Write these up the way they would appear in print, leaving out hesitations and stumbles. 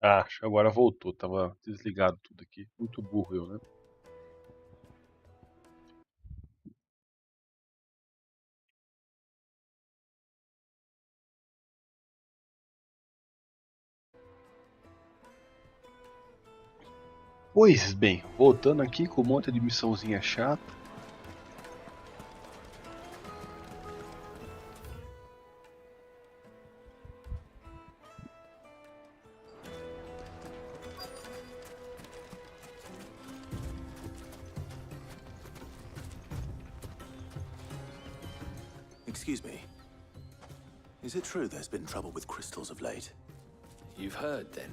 Ah, agora voltou. Tava desligado tudo aqui. Muito burro eu, né? Pois bem, voltando aqui com um monte de missãozinha chata. Excuse me. Is it true there's been trouble with crystals of late? You've heard, then?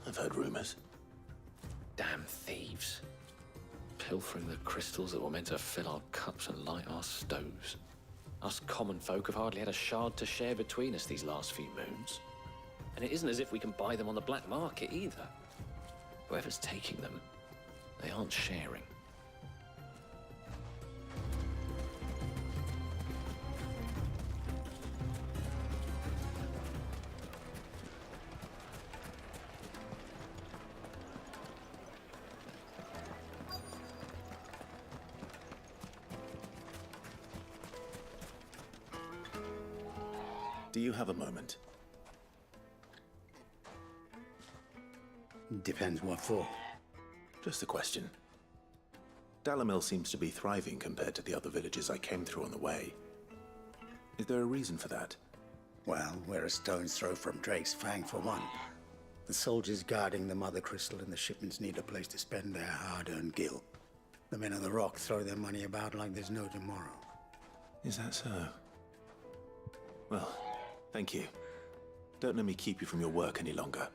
I've heard rumors. Damn thieves. Pilfering the crystals that were meant to fill our cups and light our stoves. Us common folk have hardly had a shard to share between us these last few moons. And it isn't as if we can buy them on the black market either. Whoever's taking them, they aren't sharing. Do you have a moment? Depends what for. Just a question. Dalamil seems to be thriving compared to the other villages I came through on the way. Is there a reason for that? Well, we're a stone's throw from Drake's Fang for one. The soldiers guarding the mother crystal and the shipments need a place to spend their hard-earned gil. The men of the rock throw their money about like there's no tomorrow. Is that so? Well, thank you. Don't let me keep you from your work any longer.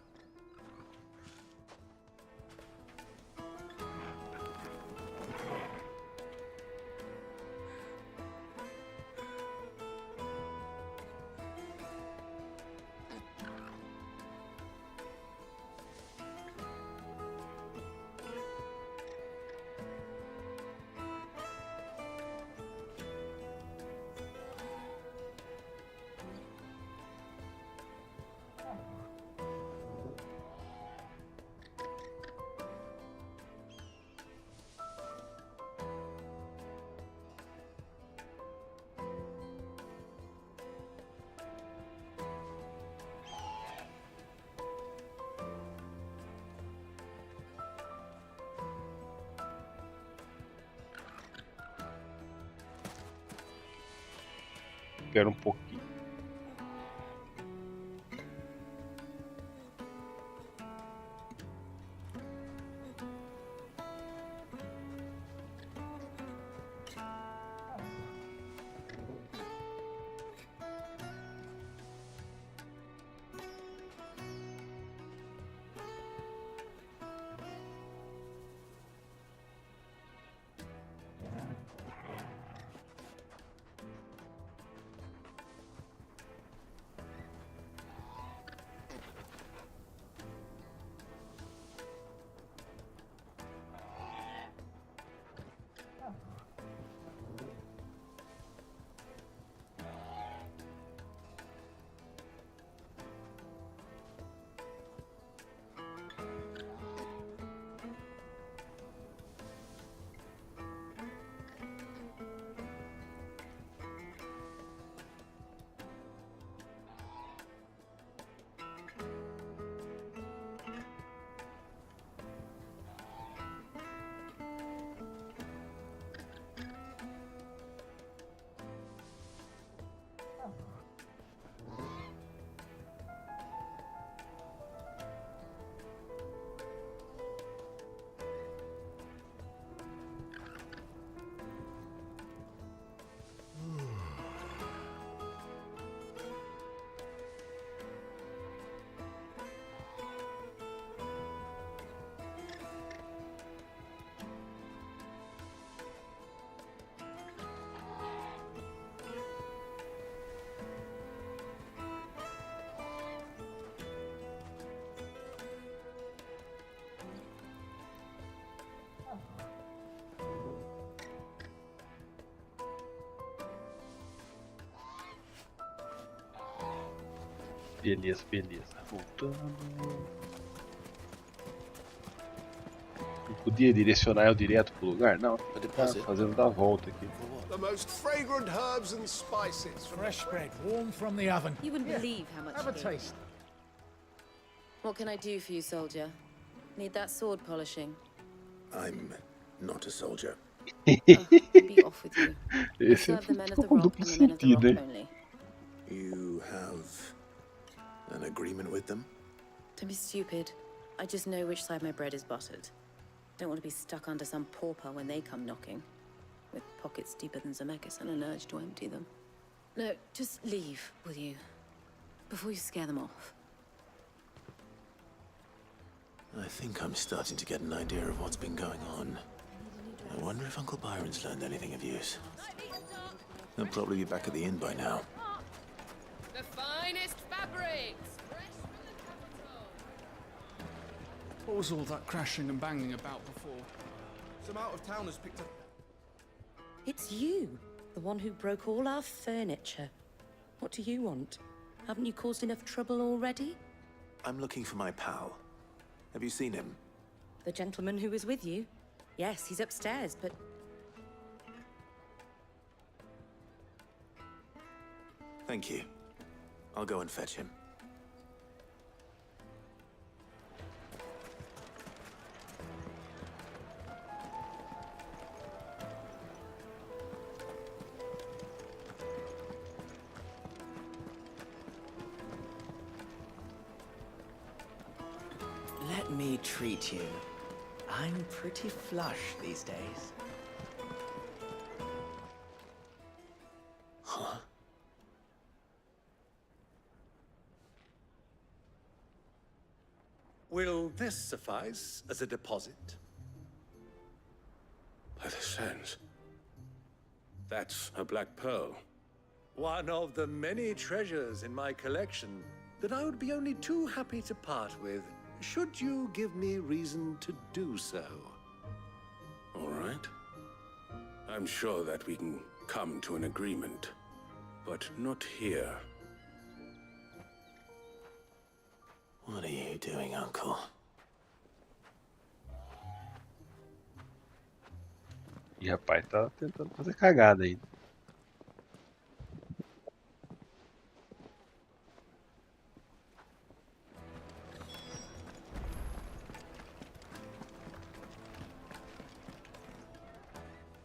Espera um pouquinho. Beleza, beleza. Voltando. Não podia direcionar eu direto pro lugar? Não. A Tá deposit? fazendo dar volta aqui. The most fragrant herbs and spices from Fresh bread, warm from the oven. You wouldn't believe how much Have a you gave. taste. What can I do for you, soldier? Need that sword polishing? I'm not a soldier. Be off with you. Esse Serve the men of ficou the com rock duplo and the men of the rock sentido, hein? only. You have an agreement with them? Don't be stupid. I just know which side my bread is buttered. Don't want to be stuck under some pauper when they come knocking, with pockets deeper than Zemeckis and an urge to empty them. No, just leave, will you? Before you scare them off. I think I'm starting to get an idea of what's been going on. I wonder if Uncle Byron's learned anything of use. He'll probably be back at the inn by now. The finest fabrics, fresh from the capital. What was all that crashing and banging about before? some out-of-towners picked up. It's you, the one who broke all our furniture. What do you want? Haven't you caused enough trouble already? I'm looking for my pal. Have you seen him? The gentleman who was with you? Yes, he's upstairs, but... Thank you. I'll go and fetch him. Let me treat you. I'm pretty flush these days. Huh? Will this suffice as a deposit? By the sands. That's a black pearl. One of the many treasures in my collection that I would be only too happy to part with, should you give me reason to do so. All right. I'm sure that we can come to an agreement, but not here. What are you doing, Uncle? E rapaz, tá tentando fazer cagada aí.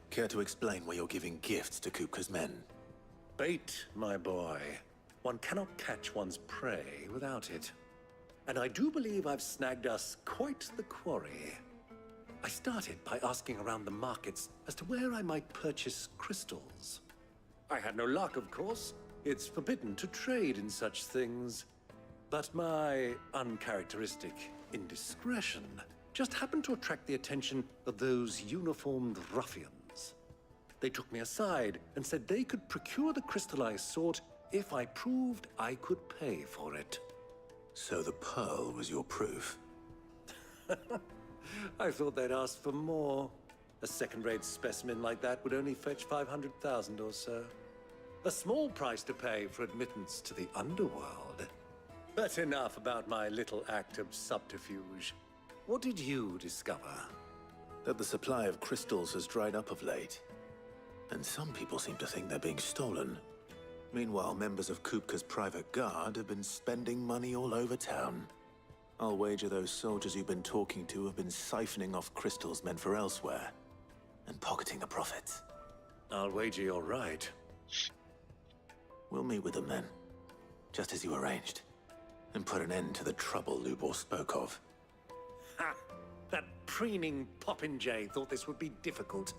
Care to explain why you're giving gifts to Kupka's men? Bait, my boy. One cannot catch one's prey without it. And I do believe I've snagged us quite the quarry. I started by asking around the markets as to where I might purchase crystals. I had no luck, of course. It's forbidden to trade in such things. But my uncharacteristic indiscretion just happened to attract the attention of those uniformed ruffians. They took me aside and said they could procure the crystal I sought if I proved I could pay for it. So the pearl was your proof? I thought they'd ask for more. A second-rate specimen like that would only fetch 500,000 or so. A small price to pay for admittance to the underworld. But enough about my little act of subterfuge. What did you discover? That the supply of crystals has dried up of late. And some people seem to think they're being stolen. Meanwhile, members of Kupka's private guard have been spending money all over town. I'll wager those soldiers you've been talking to have been siphoning off crystals meant for elsewhere, and pocketing the profits. I'll wager you're right. We'll meet with them then, just as you arranged, and put an end to the trouble Lubor spoke of. Ha! That preening popinjay thought this would be difficult.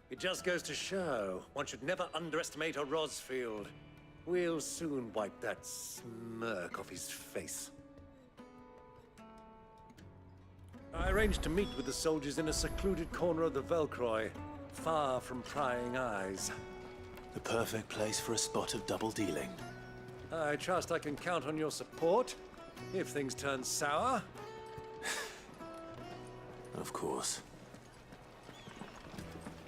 It just goes to show one should never underestimate a Rosfield. We'll soon wipe that smirk off his face. I arranged to meet with the soldiers in a secluded corner of the Velcroy, far from prying eyes. The perfect place for a spot of double dealing. I trust I can count on your support if things turn sour. Of course.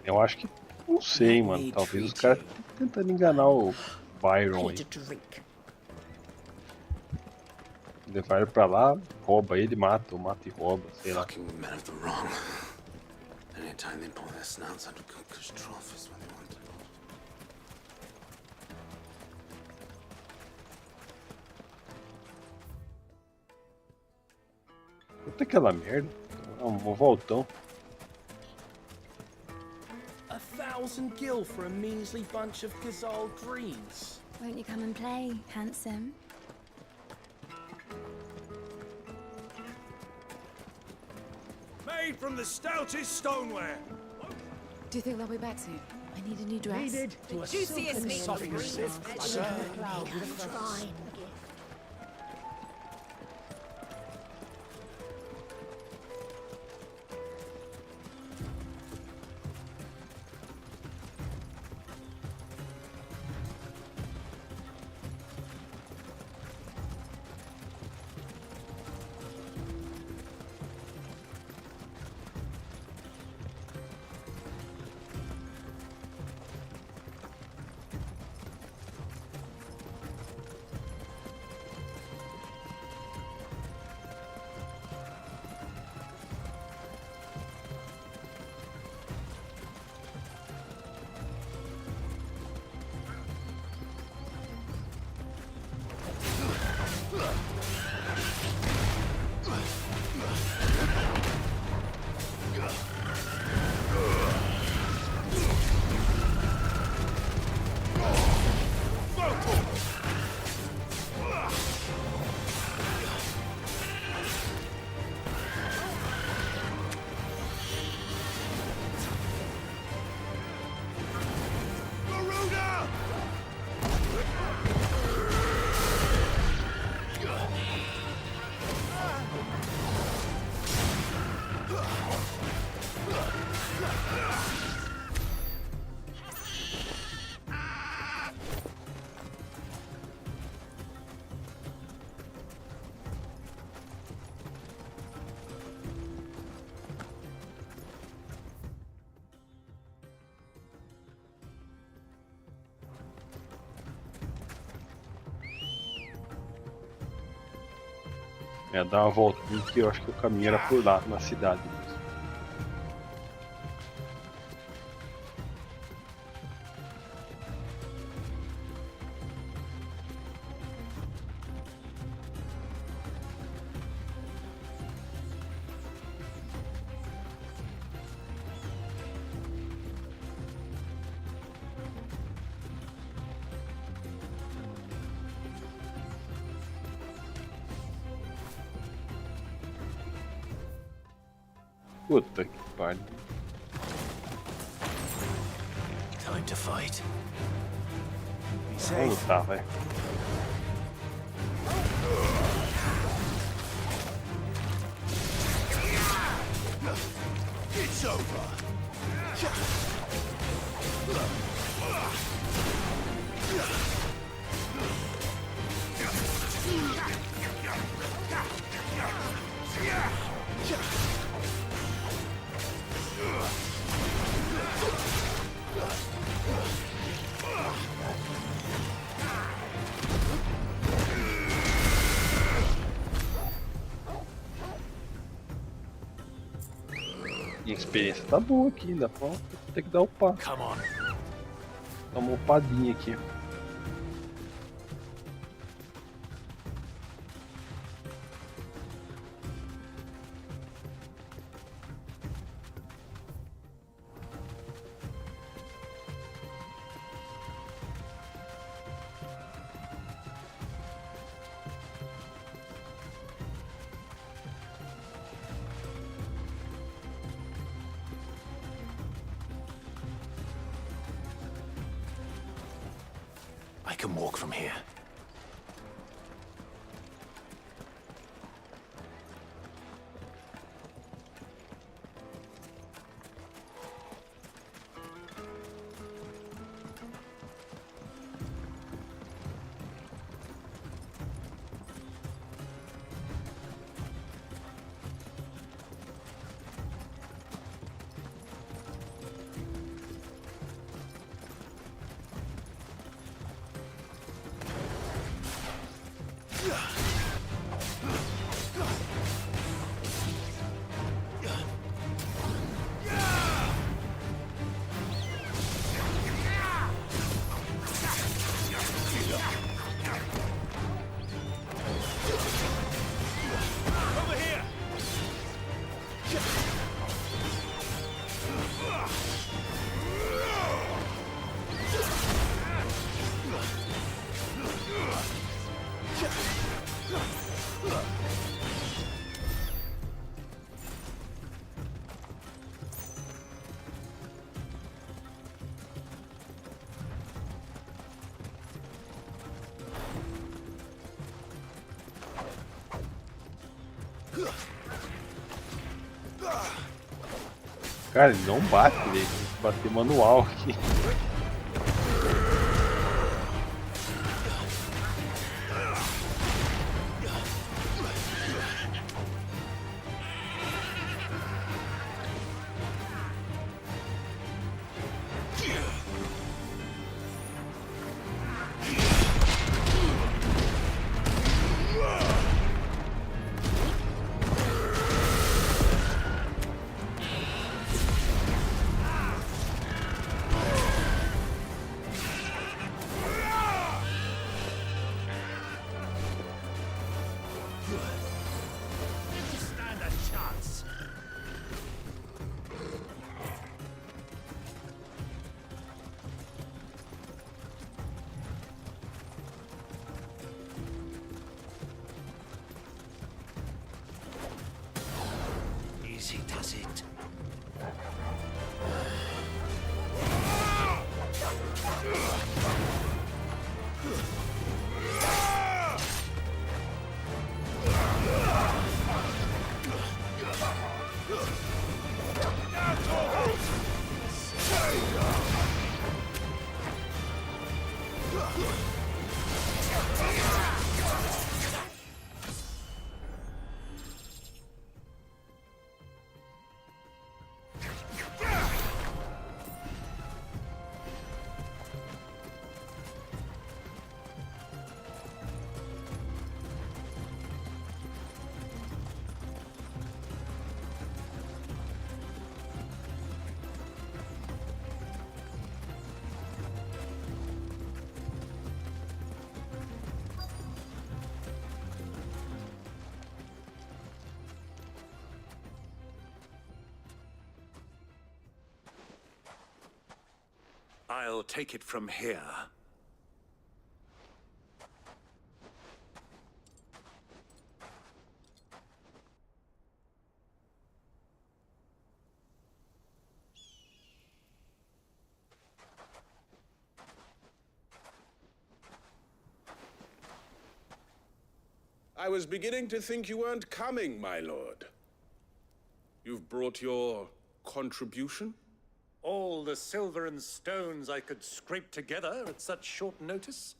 Eu acho que. Não sei, mano. Talvez os caras tentando enganar o Byron I aí. need a drink. Levar ele pra lá, rouba ele, mata, ou mata e rouba, sei lá. Fucking men of the wrong. Anytime they pull their snouts out of Kupka's trough is when they want to. Puta aquela merda. Um voltão. 1,000 gil for a measly bunch of Gazal greens. Won't you come and play, handsome? Made from the stoutest stoneware. Do you think they'll be back soon? I need a new dress. Needed to a silken soft silk cloud with a Fine. É, dar uma voltinha que eu acho que o caminho era por lá, na cidade mesmo. Puta que pariu. Time to fight. Vamos lutar, vai. It's over. E a experiência tá boa aqui, dá pra ter que dar upar. Dá uma upadinha aqui. I can walk from here. Cara, ele não bate, ele tem que bater manual aqui. Stand a chance. Easy does it. I'll take it from here. I was beginning to think you weren't coming, my lord. You've brought your contribution? All the silver and stones I could scrape together at such short notice?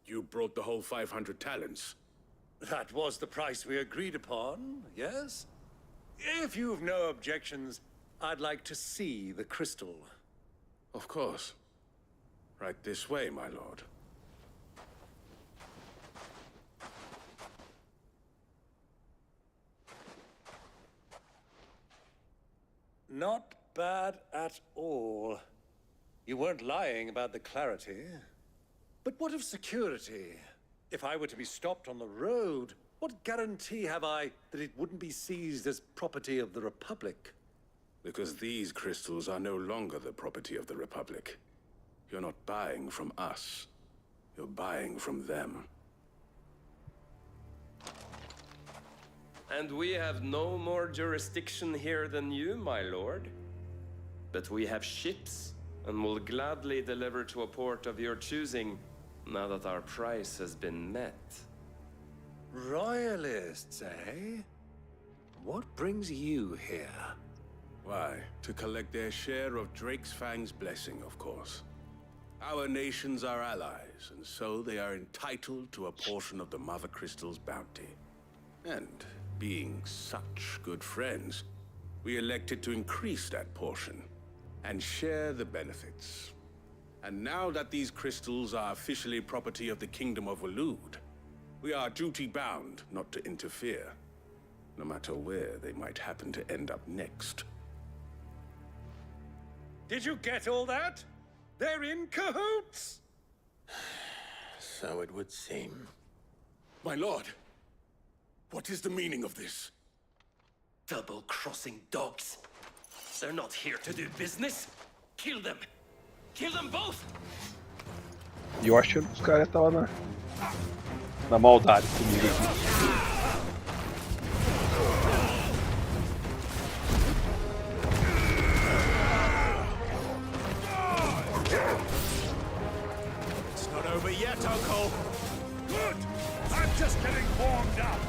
You brought the whole 500 talents. That was the price we agreed upon, yes? If you've no objections, I'd like to see the crystal. Of course. Right this way, my lord. Not bad at all. You weren't lying about the clarity. But what of security? If I were to be stopped on the road, what guarantee have I that it wouldn't be seized as property of the Republic? Because these crystals are no longer the property of the Republic. You're not buying from us. You're buying from them. And we have no more jurisdiction here than you, my lord. But we have ships, and will gladly deliver to a port of your choosing, now that our price has been met. Royalists, eh? What brings you here? Why, to collect their share of Drake's Fang's blessing, of course. Our nations are allies, and so they are entitled to a portion of the Mother Crystal's bounty. And being such good friends, we elected to increase that portion and share the benefits. And now that these crystals are officially property of the Kingdom of Waloed, We are duty-bound not to interfere, no matter where they might happen to end up next. Did you get all that? They're in cahoots! So it would seem. My lord, what is the meaning of this? Double-crossing dogs. They're not here to do business. Kill them. Kill them both. E eu achando que os caras estavam na maldade comigo aqui. It's not over yet, Uncle. Good. I'm just getting warmed up.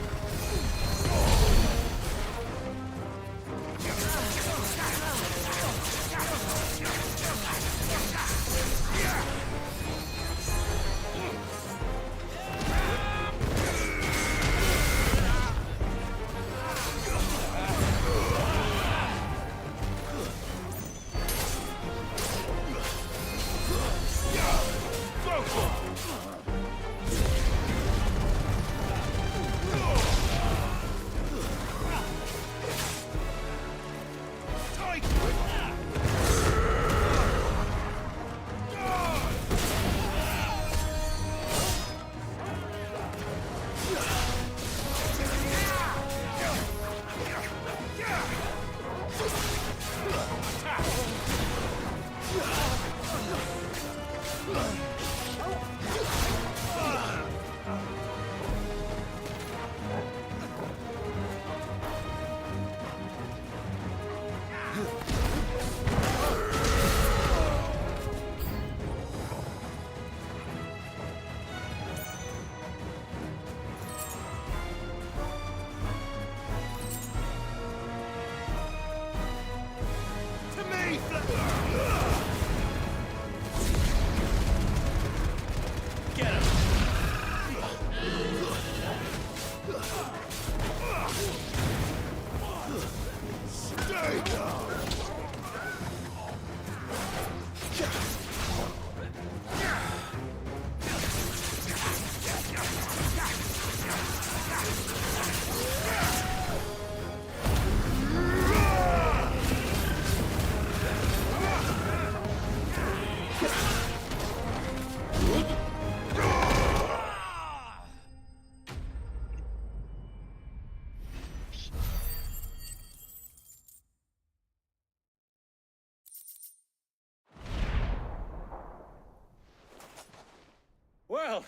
Well,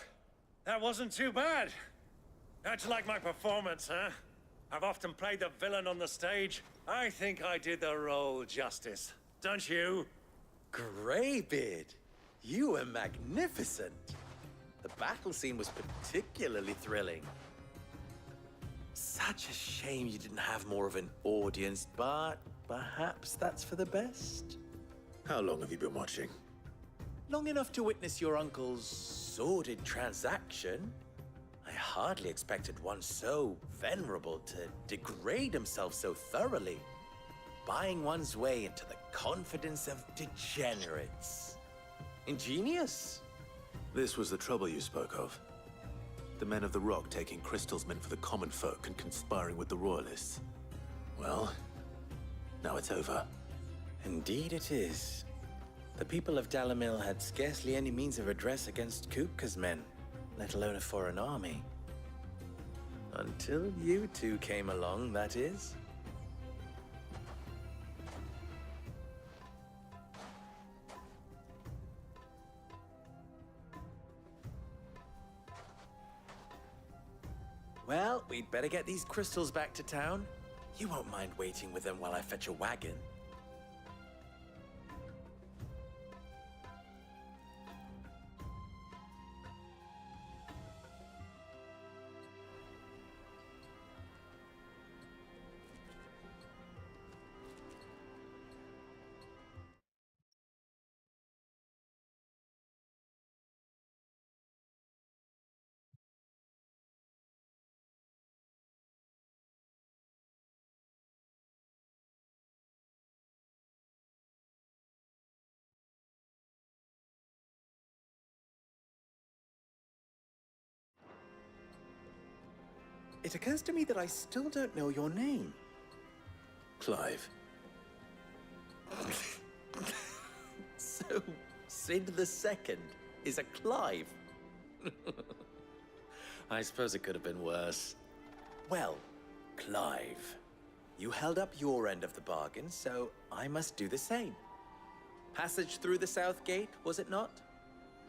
that wasn't too bad. How'd you like my performance, huh? I've often played the villain on the stage. I think I did the role justice. Don't you? Greybeard, you were magnificent. The battle scene was particularly thrilling. Such a shame you didn't have more of an audience, but perhaps that's for the best. How long have you been watching? Long enough to witness your uncle's sordid transaction. I hardly expected one so venerable to degrade himself so thoroughly, buying one's way into the confidence of degenerates. Ingenious. This was the trouble you spoke of. The men of the Rock taking crystals meant for the common folk and conspiring with the Royalists. Well, now it's over. Indeed it is. The people of Dalamil had scarcely any means of redress against Kupka's men, let alone a foreign army. Until you two came along, that is. Well, we'd better get these crystals back to town. You won't mind waiting with them while I fetch a wagon. it occurs to me that I still don't know your name. Clive. So, Sid the Second is a Clive? I suppose it could have been worse. Well, Clive, you held up your end of the bargain, so I must do the same. Passage through the South Gate, was it not?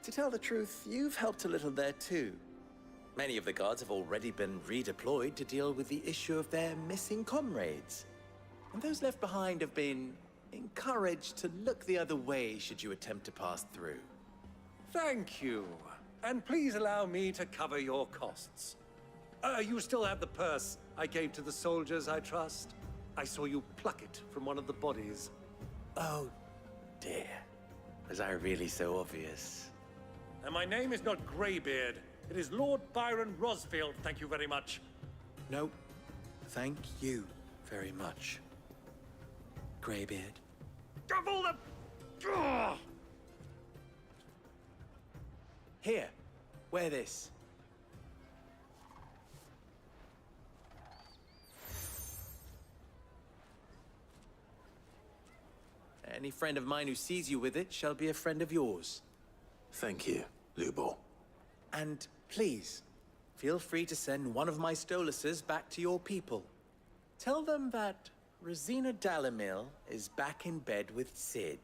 To tell the truth, you've helped a little there too. Many of the guards have already been redeployed to deal with the issue of their missing comrades. And those left behind have been encouraged to look the other way should you attempt to pass through. Thank you. And please allow me to cover your costs. You still have the purse I gave to the soldiers, I trust? I saw you pluck it from one of the bodies. Oh, dear. Was I really so obvious? And my name is not Greybeard. It is Lord Byron Rosfield, thank you very much. No, thank you very much, Greybeard. Of all the... Ugh! Here, wear this. Any friend of mine who sees you with it shall be a friend of yours. Thank you, Lubo. And please, feel free to send one of my Stoluses back to your people. Tell them that Rosina Dalamil is back in bed with Sid.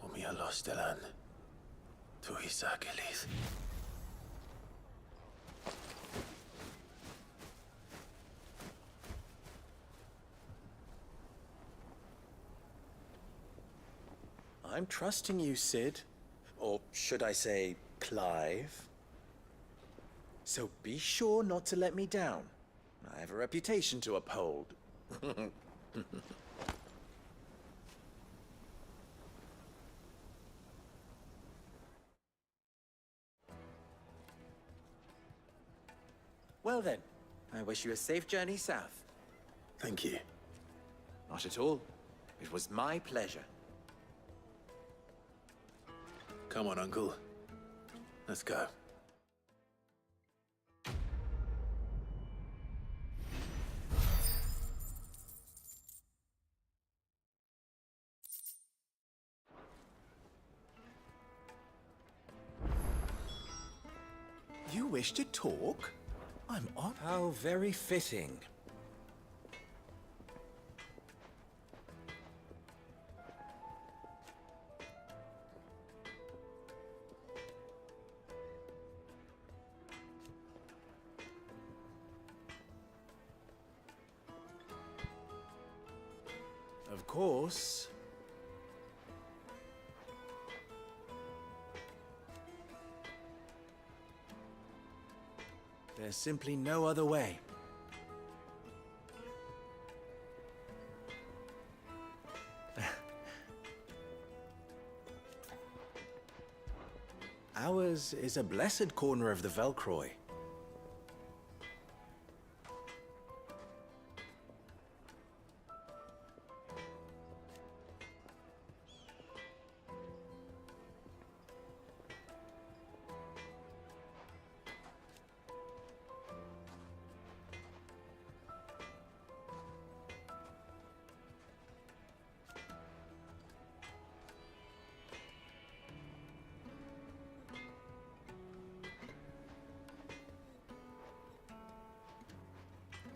Omia Lostelan. Tu Isakelis. I'm trusting you, Sid. Or should I say, Clive? So be sure not to let me down. I have a reputation to uphold. Well then, I wish you a safe journey south. Thank you. Not at all. It was my pleasure. Come on, Uncle. Let's go. You wish to talk? I'm on. How very fitting. Of course. There's simply no other way. Ours is a blessed corner of the Velcroy.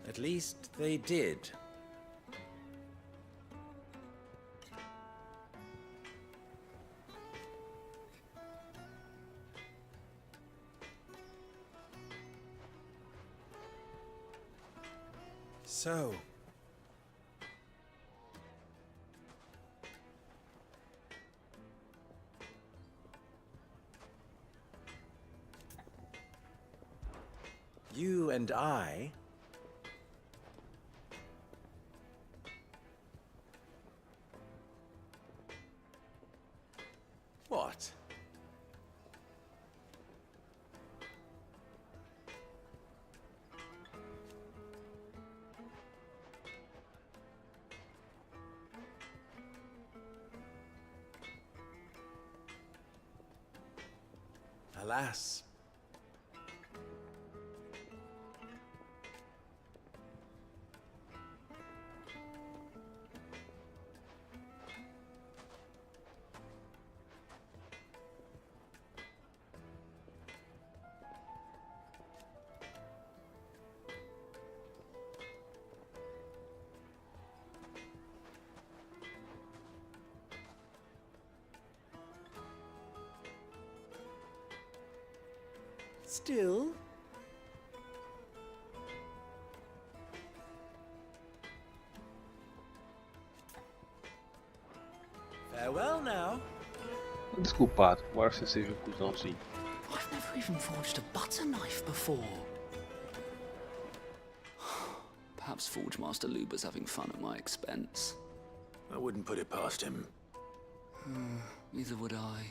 At least they did. So... you and I... What? Alas. Still? Farewell now. Desculpado, embora você seja um cuzãozinho. I've never even forged a butter knife before. Perhaps Forge Master Luber's having fun at my expense. I wouldn't put it past him. Neither would I.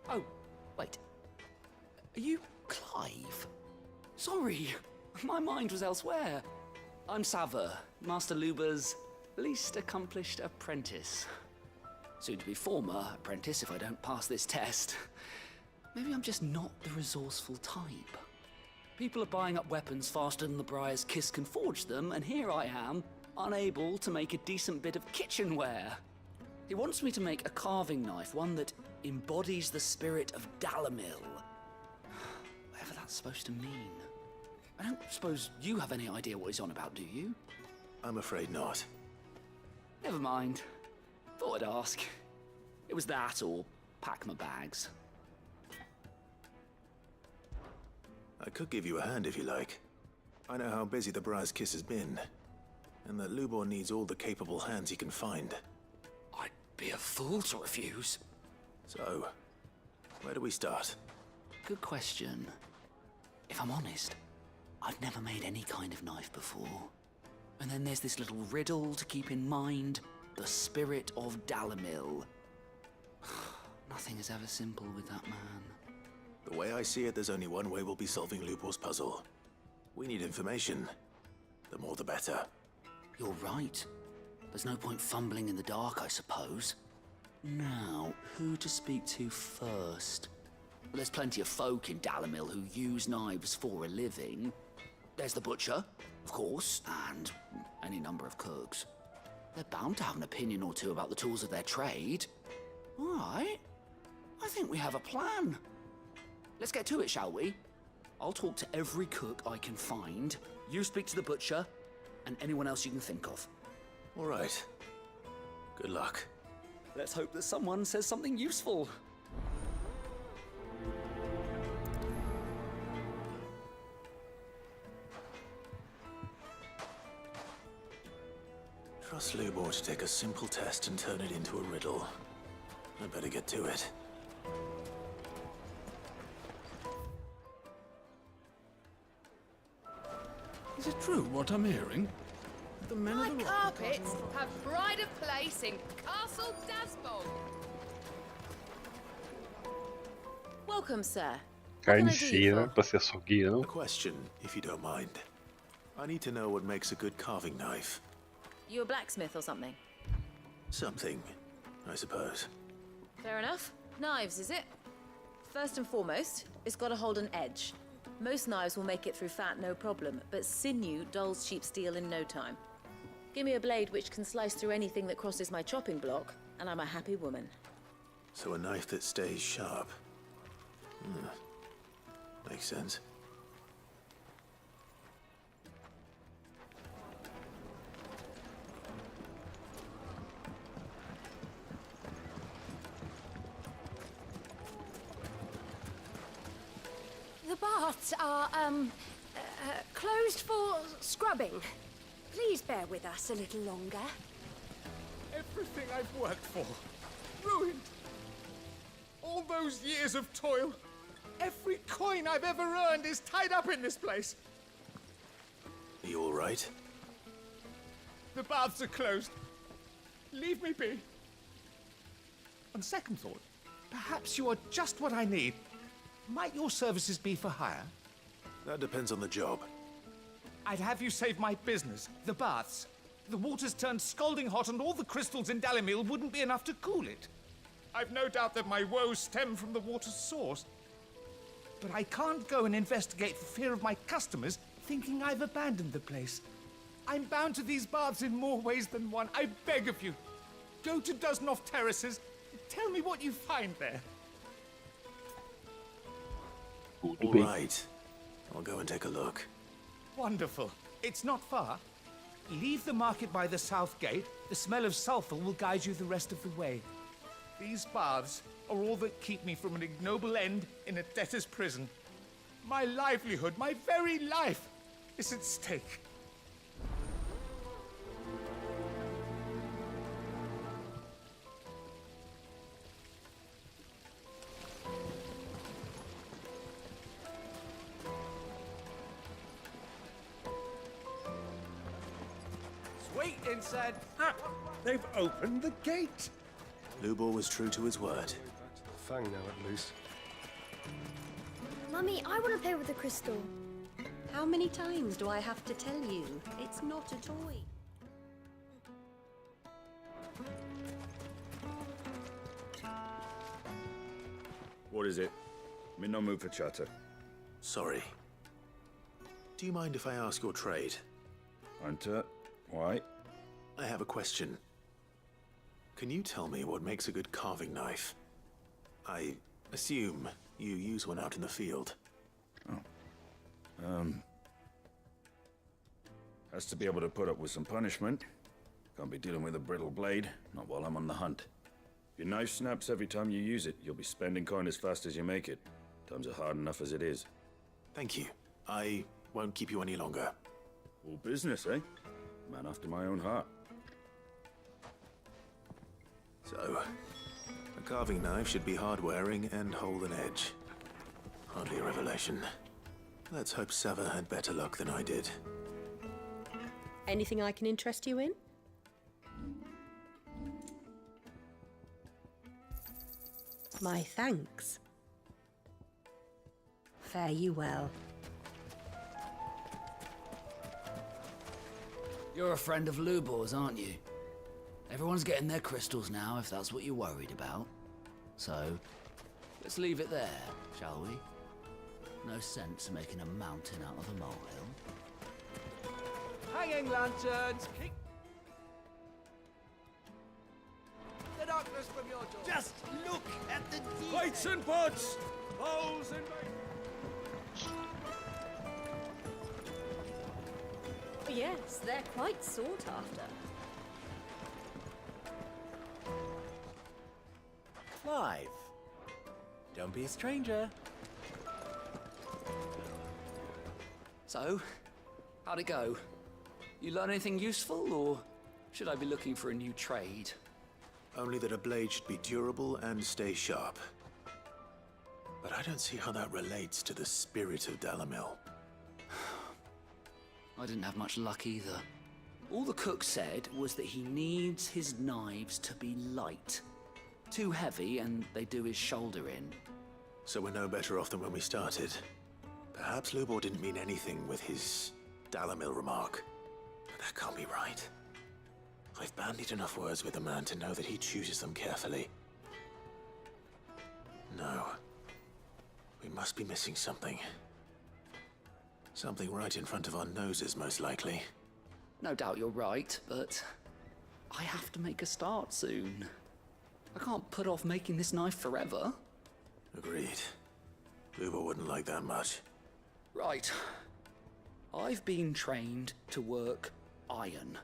Oh, wait. Are you Clive? Sorry, my mind was elsewhere. I'm Sava, Master Luber's least accomplished apprentice. Soon to be former apprentice if I don't pass this test. Maybe I'm just not the resourceful type. People are buying up weapons faster than the Briar's Kiss can forge them, and here I am, unable to make a decent bit of kitchenware. He wants me to make a carving knife, one that embodies the spirit of Dalamil. Whatever that's supposed to mean. I don't suppose you have any idea what he's on about, do you? I'm afraid not. Never mind. Thought I'd ask. It was that or pack my bags. I could give you a hand if you like. I know how busy the Briar's Kiss has been, and that Lubor needs all the capable hands he can find. I'd be a fool to refuse. So, where do we start? Good question. If I'm honest, I've never made any kind of knife before. And then there's this little riddle to keep in mind. The spirit of Dalamil. Nothing is ever simple with that man. The way I see it, there's only one way we'll be solving Lubor's puzzle. We need information. The more the better. You're right. There's no point fumbling in the dark, I suppose. Now, who to speak to first? Well, there's plenty of folk in Dalamil who use knives for a living. There's the butcher, of course, and any number of cooks. They're bound to have an opinion or two about the tools of their trade. All right. I think we have a plan. Let's get to it, shall we? I'll talk to every cook I can find. You speak to the butcher, and anyone else you can think of. All right. Good luck. Let's hope that someone says something useful. Trust Lubor to take a simple test and turn it into a riddle. I better get to it. Is it true what I'm hearing? The men My of the carpets have pride of place in Castle Dasbog. Welcome, sir. Carniceira, pra ser açougueira, não? A question, if you don't mind. I need to know what makes a good carving knife. You a blacksmith or something? Something, I suppose. Fair enough. Knives, is it? First and foremost, it's got to hold an edge. Most knives will make it through fat, no problem, but sinew dulls cheap steel in no time. Give me a blade which can slice through anything that crosses my chopping block, and I'm a happy woman. So a knife that stays sharp. Makes sense. The baths are, closed for scrubbing. Please bear with us a little longer. Everything I've worked for. Ruined. All those years of toil. Every coin I've ever earned is tied up in this place. Are you all right? The baths are closed. Leave me be. On second thought, perhaps you are just what I need. Might your services be for hire? That depends on the job. I'd have you save my business, the baths. The water's turned scalding hot and all the crystals in Dalamil wouldn't be enough to cool it. I've no doubt that my woes stem from the water's source. But I can't go and investigate for fear of my customers thinking I've abandoned the place. I'm bound to these baths in more ways than one. I beg of you, go to Doznoff Terraces. Tell me what you find there. All right. I'll go and take a look. Wonderful. It's not far. Leave the market by the south gate. The smell of sulfur will guide you the rest of the way. These baths are all that keep me from an ignoble end in a debtor's prison. My livelihood, my very life, is at stake. Sweet inside. They've opened the gate. Lubor was true to his word. Fang now at least. Mummy, I want to play with the crystal. How many times do I have to tell you? It's not a toy. What is it? I'm in no mood for chatter. Sorry. Do you mind if I ask your trade? Hunter, why? I have a question. Can you tell me what makes a good carving knife? I assume you use one out in the field. Has to be able to put up with some punishment. Can't be dealing with a brittle blade, not while I'm on the hunt. If your knife snaps every time you use it, you'll be spending coin as fast as you make it. Times are hard enough as it is. Thank you. I won't keep you any longer. All business, eh? Man after my own heart. So, a carving knife should be hard-wearing and hold an edge. Hardly a revelation. Let's hope Sava had better luck than I did. Anything I can interest you in? My thanks. Fare you well. You're a friend of Lubor's, aren't you? Everyone's getting their crystals now, if that's what you're worried about. So, let's leave it there, shall we? No sense making a mountain out of a molehill. Hanging lanterns, keep the darkness from your door. Just look at the details. Plates and pots! Bowls and... Yes, they're quite sought after. Clive, don't be a stranger. So, how'd it go? You learn anything useful, or should I be looking for a new trade? Only that a blade should be durable and stay sharp. But I don't see how that relates to the spirit of Dalamil. I didn't have much luck either. All the cook said was that he needs his knives to be light. Too heavy and they do his shoulder in. So we're no better off than when we started. Perhaps Lubor didn't mean anything with his Dalamil remark. But that can't be right. I've bandied enough words with the man to know that he chooses them carefully. No. We must be missing something. Something right in front of our noses, most likely. No doubt you're right, but I have to make a start soon. I can't put off making this knife forever. Agreed. Lubor wouldn't like that much. Right. I've been trained to work iron.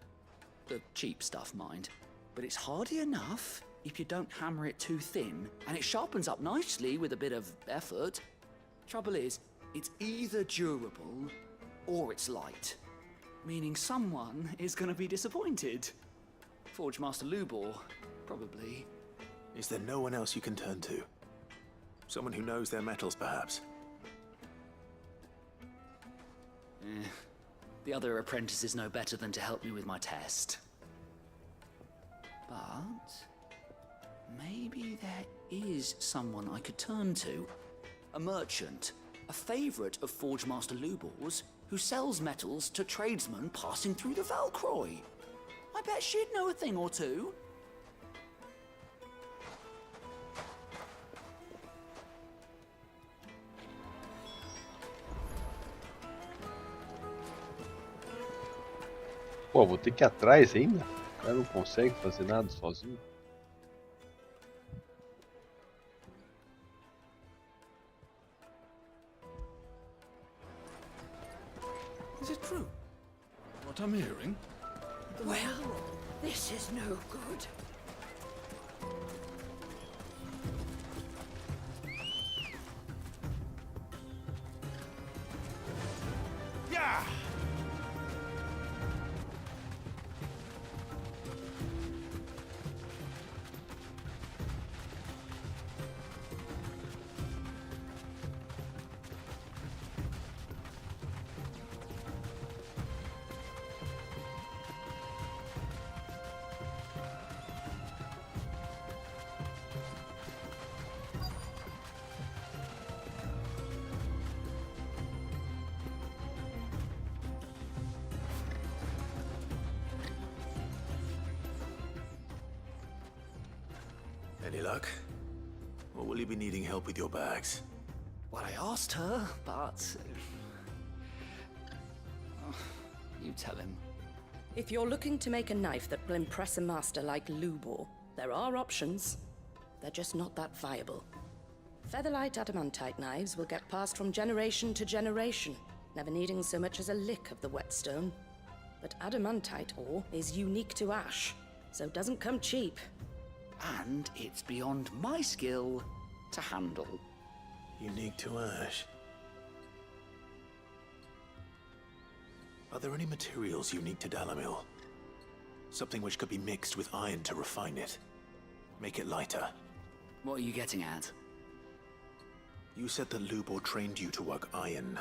The cheap stuff, mind. But it's hardy enough if you don't hammer it too thin, and it sharpens up nicely with a bit of effort. Trouble is, it's either durable or it's light. Meaning someone is gonna be disappointed. Forge Master Lubor, probably. Is there no one else you can turn to? Someone who knows their metals, perhaps? The other apprentices know better than to help me with my test. But maybe there is someone I could turn to. A merchant, a favorite of Forge Master Lubor's, who sells metals to tradesmen passing through the Valcroy. I bet she'd know a thing or two. Pô, vou ter que ir atrás ainda? O cara não consegue fazer nada sozinho. Is it true? What I'm hearing? Well, this is no good. Yeah! Any luck? Or will you be needing help with your bags? Well, I asked her, but... you tell him. If you're looking to make a knife that will impress a master like Lubor, there are options. They're just not that viable. Featherlight adamantite knives will get passed from generation to generation, never needing so much as a lick of the whetstone. But adamantite ore is unique to ash, so it doesn't come cheap. And it's beyond my skill to handle. Unique to ash. Are there any materials unique to Dalamil? Something which could be mixed with iron to refine it. Make it lighter. What are you getting at? You said that Lubor trained you to work iron.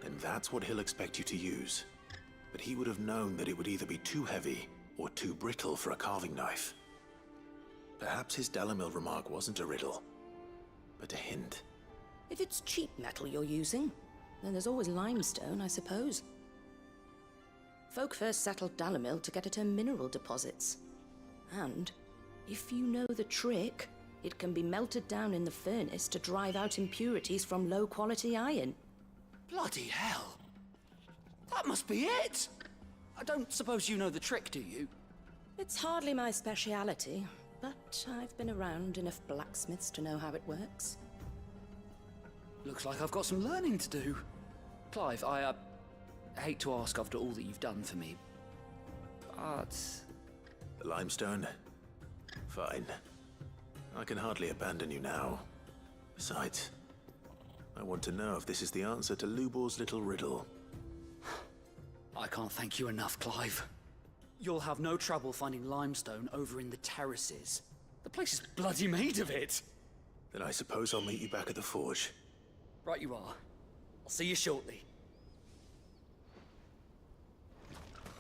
And that's what he'll expect you to use. But he would have known that it would either be too heavy or too brittle for a carving knife. Perhaps his Dalamil remark wasn't a riddle, but a hint. If it's cheap metal you're using, then there's always limestone, I suppose. Folk first settled Dalamil to get at her mineral deposits. And, if you know the trick, it can be melted down in the furnace to drive out impurities from low-quality iron. Bloody hell! That must be it! I don't suppose you know the trick, do you? It's hardly my speciality, but I've been around enough blacksmiths to know how it works. Looks like I've got some learning to do. Clive, I hate to ask after all that you've done for me, but... The limestone? Fine. I can hardly abandon you now. Besides, I want to know if this is the answer to Lubor's little riddle. I can't thank you enough, Clive. You'll have no trouble finding limestone over in the terraces. The place is bloody made of it. Then I suppose I'll meet you back at the forge. Right you are. I'll see you shortly.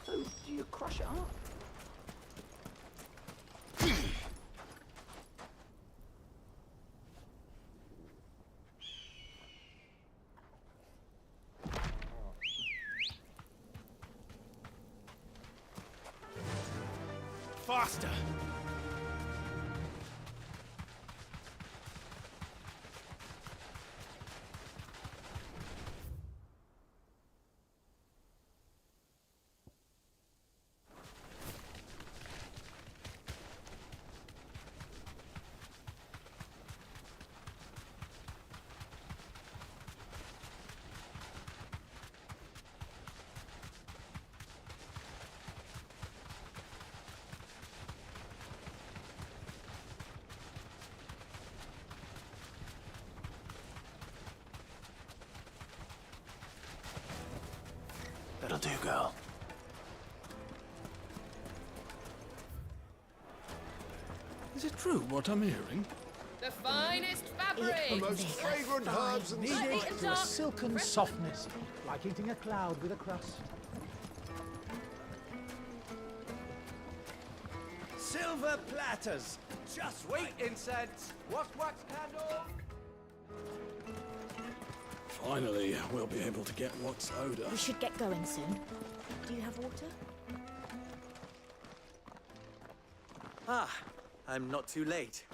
So, do you crush it up? Faster! That'll do, girl. Is it true what I'm hearing? The finest fabric! The most fragrant herbs and Needed to a silken softness, like eating a cloud with a crust. Silver platters! Just wait, incense! Wax candle! Finally, we'll be able to get what's owed us. We should get going soon. Do you have water? Ah, I'm not too late.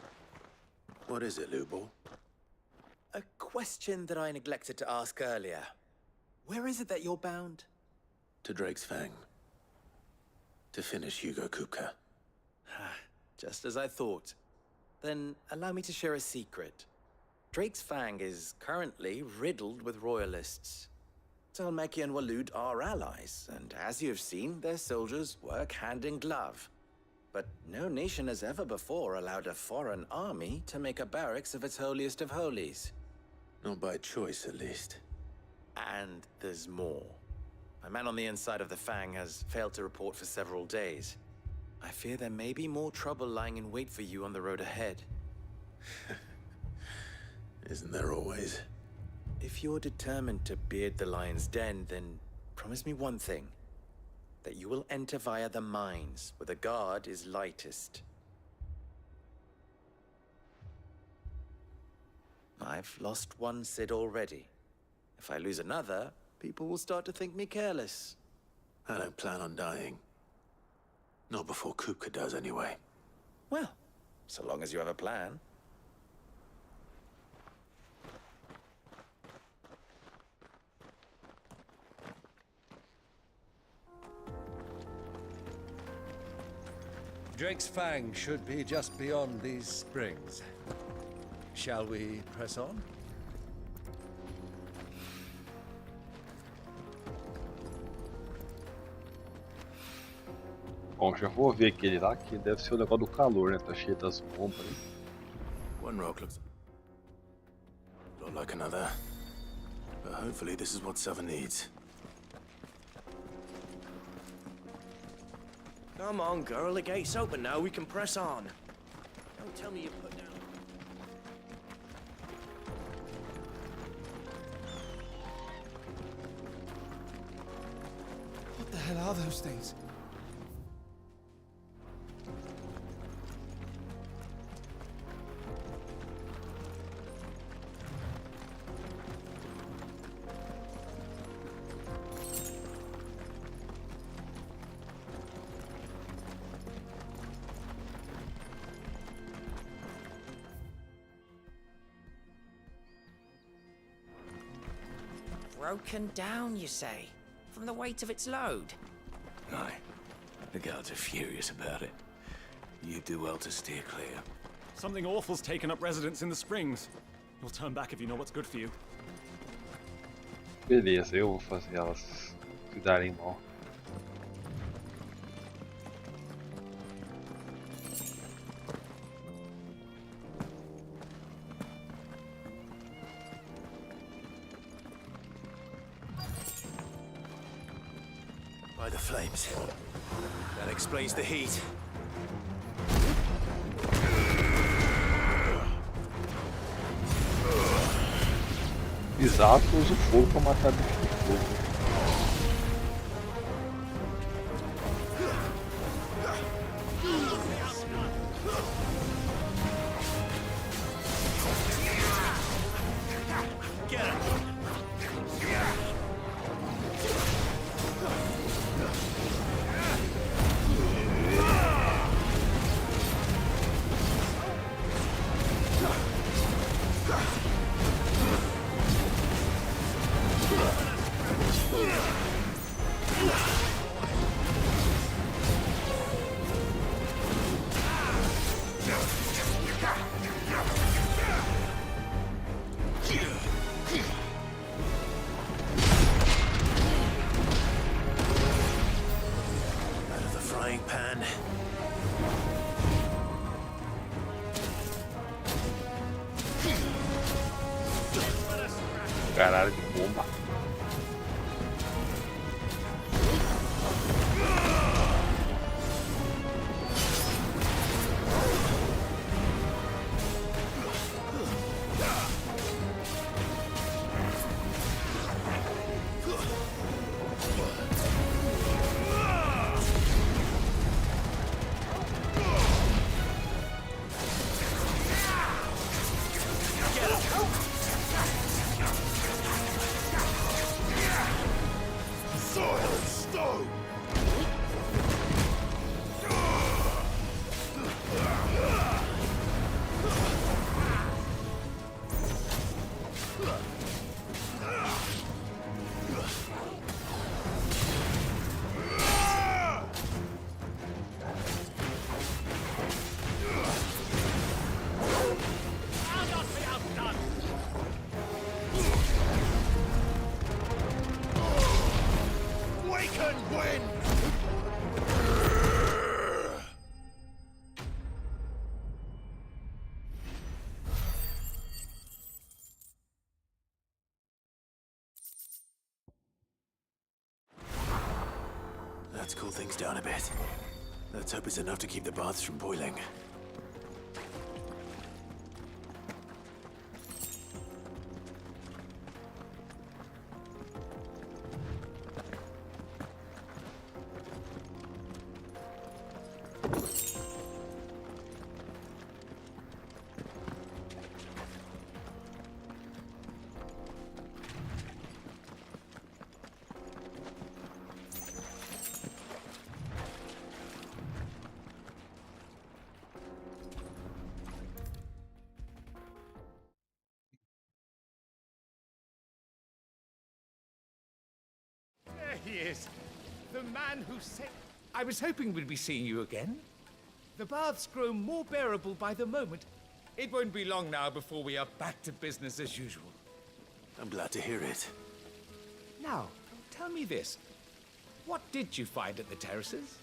What is it, Lubor? A question that I neglected to ask earlier. Where is it that you're bound? To Drake's Fang. to finish Hugo Kupka. Just as I thought. Then allow me to share a secret. Drake's Fang is currently riddled with royalists. Talmeki and Walud are allies, and as you have seen, their soldiers work hand in glove. But no nation has ever before allowed a foreign army to make a barracks of its holiest of holies. Not by choice, at least. And there's more. A man on the inside of the Fang has failed to report for several days. I fear there may be more trouble lying in wait for you on the road ahead. Isn't there always? If you're determined to beard the lion's den, then promise me one thing. That you will enter via the mines, where the guard is lightest. I've lost one Cid already. If I lose another, people will start to think me careless. I don't plan on dying. Not before Kupka does, anyway. Well, so long as you have a plan. Drake's Fang should be just beyond these springs. Shall we press on? Bom, já vou ver aquele lá, que deve ser o negócio do calor, né? Tá cheio das bombas aí. One rock looks a lot like another. But hopefully this is what Southern needs. Come on, girl, the gate's open now, we can press on. Don't tell me you put down... What the hell are those things? Broken down, you say? From the weight of its load? Aye. The guards are furious about it. You do well to steer clear. Something awful's taken up residence in the springs. You'll turn back if you know what's good for you. Beleza, eu vou fazer elas se darem mal. By the flames. That explains the heat. Exato, uso fogo pra matar bicho de fogo. Caralho de bomba. Let's cool things down a bit. Let's hope it's enough to keep the baths from boiling. There he is. The man who said... I was hoping we'd be seeing you again. The baths grow more bearable by the moment. It won't be long now before we are back to business as usual. I'm glad to hear it. Now, tell me this. What did you find at the terraces?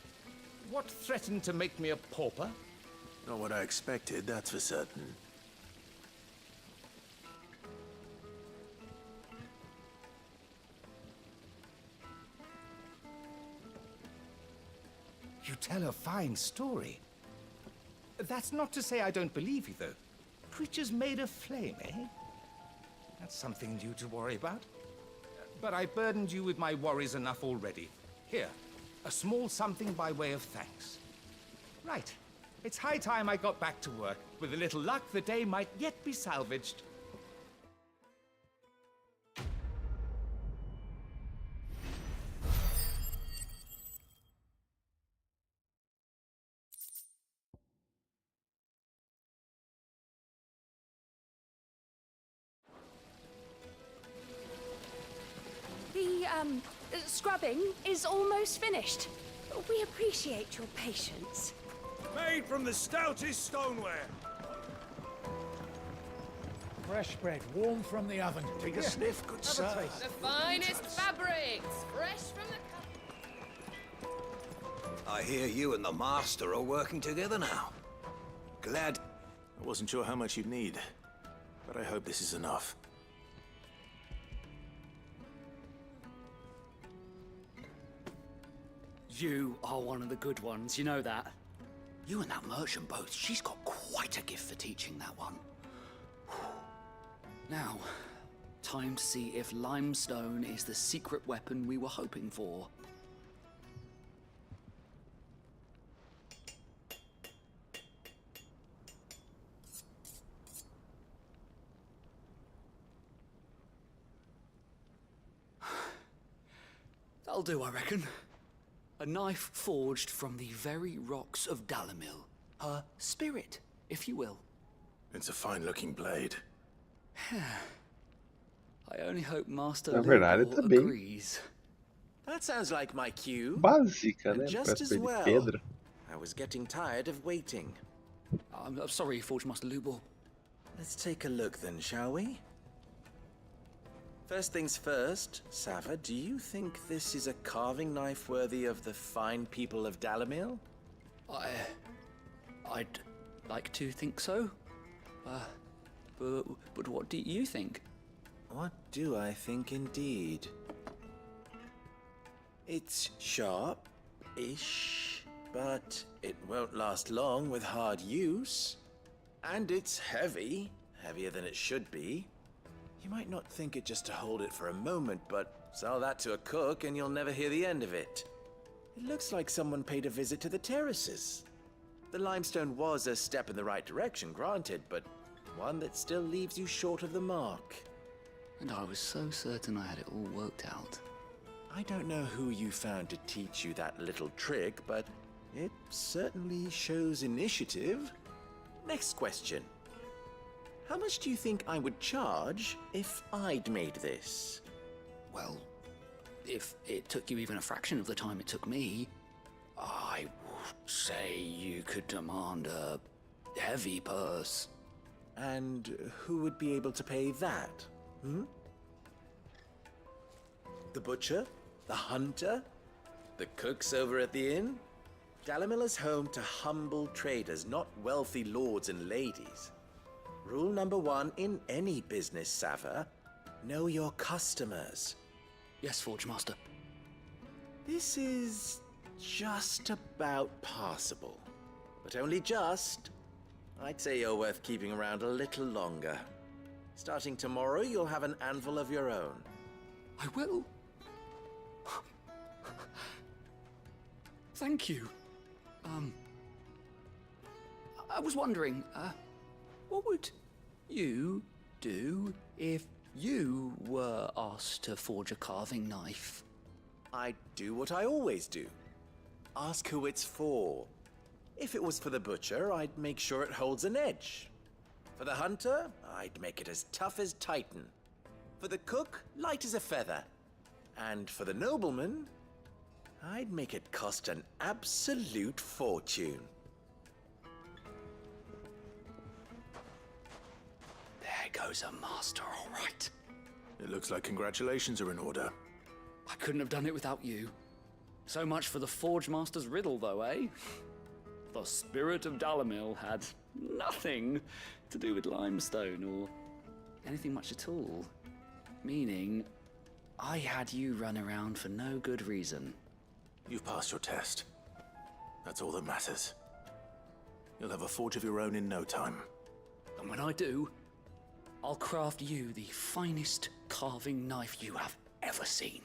What threatened to make me a pauper? Not what I expected, that's for certain. You tell a fine story. That's not to say I don't believe you, though. Creatures made of flame, eh? That's something new to worry about. But I burdened you with my worries enough already. Here, a small something by way of thanks. Right. It's high time I got back to work. With a little luck, the day might yet be salvaged. The scrubbing is almost finished. We appreciate your patience. Made from the stoutest stoneware. Fresh bread, warm from the oven. Take a sniff, good sir. The finest fabrics, fresh from the... I hear you and the master are working together now. Glad. I wasn't sure how much you'd need, but I hope this is enough. You are one of the good ones, you know that. You and that merchant both, she's got quite a gift for teaching, that one. Now, time to see if limestone is the secret weapon we were hoping for. That'll do, I reckon. A knife forged from the very rocks of Dalamil. Her spirit, if you will. It's a fine-looking blade. I only hope Master Na verdade, Lupo tá bem agrees. That sounds like my cue. básica, And né? just Pra as de well. pedra. I was getting tired of waiting. I'm sorry, Forge Master Lupo. Let's take a look then, shall we? First things first, Sava, do you think this is a carving knife worthy of the fine people of Dalamil? I'd like to think so. But what do you think? What do I think indeed? It's sharp-ish, but it won't last long with hard use. And it's heavy, heavier than it should be. You might not think it just to hold it for a moment, but sell that to a cook and you'll never hear the end of it. It looks like someone paid a visit to the terraces. The limestone was a step in the right direction, granted, but one that still leaves you short of the mark. And I was so certain I had it all worked out. I don't know who you found to teach you that little trick, but it certainly shows initiative. Next question. How much do you think I would charge if I'd made this? Well, if it took you even a fraction of the time it took me, I would say you could demand a heavy purse. And who would be able to pay that? The butcher? The hunter? The cooks over at the inn? Dalamil is home to humble traders, not wealthy lords and ladies. Rule number 1 in any business, Sava, know your customers. Yes, Forge Master. This is just about passable. But only just. I'd say you're worth keeping around a little longer. Starting tomorrow, you'll have an anvil of your own. I will. Thank you. I was wondering, what would you do if you were asked to forge a carving knife? I'd do what I always do. Ask who it's for. If it was for the butcher, I'd make sure it holds an edge. For the hunter, I'd make it as tough as Titan. For the cook, light as a feather. And for the nobleman, I'd make it cost an absolute fortune. There goes a master, all right. It looks like congratulations are in order. I couldn't have done it without you. So much for the Forge Master's riddle, though, eh? The spirit of Dalamil had nothing to do with limestone or anything much at all. Meaning, I had you run around for no good reason. You've passed your test. That's all that matters. You'll have a forge of your own in no time. And when I do, I'll craft you the finest carving knife you have ever seen.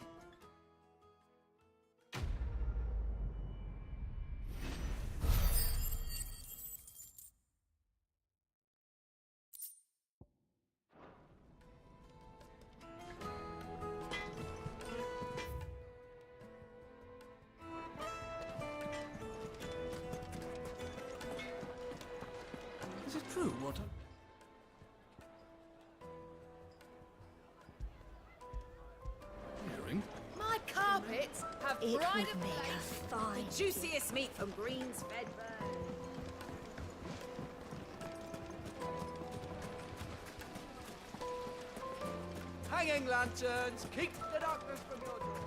Is it true what hearing? My carpets have It pride would of make place, a fine the juiciest meat from Green's Fedburn. Hanging lanterns, keep the darkness from your door.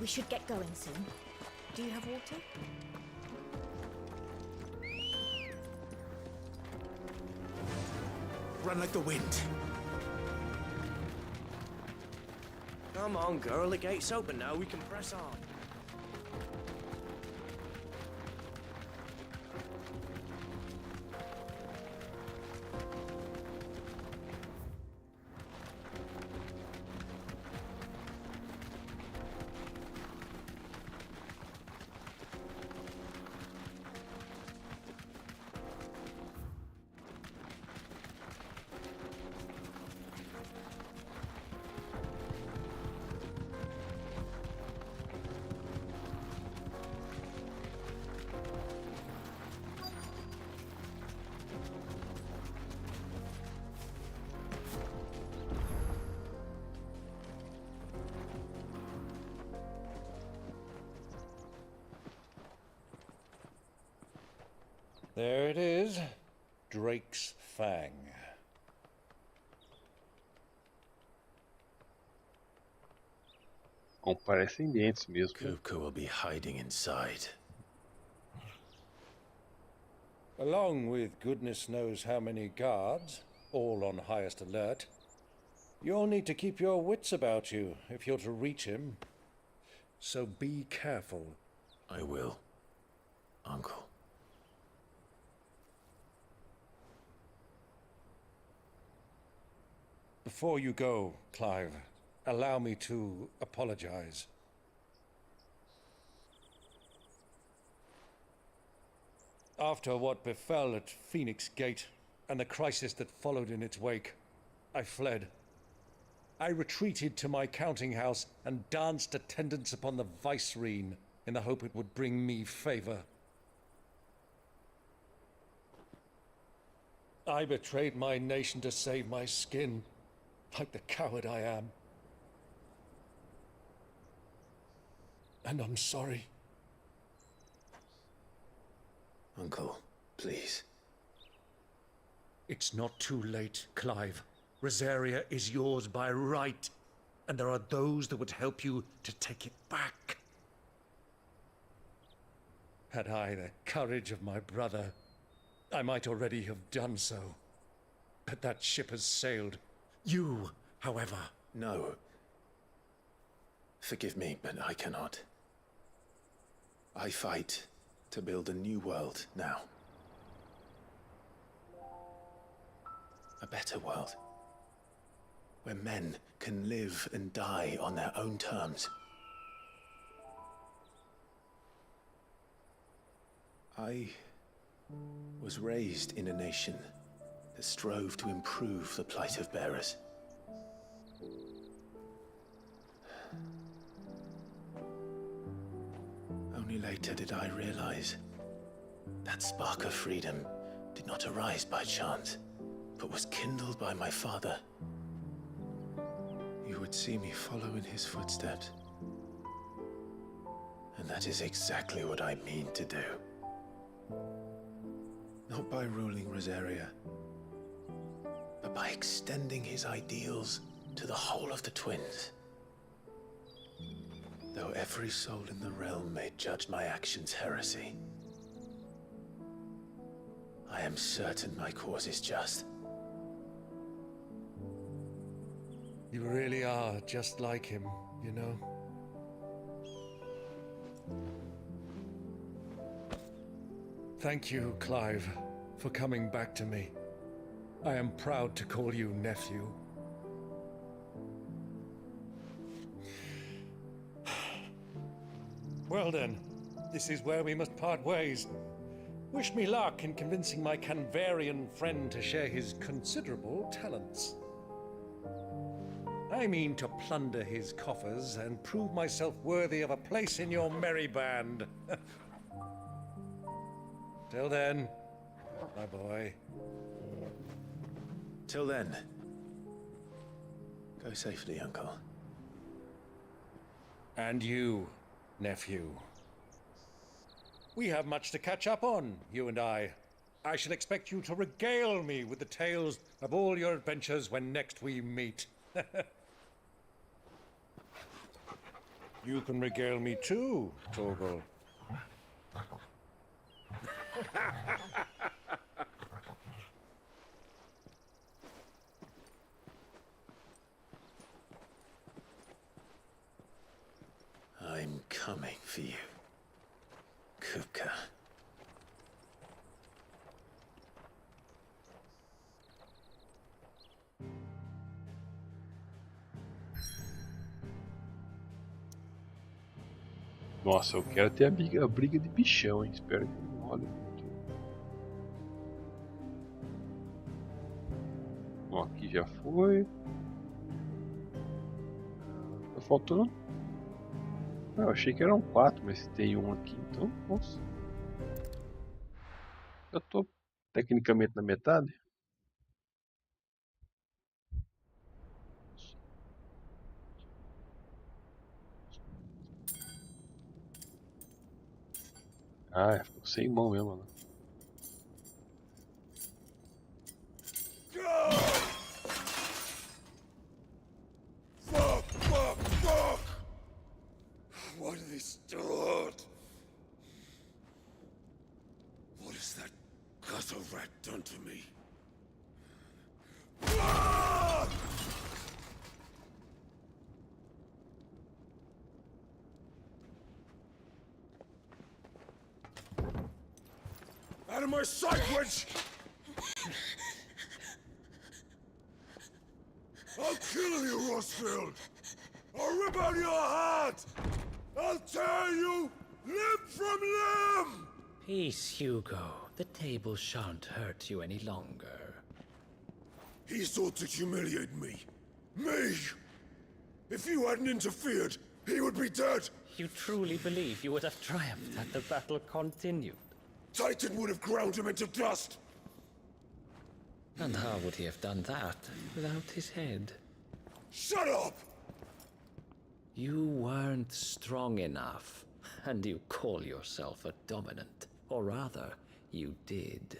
We should get going soon. Do you have water? Run like the wind. Come on, girl. The gate's open now. We can press on. There it is. Drake's Fang. Bom, parecem dentes mesmo. Kupka will be hiding inside. Along with goodness knows how many guards, all on highest alert. You'll need to keep your wits about you if you're to reach him. So be careful. I will, Uncle. Before you go, Clive, allow me to apologize. After what befell at Phoenix Gate and the crisis that followed in its wake, I fled. I retreated to my counting house and danced attendance upon the vicereine in the hope it would bring me favor. I betrayed my nation to save my skin, like the coward I am. And I'm sorry. Uncle, please. It's not too late, Clive. Rosaria is yours by right, and there are those that would help you to take it back. Had I the courage of my brother, I might already have done so. But that ship has sailed. You, however... No. Forgive me, but I cannot. I fight to build a new world now. A better world. Where men can live and die on their own terms. I was raised in a nation that strove to improve the plight of bearers. Only later did I realize that spark of freedom did not arise by chance, but was kindled by my father. You would see me follow in his footsteps. And that is exactly what I mean to do. Not by ruling Rosaria, but by extending his ideals to the whole of the twins. Though every soul in the realm may judge my actions heresy, I am certain my cause is just. You really are just like him, you know? Thank you, Clive, for coming back to me. I am proud to call you nephew. Well then, this is where we must part ways. Wish me luck in convincing my Canvarian friend to share his considerable talents. I mean to plunder his coffers and prove myself worthy of a place in your merry band. Till then, my boy. Till then, go safely, Uncle. And you, nephew. We have much to catch up on, you and I. I shall expect you to regale me with the tales of all your adventures when next we meet. You can regale me too, Torgal. I'm coming for you, Kupka. Nossa, eu quero ter a briga de bichão, hein? Espero que não role muito. Ó, aqui já foi. Tá faltando. Ah, eu achei que eram 4, mas tem um aqui, então. Nossa. Eu tô tecnicamente na metade. Ah, ficou sem mão mesmo, né? Fuck, fuck, fuck! Why do they start? What has that gutter rat done to me? Fuck! Out of my sight, witch! I'll kill you, Rosfield! I'll rip out your heart! I'll tear you limb from limb! Peace, Hugo. The table shan't hurt you any longer. He sought to humiliate me. Me! If you hadn't interfered, he would be dead! You truly believe you would have triumphed had the battle continued? Titan would have ground him into dust! And how would he have done that without his head? Shut up! You weren't strong enough, and you call yourself a dominant. Or rather, you did.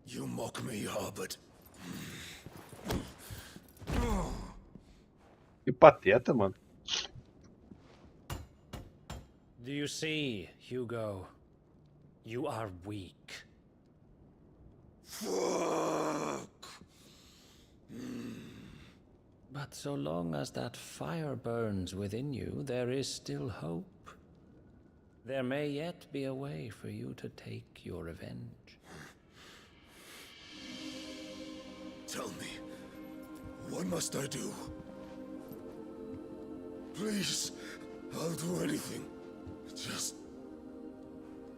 You mock me, Harbert. Que pateta, mano. Do you see, Hugo? You are weak. Fuck! But so long as that fire burns within you, there is still hope. There may yet be a way for you to take your revenge. Tell me, what must I do? Please, I'll do anything. Just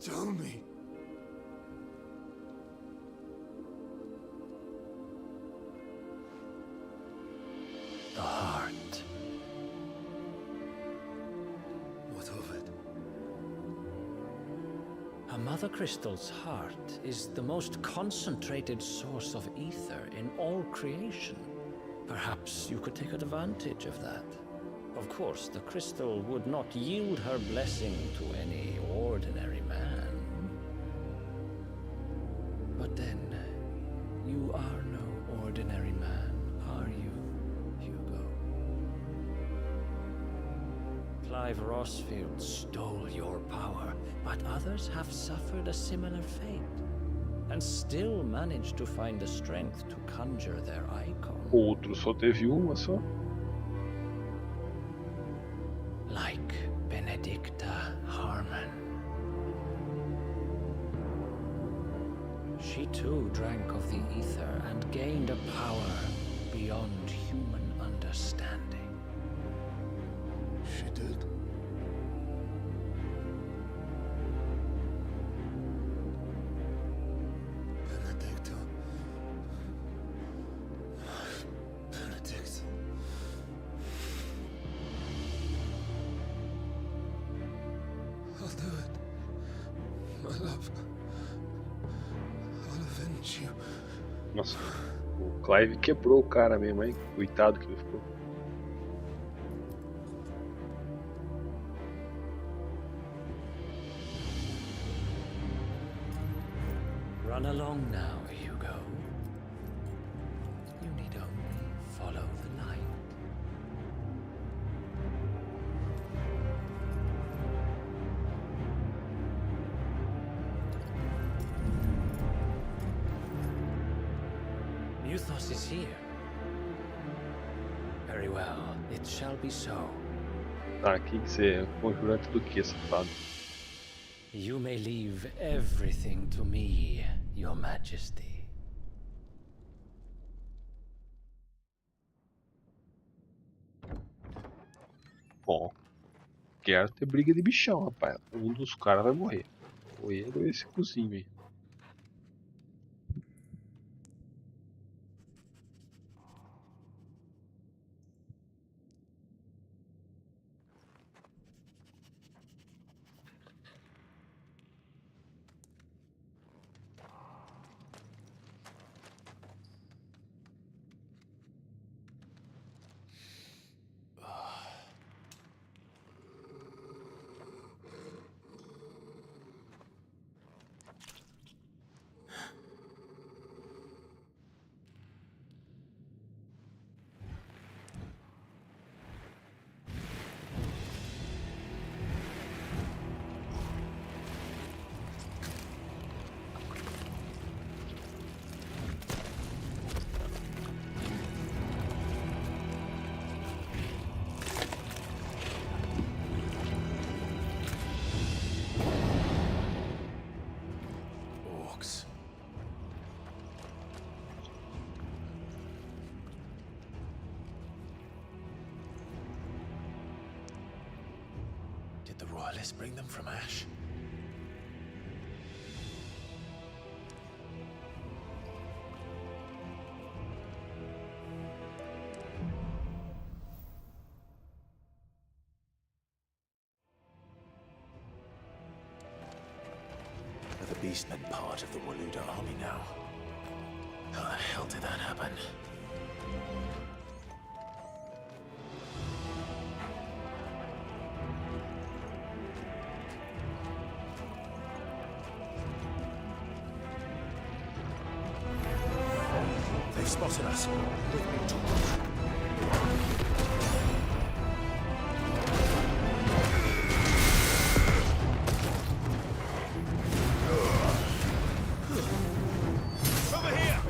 tell me. The heart. What of it? A Mother Crystal's heart is the most concentrated source of ether in all creation. Perhaps you could take advantage of that. Of course, the crystal would not yield her blessing to any ordinary man. But then, you are no ordinary man, are you, Hugo? Clive Rossfield stole your power, but others have suffered a similar fate, and still managed to find the strength to conjure their icon. Outro só teve uma só. Like Benedicta Harmon. She too drank of the ether and gained a power beyond human understanding. She did? Benedicta. Benedict. I'll do it. My love. I'll avenge you. Nossa, o Clive quebrou o cara mesmo, hein? Coitado que ele ficou. Run along now, Hugo. You need only follow the light. Muthos is here. Very well, it shall be so. Tá, que você é conjurante do que, safado? You may leave everything to me, Your Majesty. Bom, quero ter briga de bichão, rapaz. Um dos caras vai morrer. Ou ele ou esse cozinho aí. Did the royalists bring them from Ash? Are the beastmen part of the Waluda army now? How the hell did that happen? They've spotted us. We've been torn. Over here!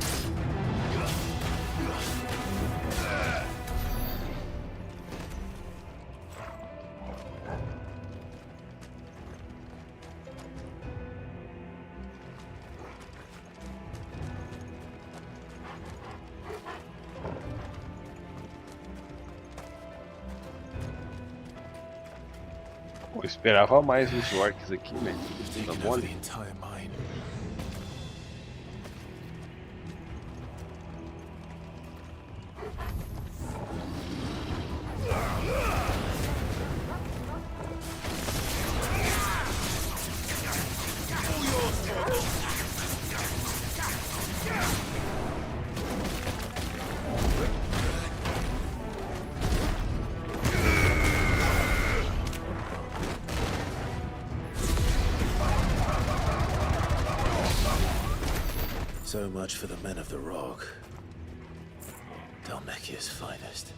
Eu esperava mais os orcs aqui, velho. Tá mole? Entire mine. So much for the men of the rock. Dalmekia's finest.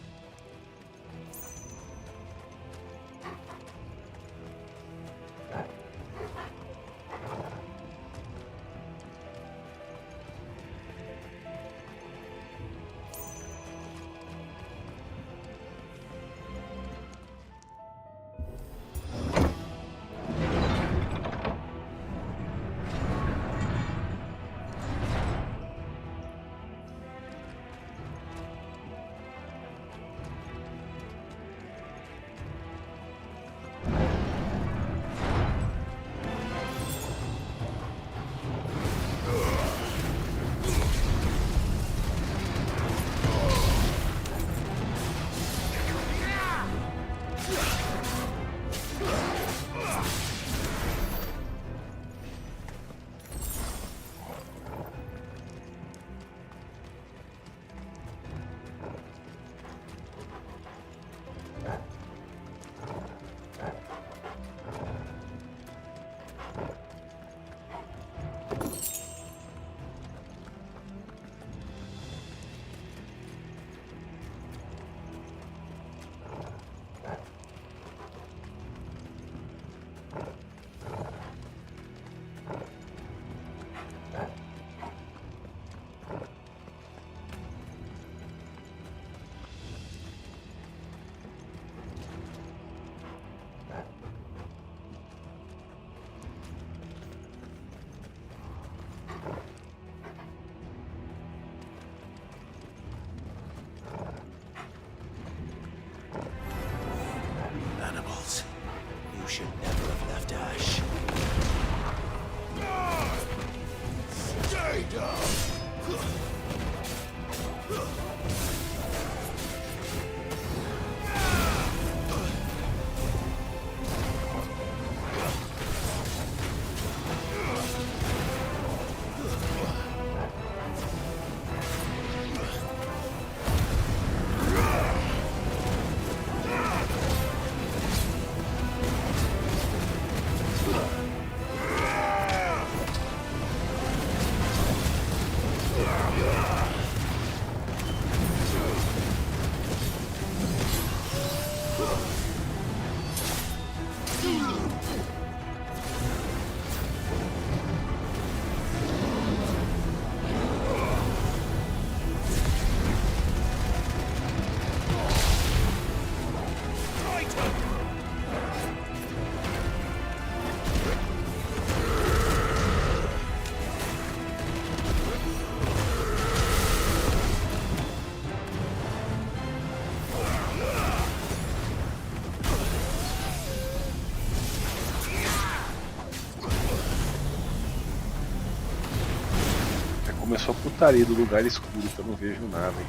Animals. You should never have left Ash. Stay down! Começou a putaria do lugar escuro que eu não vejo nada, hein?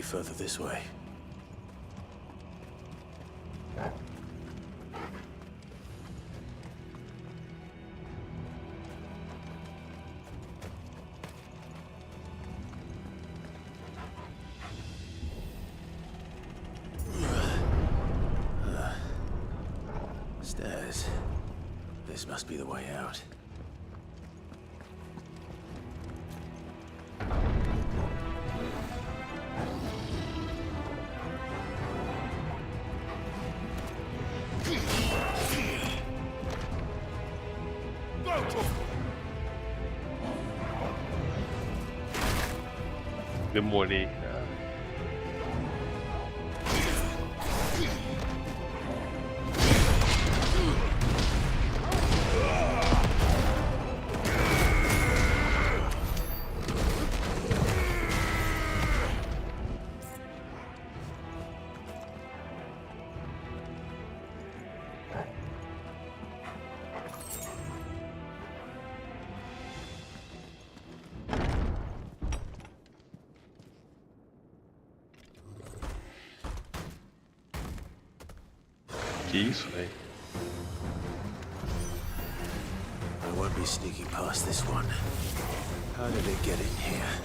further this way. Stairs. This must be the way out. Demorei. Que isso, velho? I won't be sneaking past this one. How did it get in here?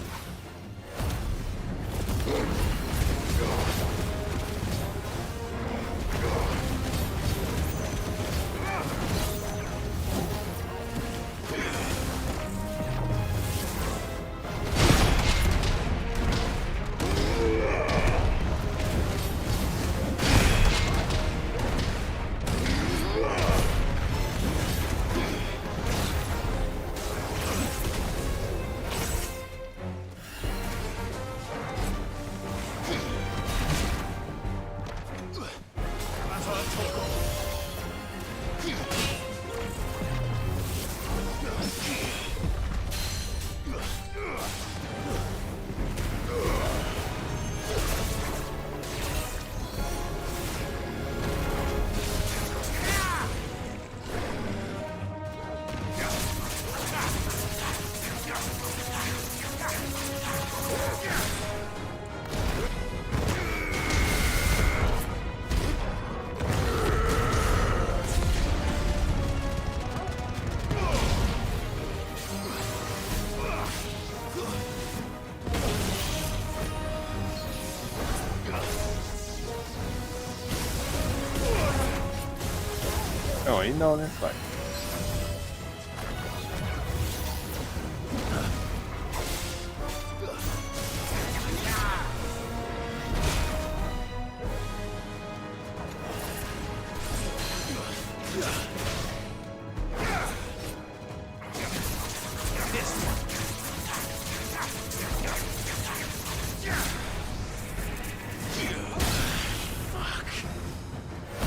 Não, aí não, né? Vai.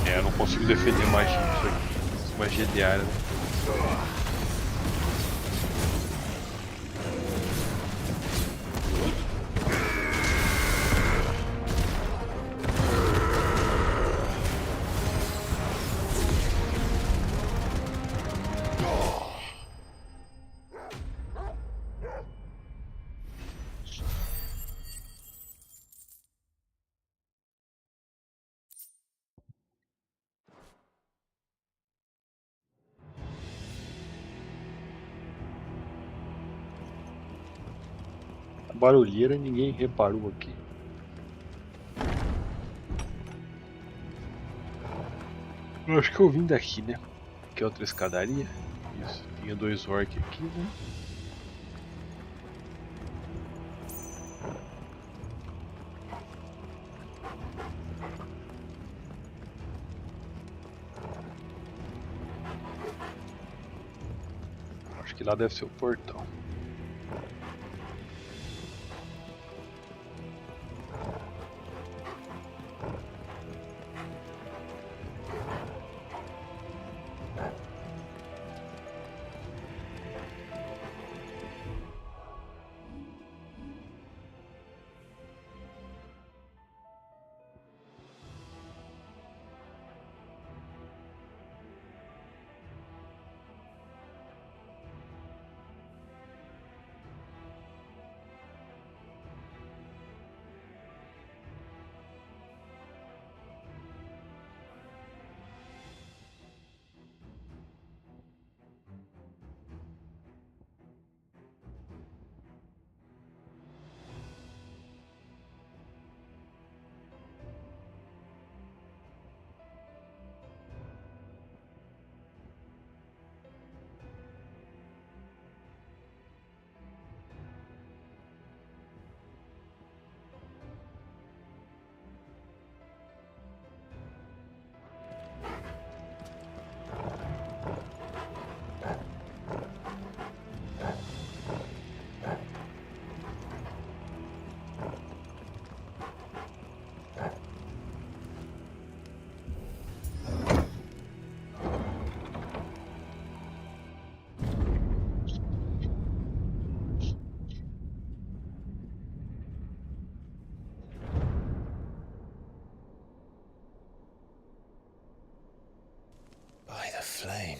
É, eu não consigo defender magia isso aqui. Magia de área, né? A barulheira ninguém reparou aqui. Eu acho que eu vim daqui, né? Aqui é outra escadaria. Isso. Tinha dois orcs aqui, né? Acho que lá deve ser o portão.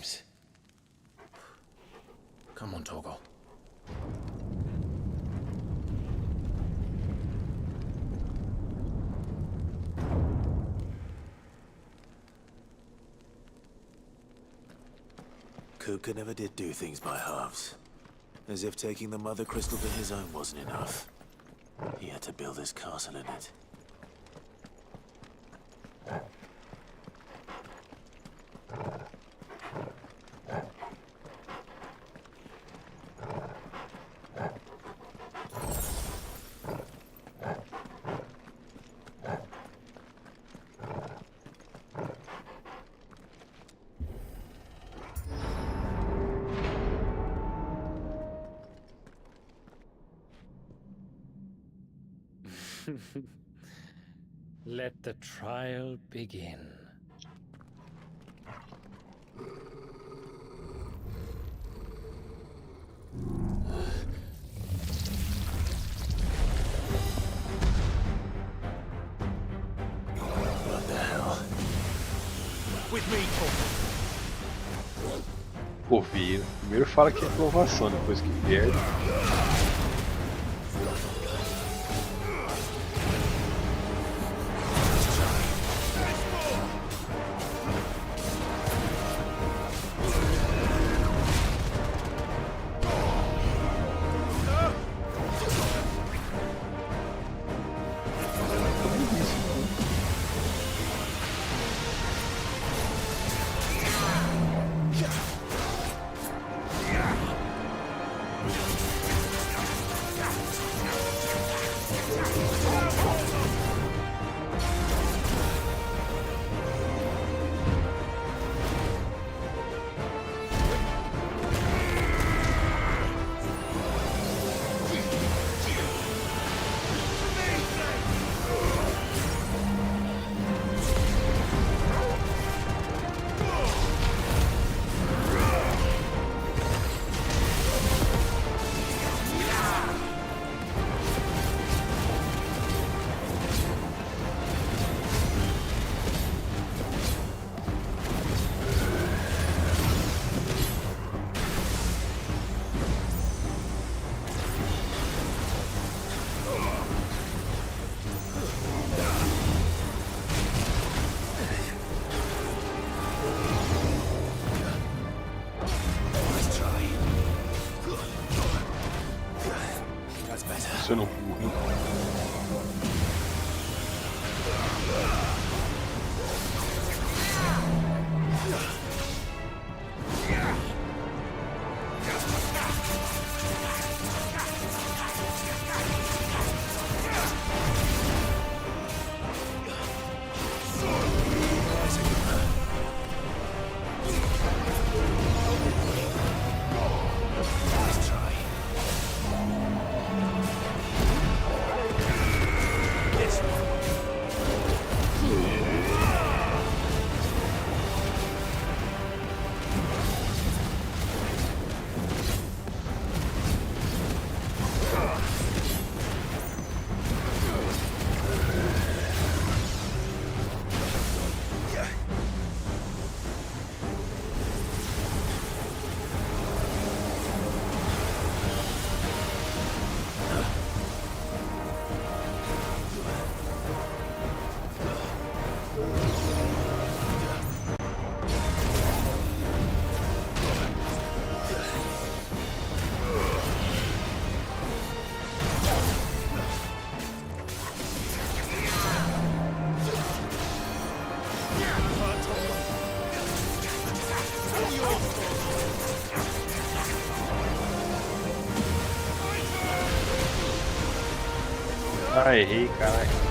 times. Come on, Torgal. Kupka never did do things by halves. As if taking the Mother Crystal for his own wasn't enough. He had to build his castle in it. Let the trial begin. What the hell? With me, Torgal. Pô, vi. Primeiro fala que é aprovação, depois que perde. Isso eu não fui. Ah, errei, caralho.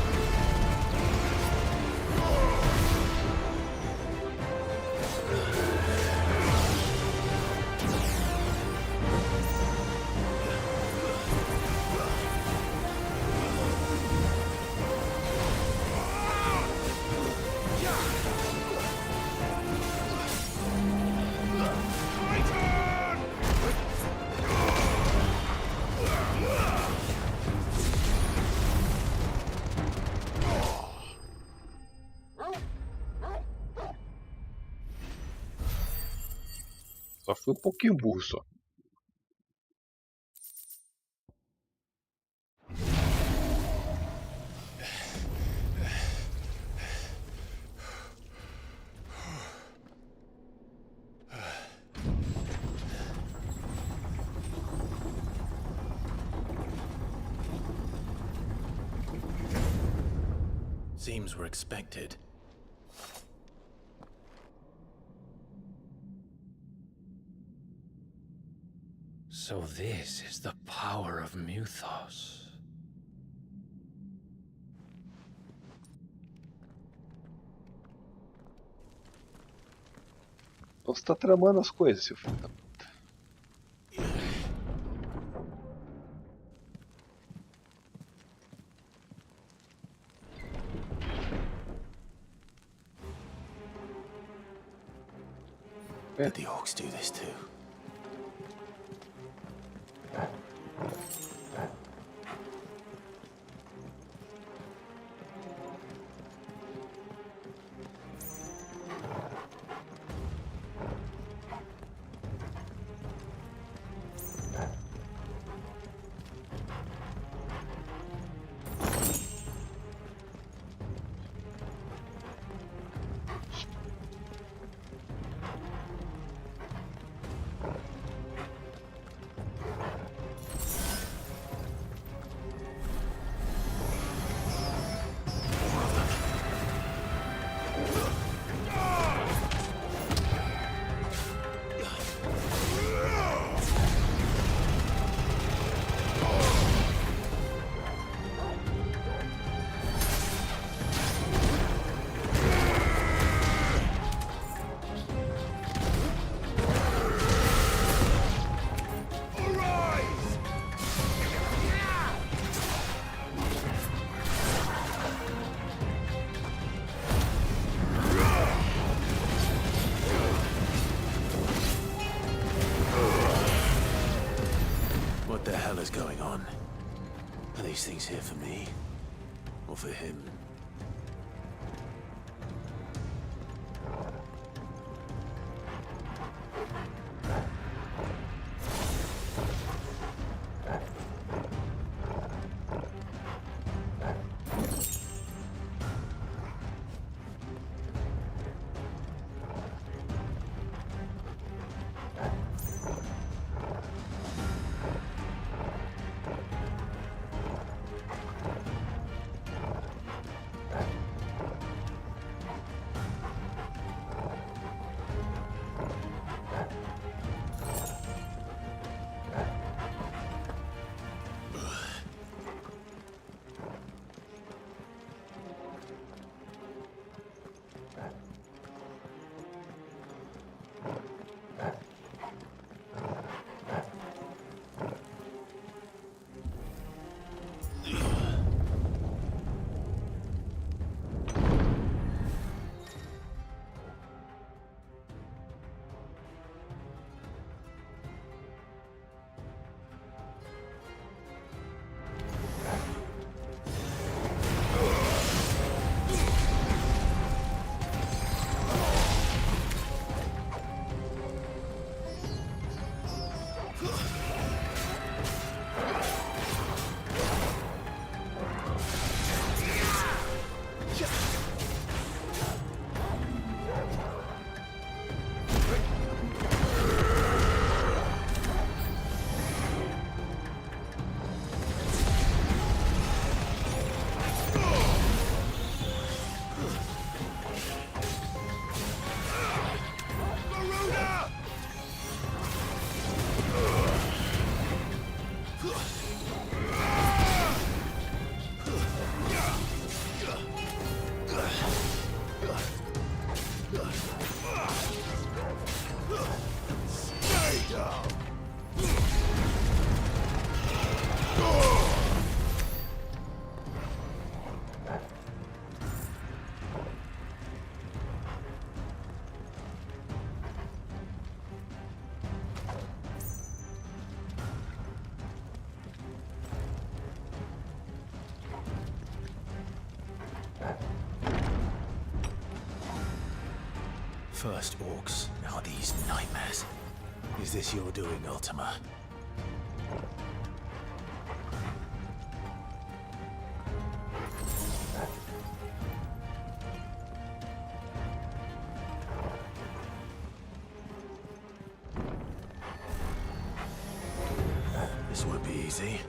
Só fui um pouquinho burro só. Seems we're expected. So this is the power of Mythos. Então você tá tramando as coisas, seu filho da puta. Did the orcs do this too? What the hell is going on? Are these things here for me? Or for him? First orcs, now these nightmares. Is this your doing, Ultima? This won't be easy.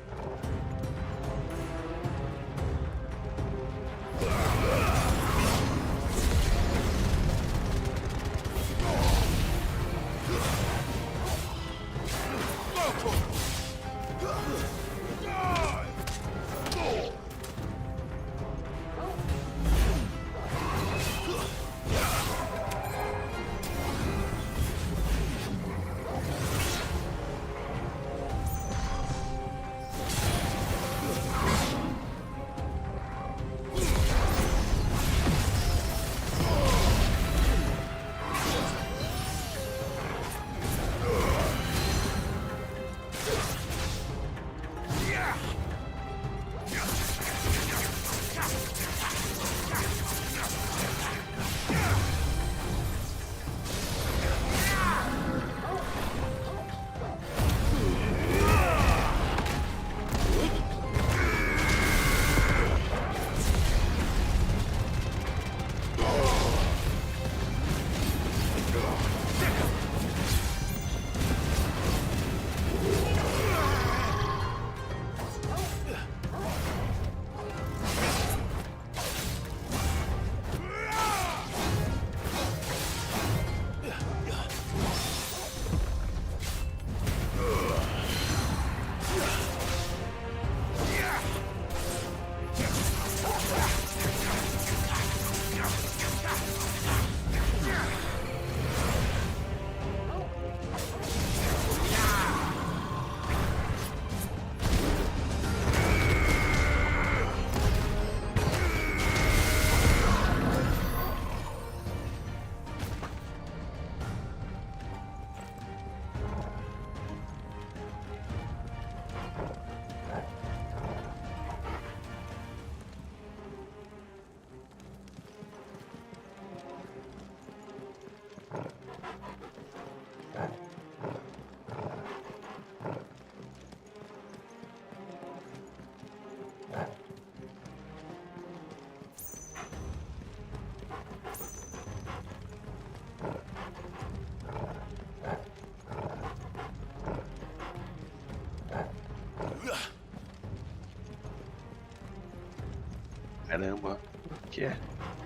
Caramba, o que é?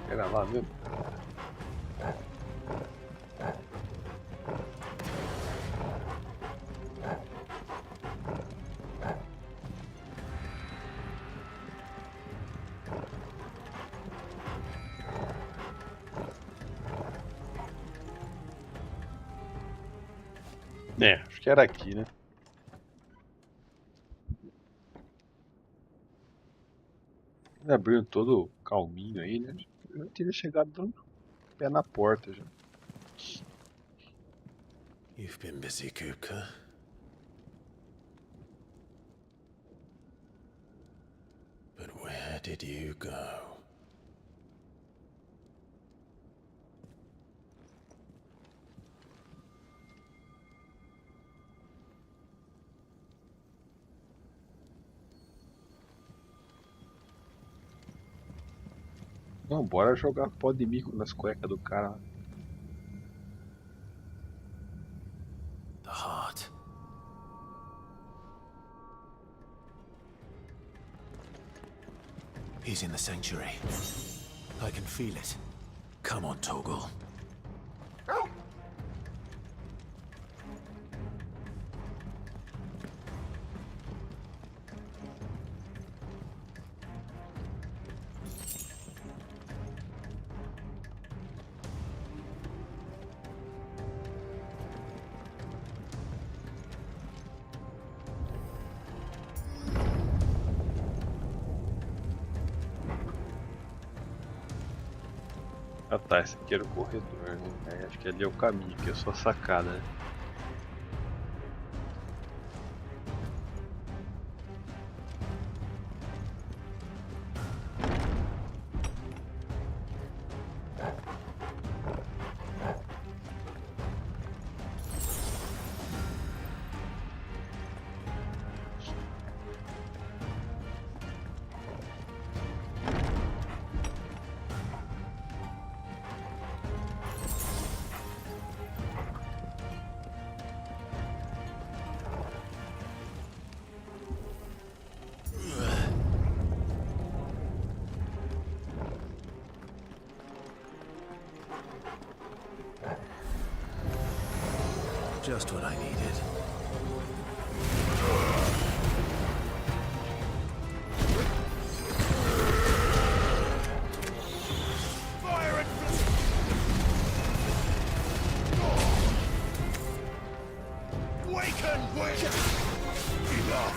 Pera lá mesmo. É, acho que era aqui, né? Ele abriu todo calminho aí, né? Eu teria chegado dando pé na porta já. You've been busy, Kupka. But where did you go? Não, bora jogar pó de mico nas cuecas do cara. The heart. He's in the sanctuary. I can feel it. Come on, Toggle. Ah tá, esse aqui era o corredor, né? É, acho que ali é o caminho, que é só sacada, né? Just what I needed. Fire it! Waken! Enough!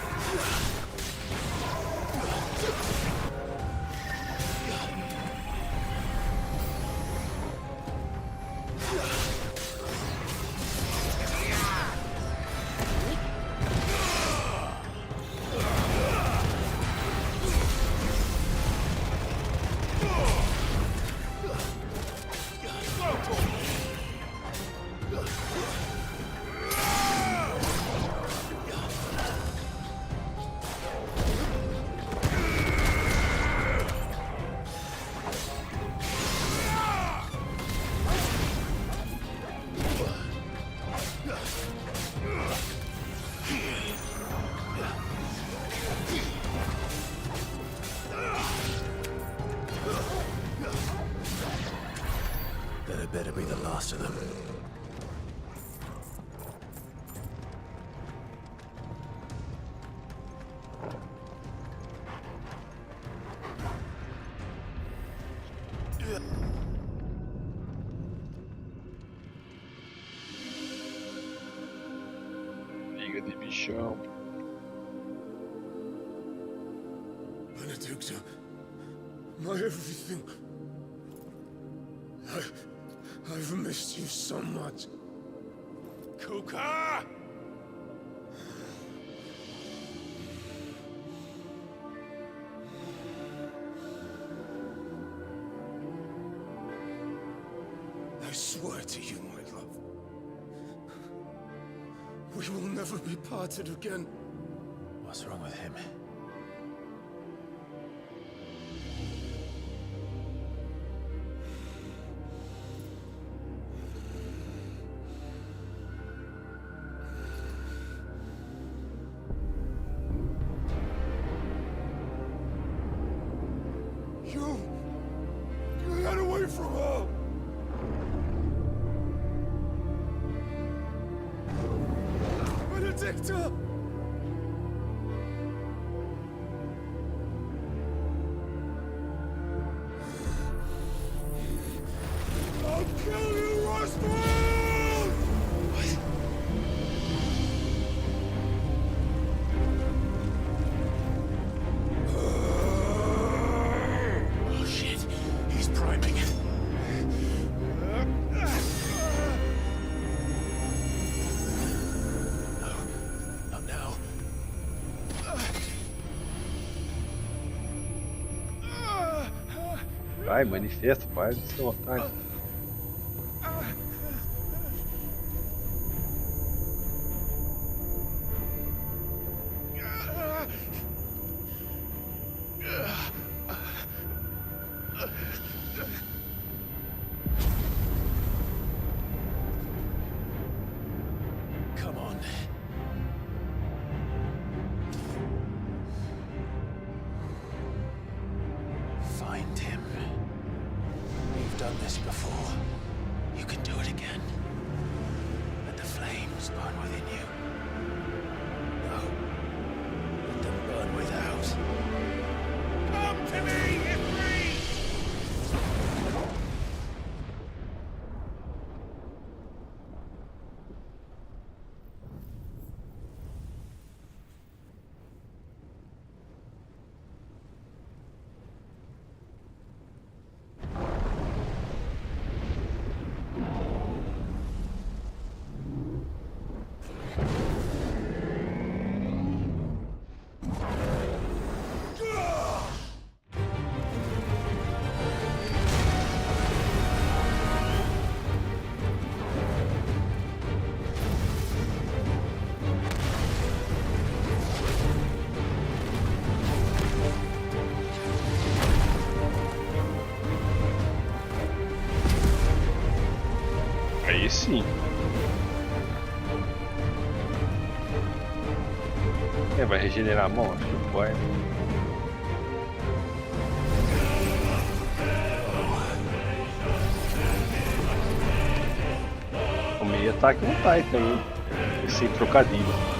That better be the last of them. Liga de bichão. Benedicta, my everything. I've missed you so much. Kuka! I swear to you, my love, we will never be parted again. What's wrong with him? Get away from her! Benedicta! I'll kill you, Roswell! Oh shit, he's priming. No, not now. Vai, manifesta, para de ser otário. Come on. Find him. You've done this before. You can do it again. Let the flames burn within you. No. Let them burn without. Come to me, Ifrit! Aí sim. É, vai regenerar a mão? Acho que vai. meio Attack on Titan, hein? Esse trocadilho.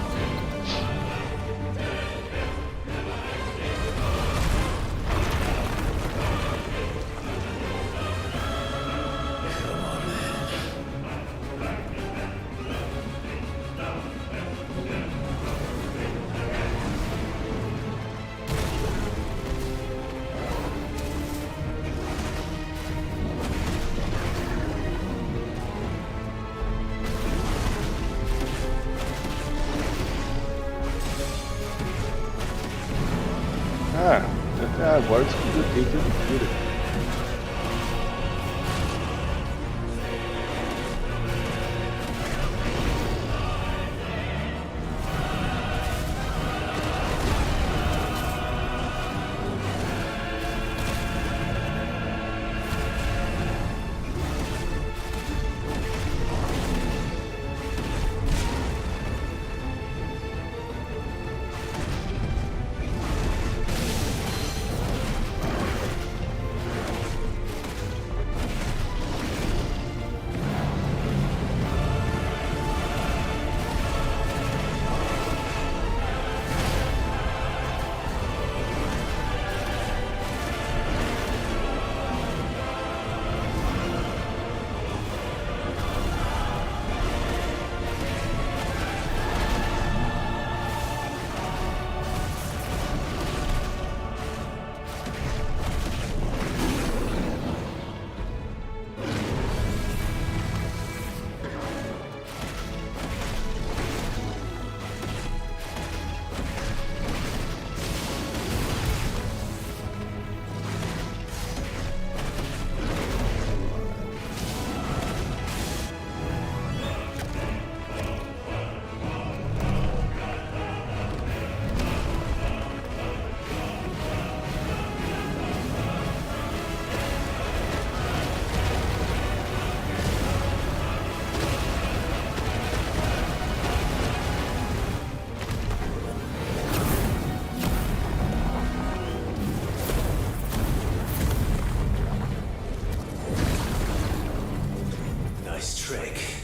Ah, até agora descobriu o peito de cura. Nice trick.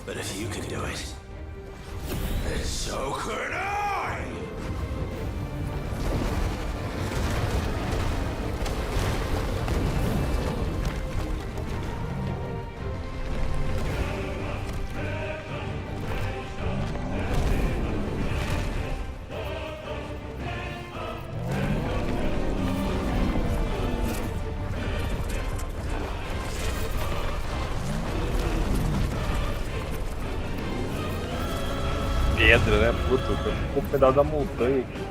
But if you can do it, then so could I! Pedra, né? Puta, ficou um pedaço da montanha aqui.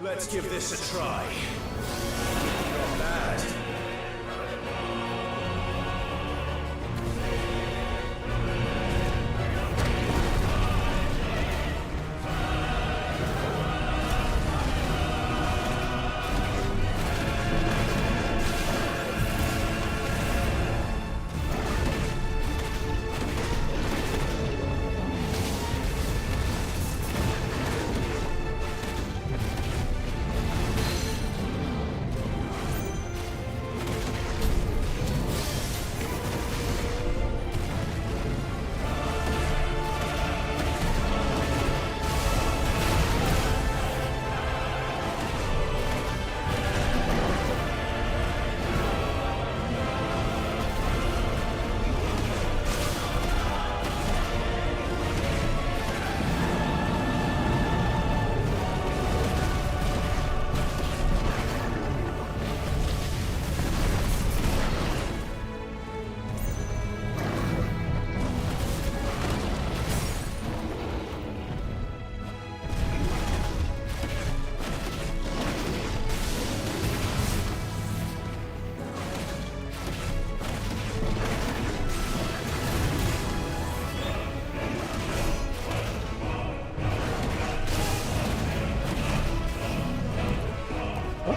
Let's give this a try. Not bad.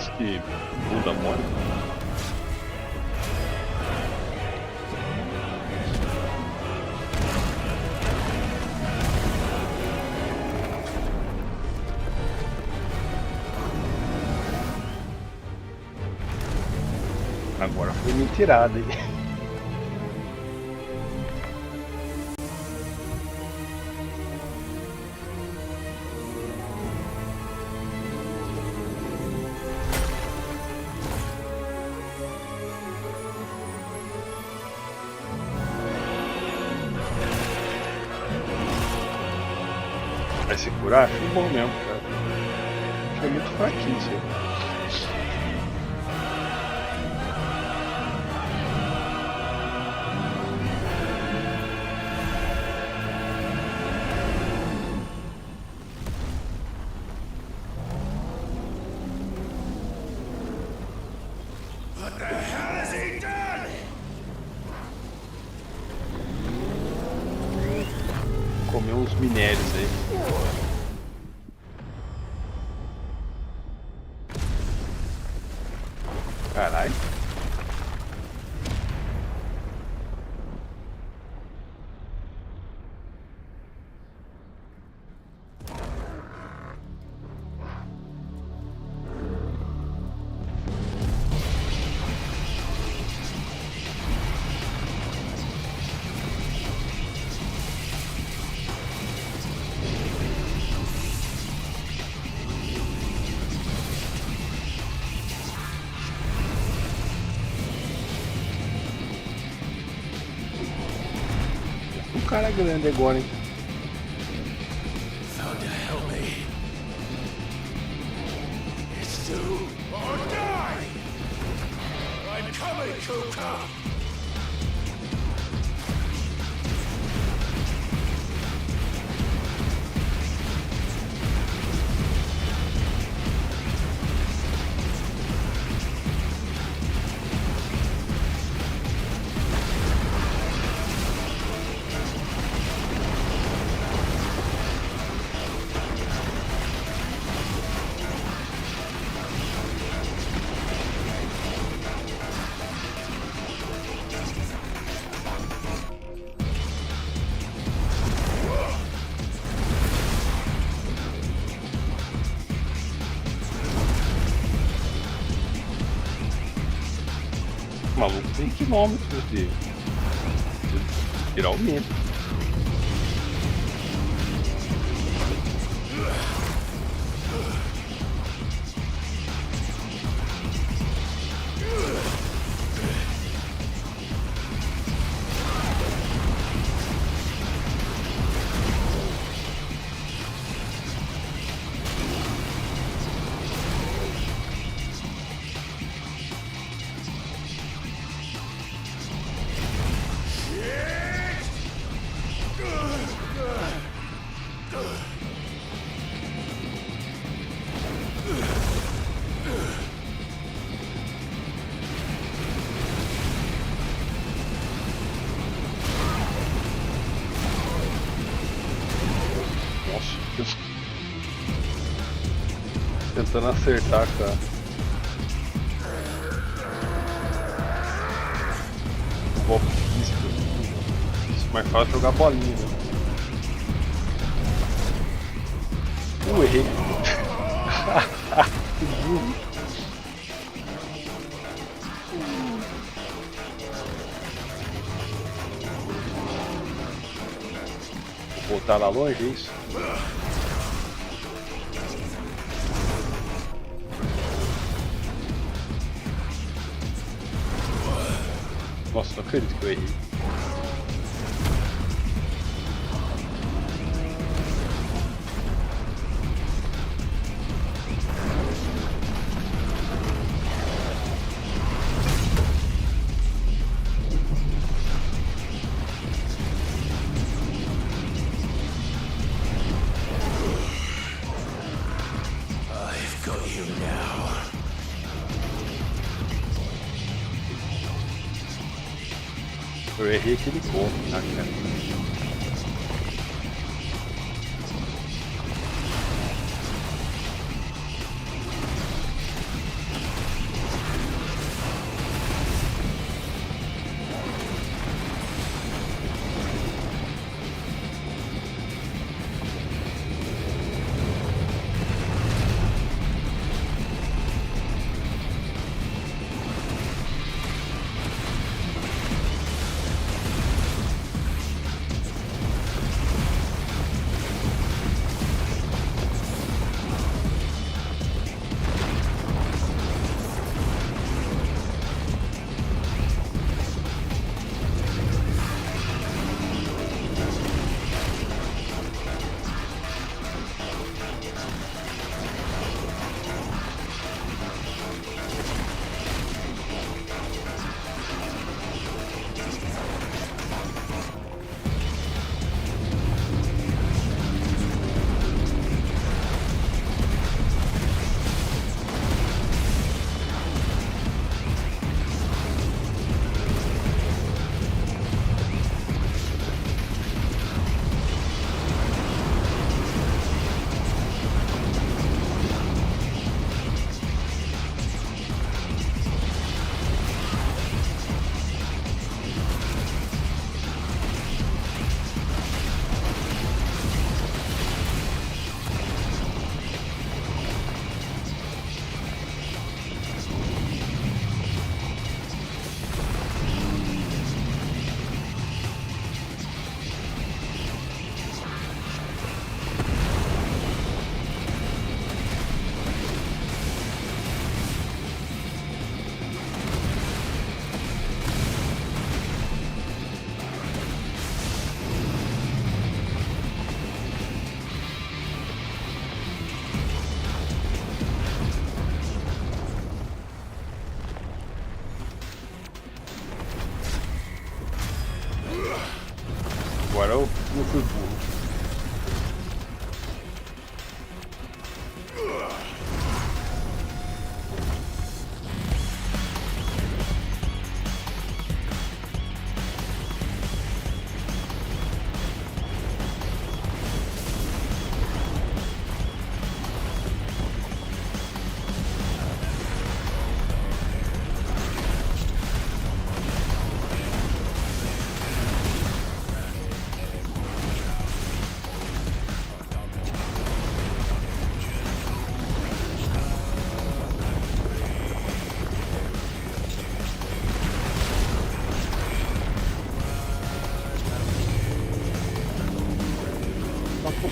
negócio que muda muito. Agora foi mentirada, hein? Vai se curar? Acho bom mesmo, cara. Foi muito fraquinho isso aí. What the hell has he done? Comer uns minérios aí. Caralho. Um cara grande agora, hein? Found to help me. It's do or die. I'm coming, Kuka. O maluco tem quilômetros de tirar o medo. Tentando acertar, cara. Golpe isso mais fácil jogar bolinha, né? Errei. Que burro. Vou voltar lá longe, é isso? Nossa, não acredito que eu errei. I've got you now. Eu errei aquele golpe, tá, cara?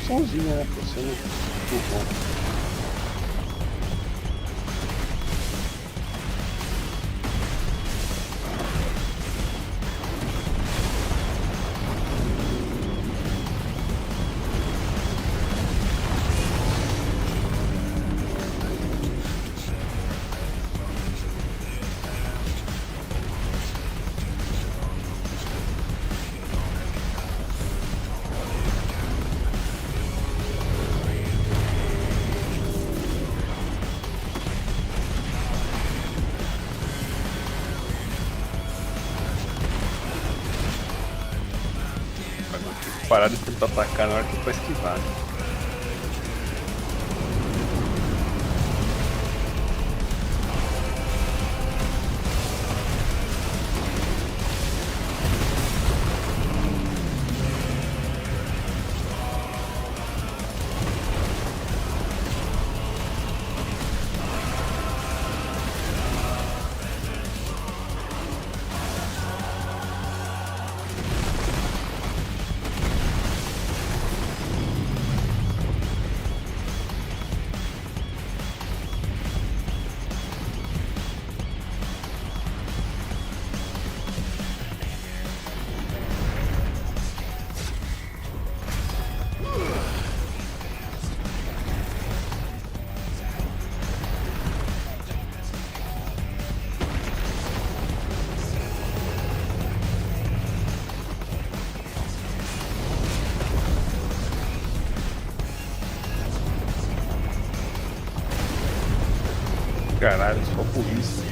missãozinha, né? Pra ser muito bom. Parar de tentar atacar na hora que pra esquivar. Caralho, só polícia.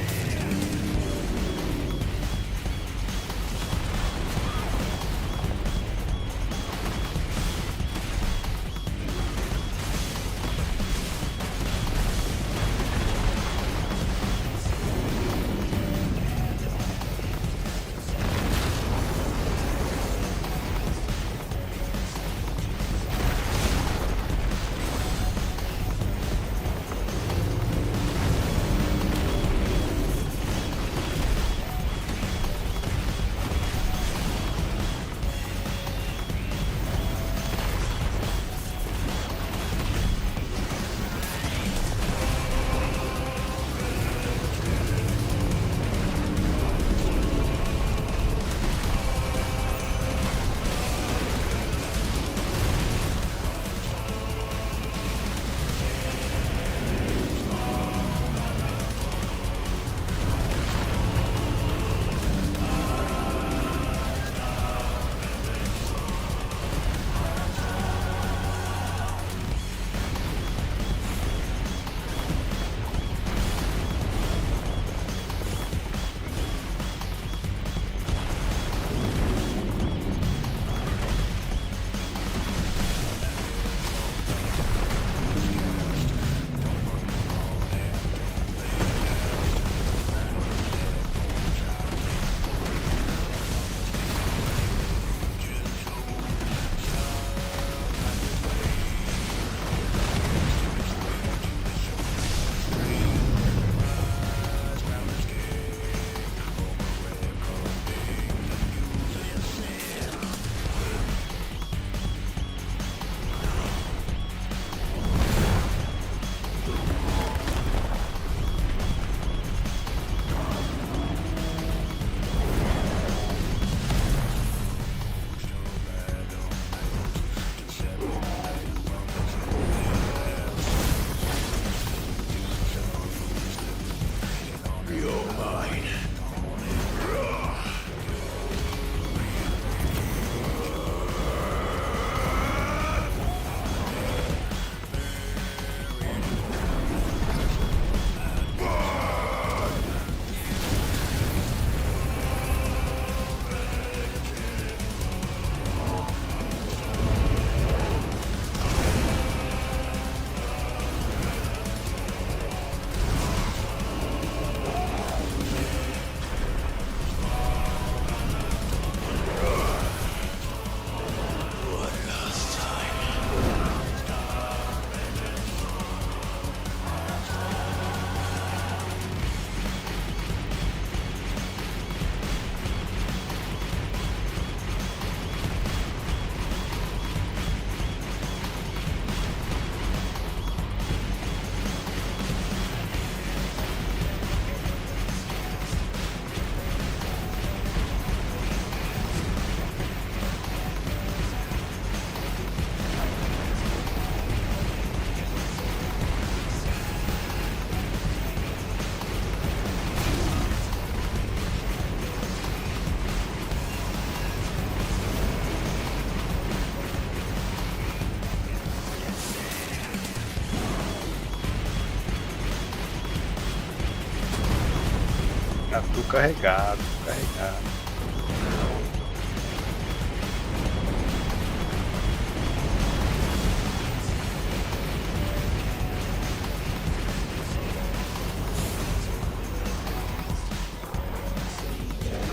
Tá tudo carregado, carregado.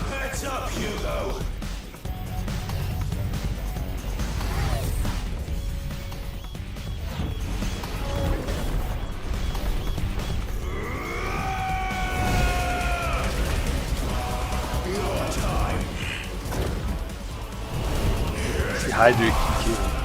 Heads up, Hugo! Esse raio de kick.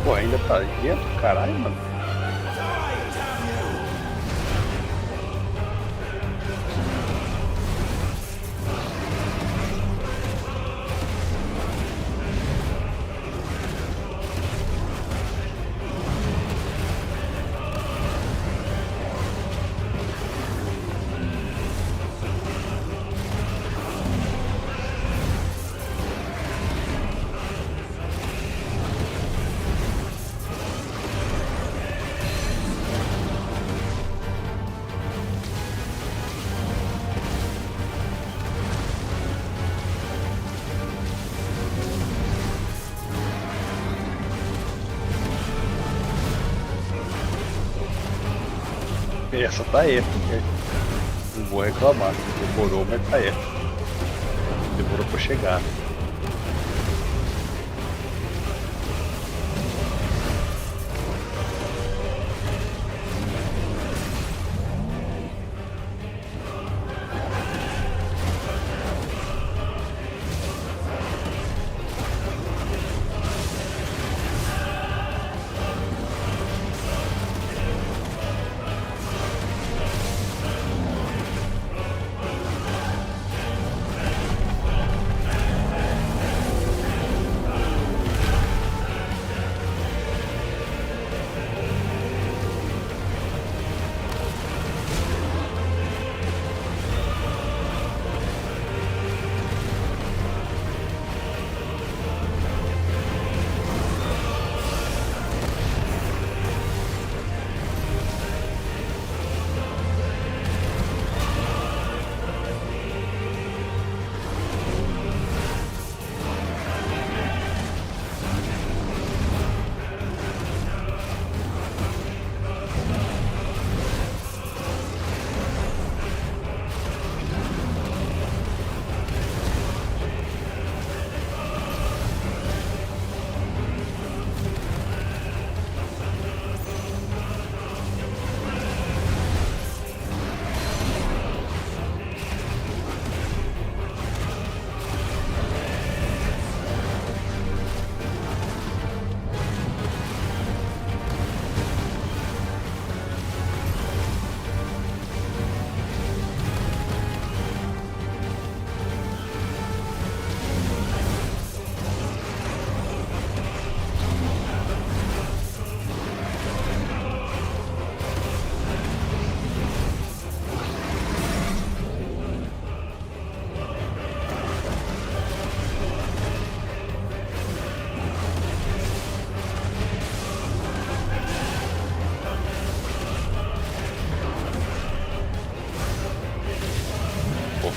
Pô, ainda tá dentro? Caralho, mano. Essa tá épica. Não vou reclamar. Demorou, mas tá épica. Demorou pra chegar.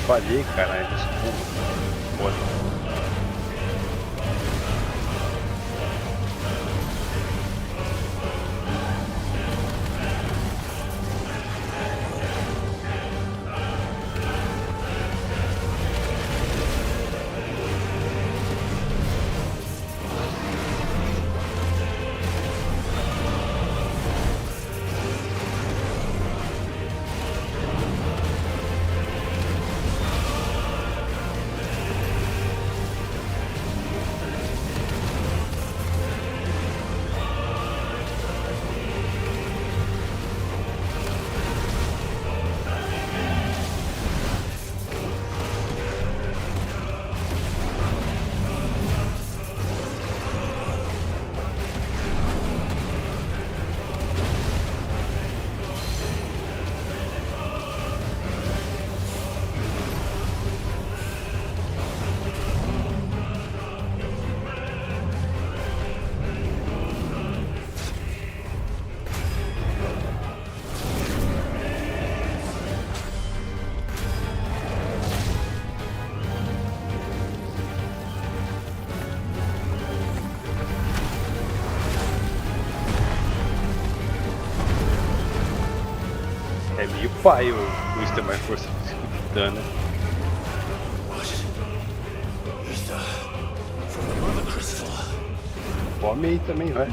Falhei, caralho, nesse ponto. Foda. É meio pai o Luiz ter mais força física que dano, né? Come aí também, vai.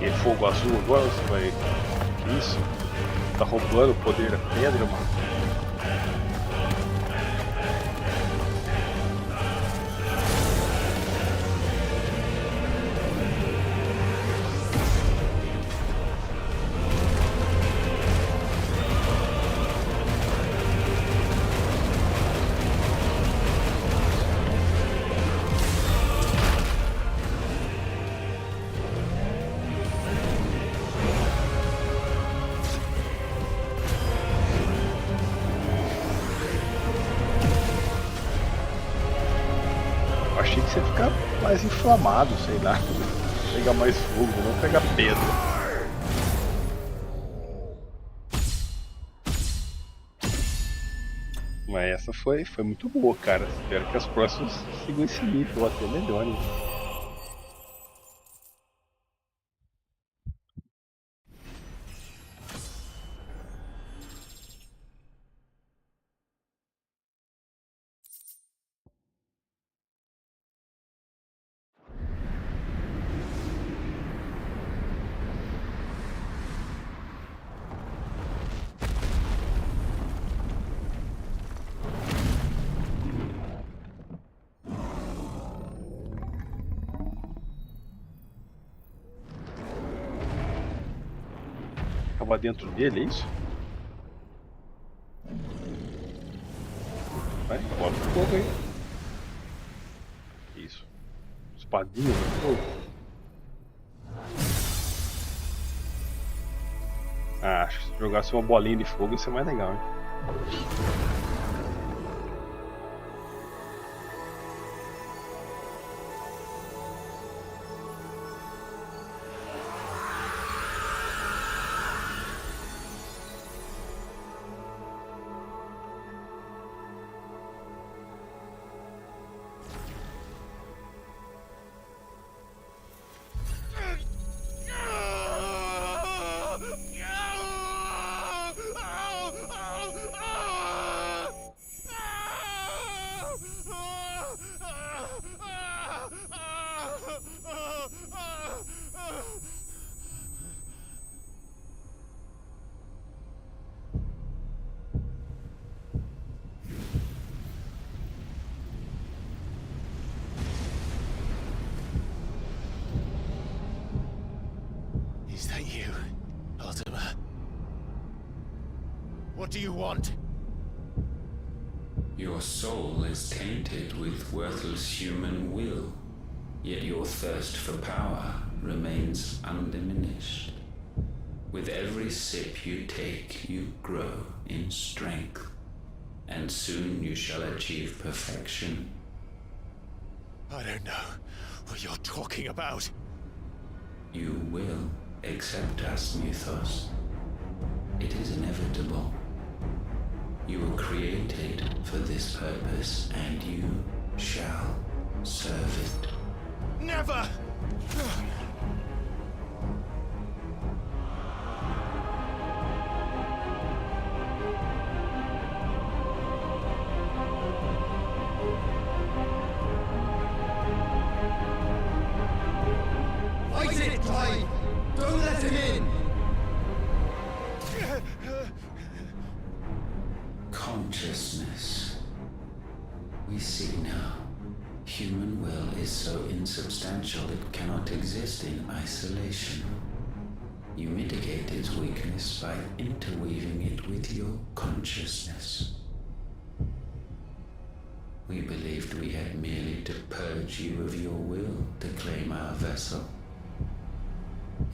E fogo azul agora você vai. Que isso? Tá roubando o poder da pedra, mano. Achei que você ia ficar mais inflamado, sei lá. Pegar mais fogo, não pegar pedra. Mas essa foi muito boa, cara. Espero que as próximas sigam esse nível, ou até melhorem. Tava dentro dele, é isso? Vai, bota o fogo aí. Isso. Espadinha do fogo. Ah, acho que se jogasse uma bolinha de fogo ia ser mais legal, hein? Is that you, Ultima? What do you want? Your soul is tainted with worthless human will, yet your thirst for power remains undiminished. With every sip you take, you grow in strength, and soon you shall achieve perfection. I don't know what you're talking about. You will accept us, Mythos. It is inevitable. You were created for this purpose, and you shall serve it. Never! Fight it, Clive! Don't let him in! Consciousness. We see now. Human will is so insubstantial it cannot exist in isolation. You mitigate its weakness by interweaving it with your consciousness. We believed we had merely to purge you of your will to claim our vessel.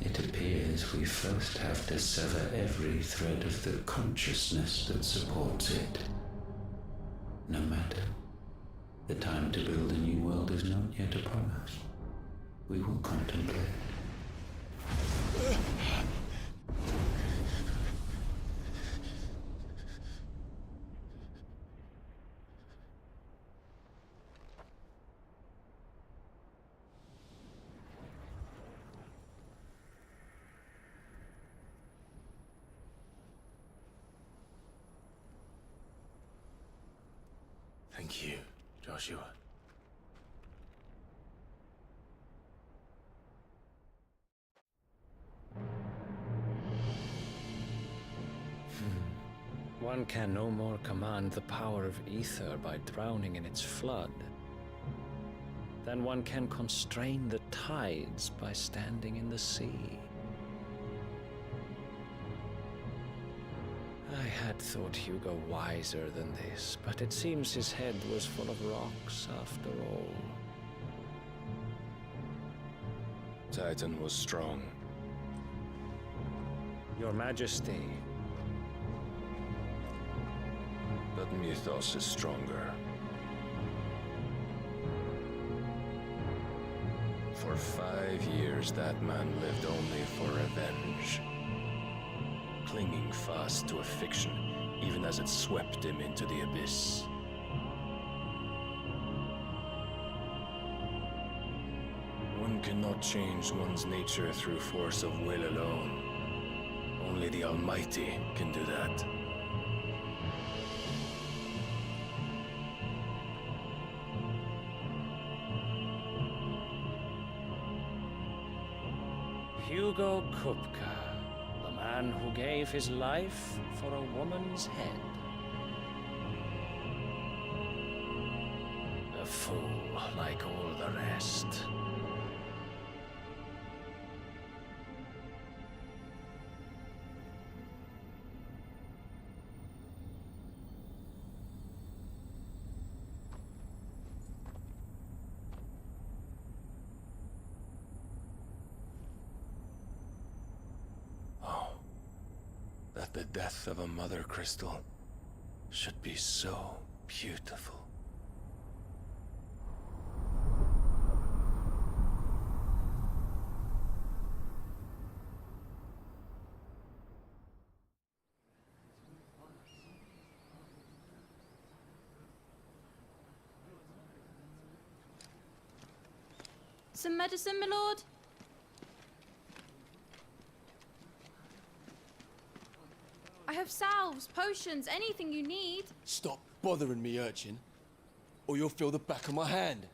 It appears we first have to sever every thread of the consciousness that supports it. No matter. The time to build a new world is not yet upon us. We will contemplate Thank you, Joshua. One can no more command the power of ether by drowning in its flood than one can constrain the tides by standing in the sea. I had thought Hugo wiser than this, but it seems his head was full of rocks after all. Titan was strong. Your Majesty. But Mythos is stronger. For 5 years, that man lived only for revenge. Clinging fast to a fiction, even as it swept him into the abyss. One cannot change one's nature through force of will alone. Only the Almighty can do that. Hugo Kupka, the man who gave his life for a woman's head. A fool like all the rest. That the death of a mother crystal should be so beautiful. Some medicine, my lord? I have salves, potions, anything you need. Stop bothering me, urchin, or you'll feel the back of my hand.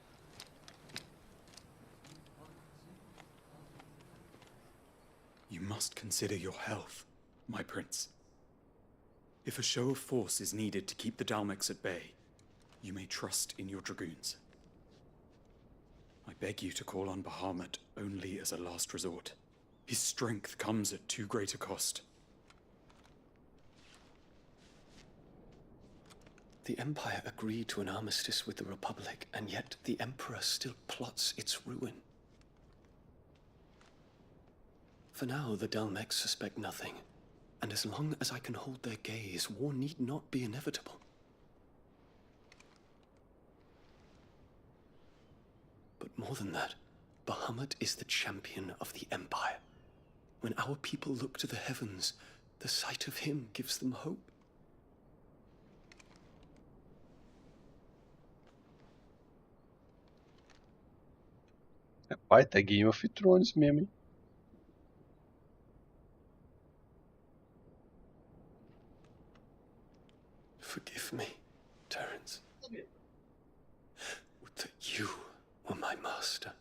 You must consider your health, my prince. If a show of force is needed to keep the Dalmex at bay, you may trust in your dragoons. I beg you to call on Bahamut only as a last resort. His strength comes at too great a cost. The Empire agreed to an armistice with the Republic, and yet the Emperor still plots its ruin. For now, the Dalmex suspect nothing, and as long as I can hold their gaze, war need not be inevitable. But more than that, Bahamut is the champion of the Empire. When our people look to the heavens, the sight of him gives them hope. Pai, tá Game of Thrones mesmo, hein? Forgive me, Terence. Would that you were my master.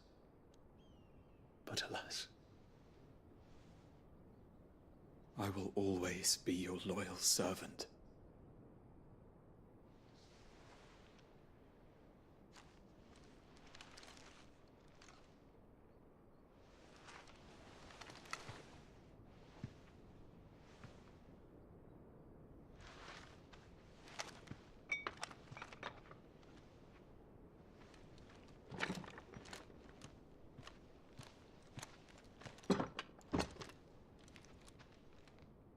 But alas. I will always be your loyal servant.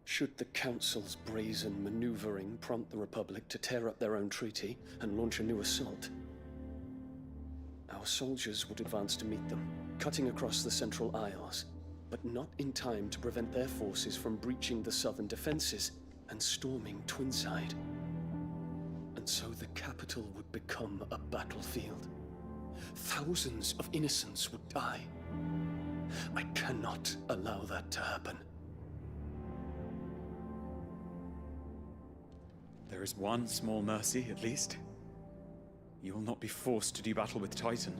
Should the Council's brazen maneuvering prompt the Republic to tear up their own treaty and launch a new assault, our soldiers would advance to meet them, cutting across the Central Isles. but not in time to prevent their forces from breaching the southern defenses and storming Twinside. And so the capital would become a battlefield. Thousands of innocents would die. I cannot allow that to happen. There is one small mercy, at least. You will not be forced to do battle with Titan.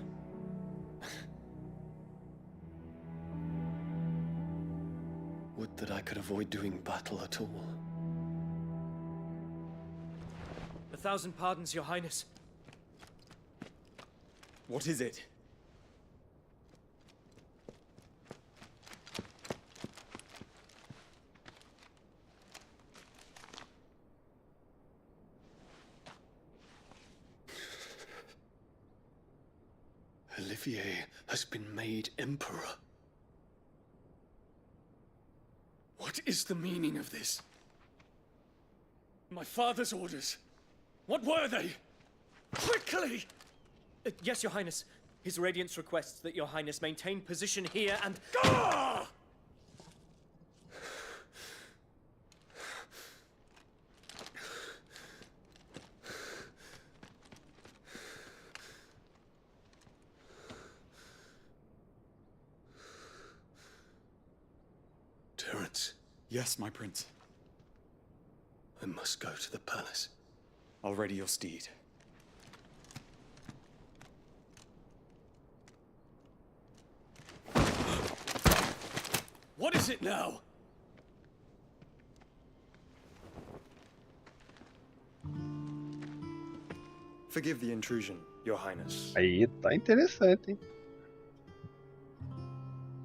Would that I could avoid doing battle at all. 1,000 pardons, Your Highness. What is it? Olivier has been made emperor. What is the meaning of this? My father's orders. What were they? Quickly! Yes, Your Highness. His Radiance requests that Your Highness maintain position here and... Ah! Terence. Yes, my prince. I must go to the palace. I'll ready your steed. What is it now? Forgive the intrusion, Your Highness. Aí tá interessante, hein?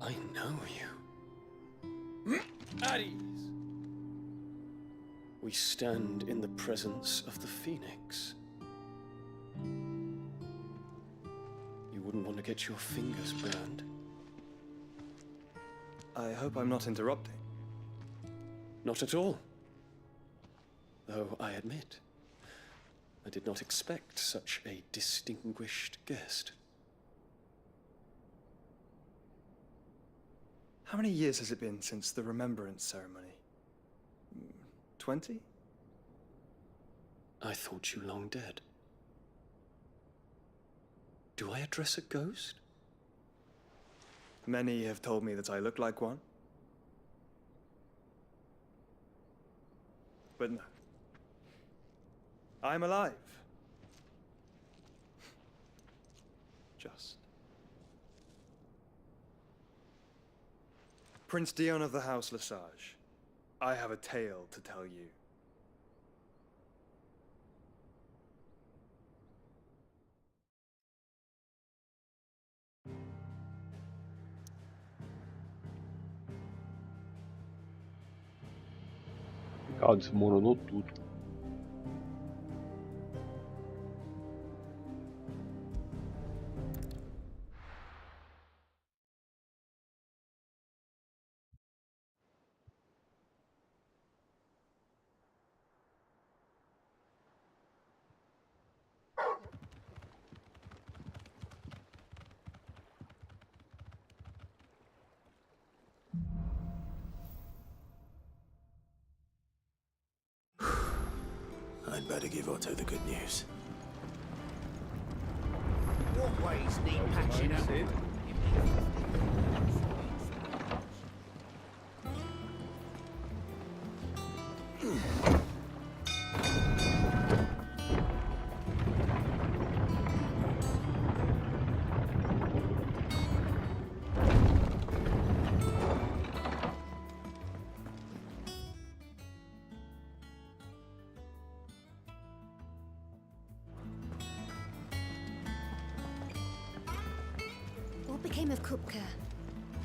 I know you. At ease. We stand in the presence of the Phoenix. You wouldn't want to get your fingers burned. I hope I'm not interrupting. Not at all. Though I admit, I did not expect such a distinguished guest. How many years has it been since the Remembrance ceremony? 20? I thought you long dead. Do I address a ghost? Many have told me that I look like one. But no. I'm alive. Just. Prince Dion of the House Lesage, I have a tale to tell you. Legal, desmoronou tudo. I'd better give Otto the good news. Walkways need patching up. What became of Kupka?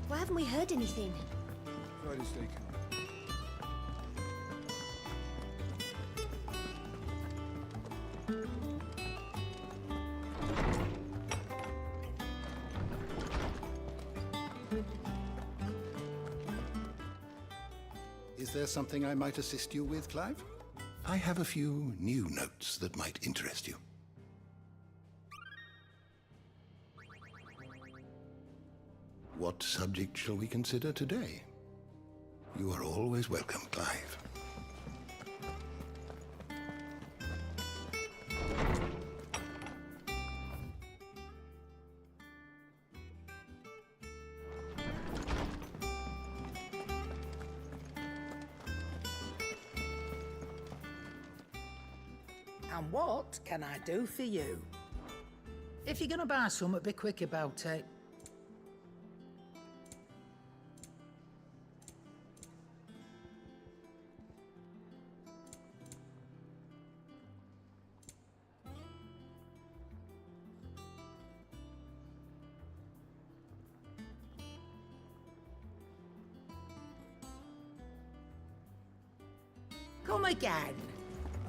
Why haven't we heard anything? Right as they come. Is there something I might assist you with, Clive? I have a few new notes that might interest you. What subject shall we consider today? You are always welcome, Clive. And what can I do for you? If you're gonna buy something, be quick about it. Come again.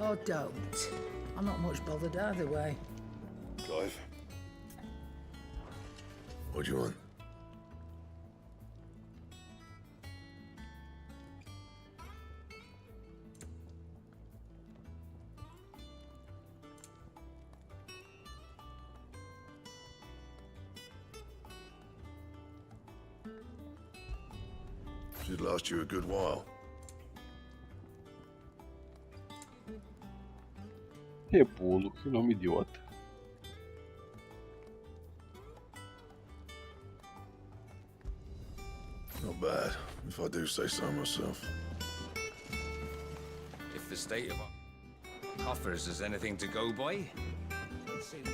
Or don't. I'm not much bothered either way. Clive? What do you want? Should last you a good while. Repulo, que nome idiota. Not bad, if I do say so myself. If the state of our coffers is anything to go by, I'd say we...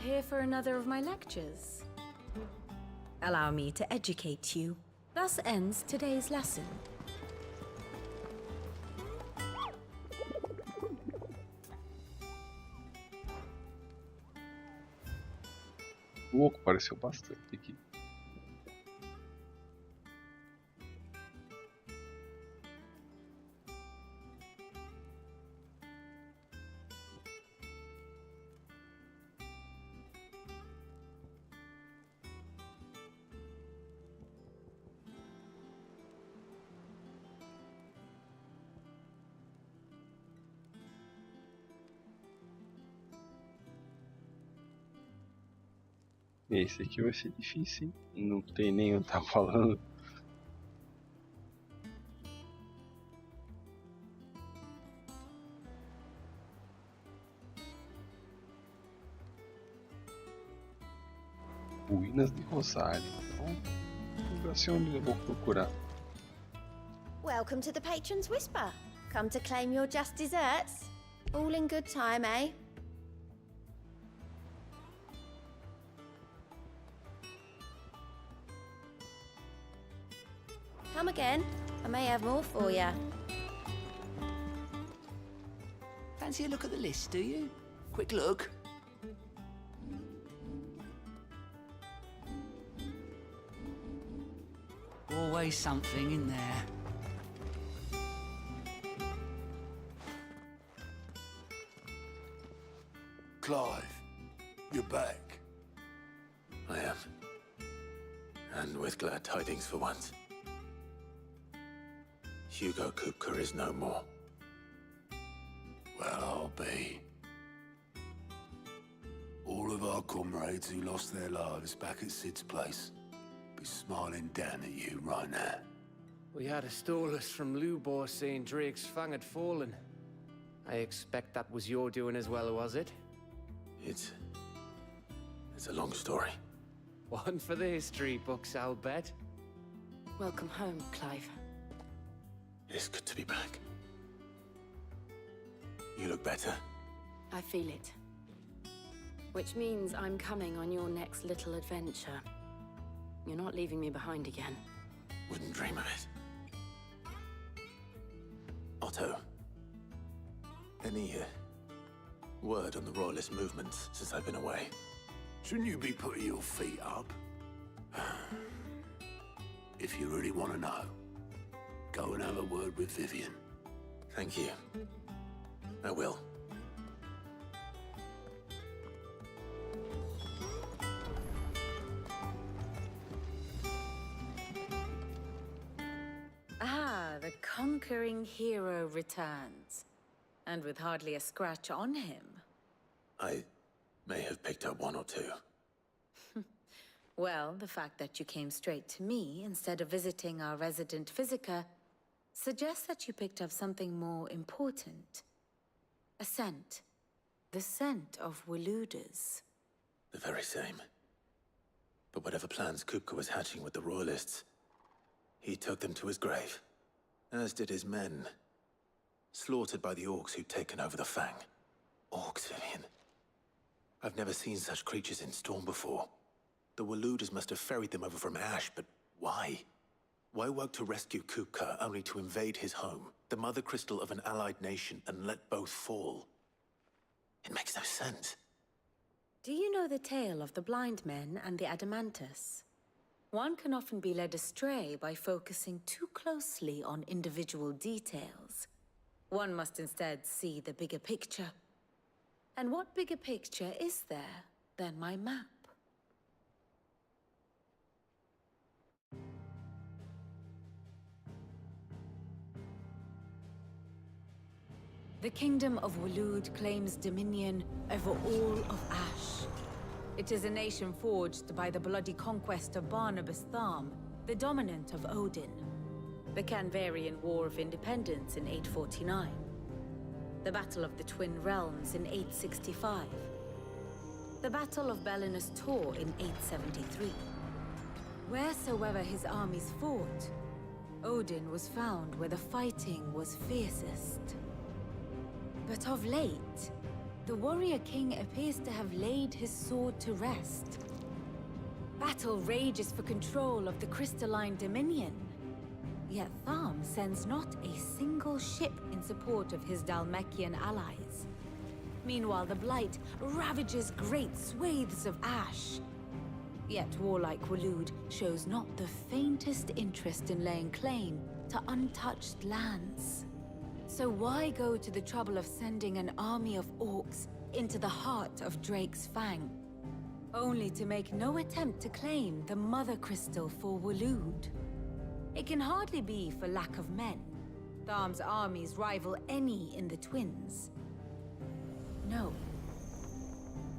Here for another of my lectures. Allow me to educate you. Thus ends today's lesson. O oco pareceu bastante aqui. Esse aqui vai ser difícil, hein? Não tem nem onde tá falando. Ruínas de Rosário. Então, vai ser onde eu vou procurar. Welcome to the Patron's Whisper. Come to claim your just desserts. All in good time, eh? Come again. I may have more for you. Fancy a look at the list, do you? Quick look. Always something in there. Clive, you're back. I am. And with glad tidings for once. Hugo Kupka is no more. Well, I'll be. All of our comrades who lost their lives back at Sid's place be smiling down at you right now. We had a stole us from Lubor saying Drake's fang had fallen. I expect that was your doing as well, was it? It's It's a long story. One for the history books, I'll bet. Welcome home, Clive. It's good to be back. You look better. I feel it. Which means I'm coming on your next little adventure. You're not leaving me behind again. Wouldn't dream of it. Otto. Any word on the Royalist movements since I've been away? Shouldn't you be putting your feet up? If you really want to know, go and have a word with Vivian. Thank you. I will. Ah, the conquering hero returns. And with hardly a scratch on him. I may have picked up one or two. Well, the fact that you came straight to me instead of visiting our resident physiker suggests that you picked up something more important. A scent. The scent of Waludas. The very same. But whatever plans Kupka was hatching with the Royalists, he took them to his grave. As did his men. Slaughtered by the orcs who'd taken over the Fang. Orcs, Vivian. I've never seen such creatures in Storm before. The Waludas must have ferried them over from Ash, but why? Why work to rescue Kupka only to invade his home, the mother crystal of an allied nation, and let both fall? It makes no sense. Do you know the tale of the blind men and the Adamantus? One can often be led astray by focusing too closely on individual details. One must instead see the bigger picture. And what bigger picture is there than my map? The Kingdom of Waloed claims dominion over all of Ash. It is a nation forged by the bloody conquest of Barnabas Tharm, the dominant of Odin. The Canvarian War of Independence in 849. The Battle of the Twin Realms in 865. The Battle of Belinus Tor in 873. Wheresoever his armies fought, Odin was found where the fighting was fiercest. But of late, the warrior king appears to have laid his sword to rest. Battle rages for control of the crystalline dominion. Yet Tharm sends not a single ship in support of his Dhalmekian allies. Meanwhile, the Blight ravages great swathes of Ash. Yet warlike Waloed shows not the faintest interest in laying claim to untouched lands. So why go to the trouble of sending an army of orcs into the heart of Drake's Fang, only to make no attempt to claim the Mother Crystal for Waloed? It can hardly be for lack of men. Tharm's armies rival any in the Twins. No.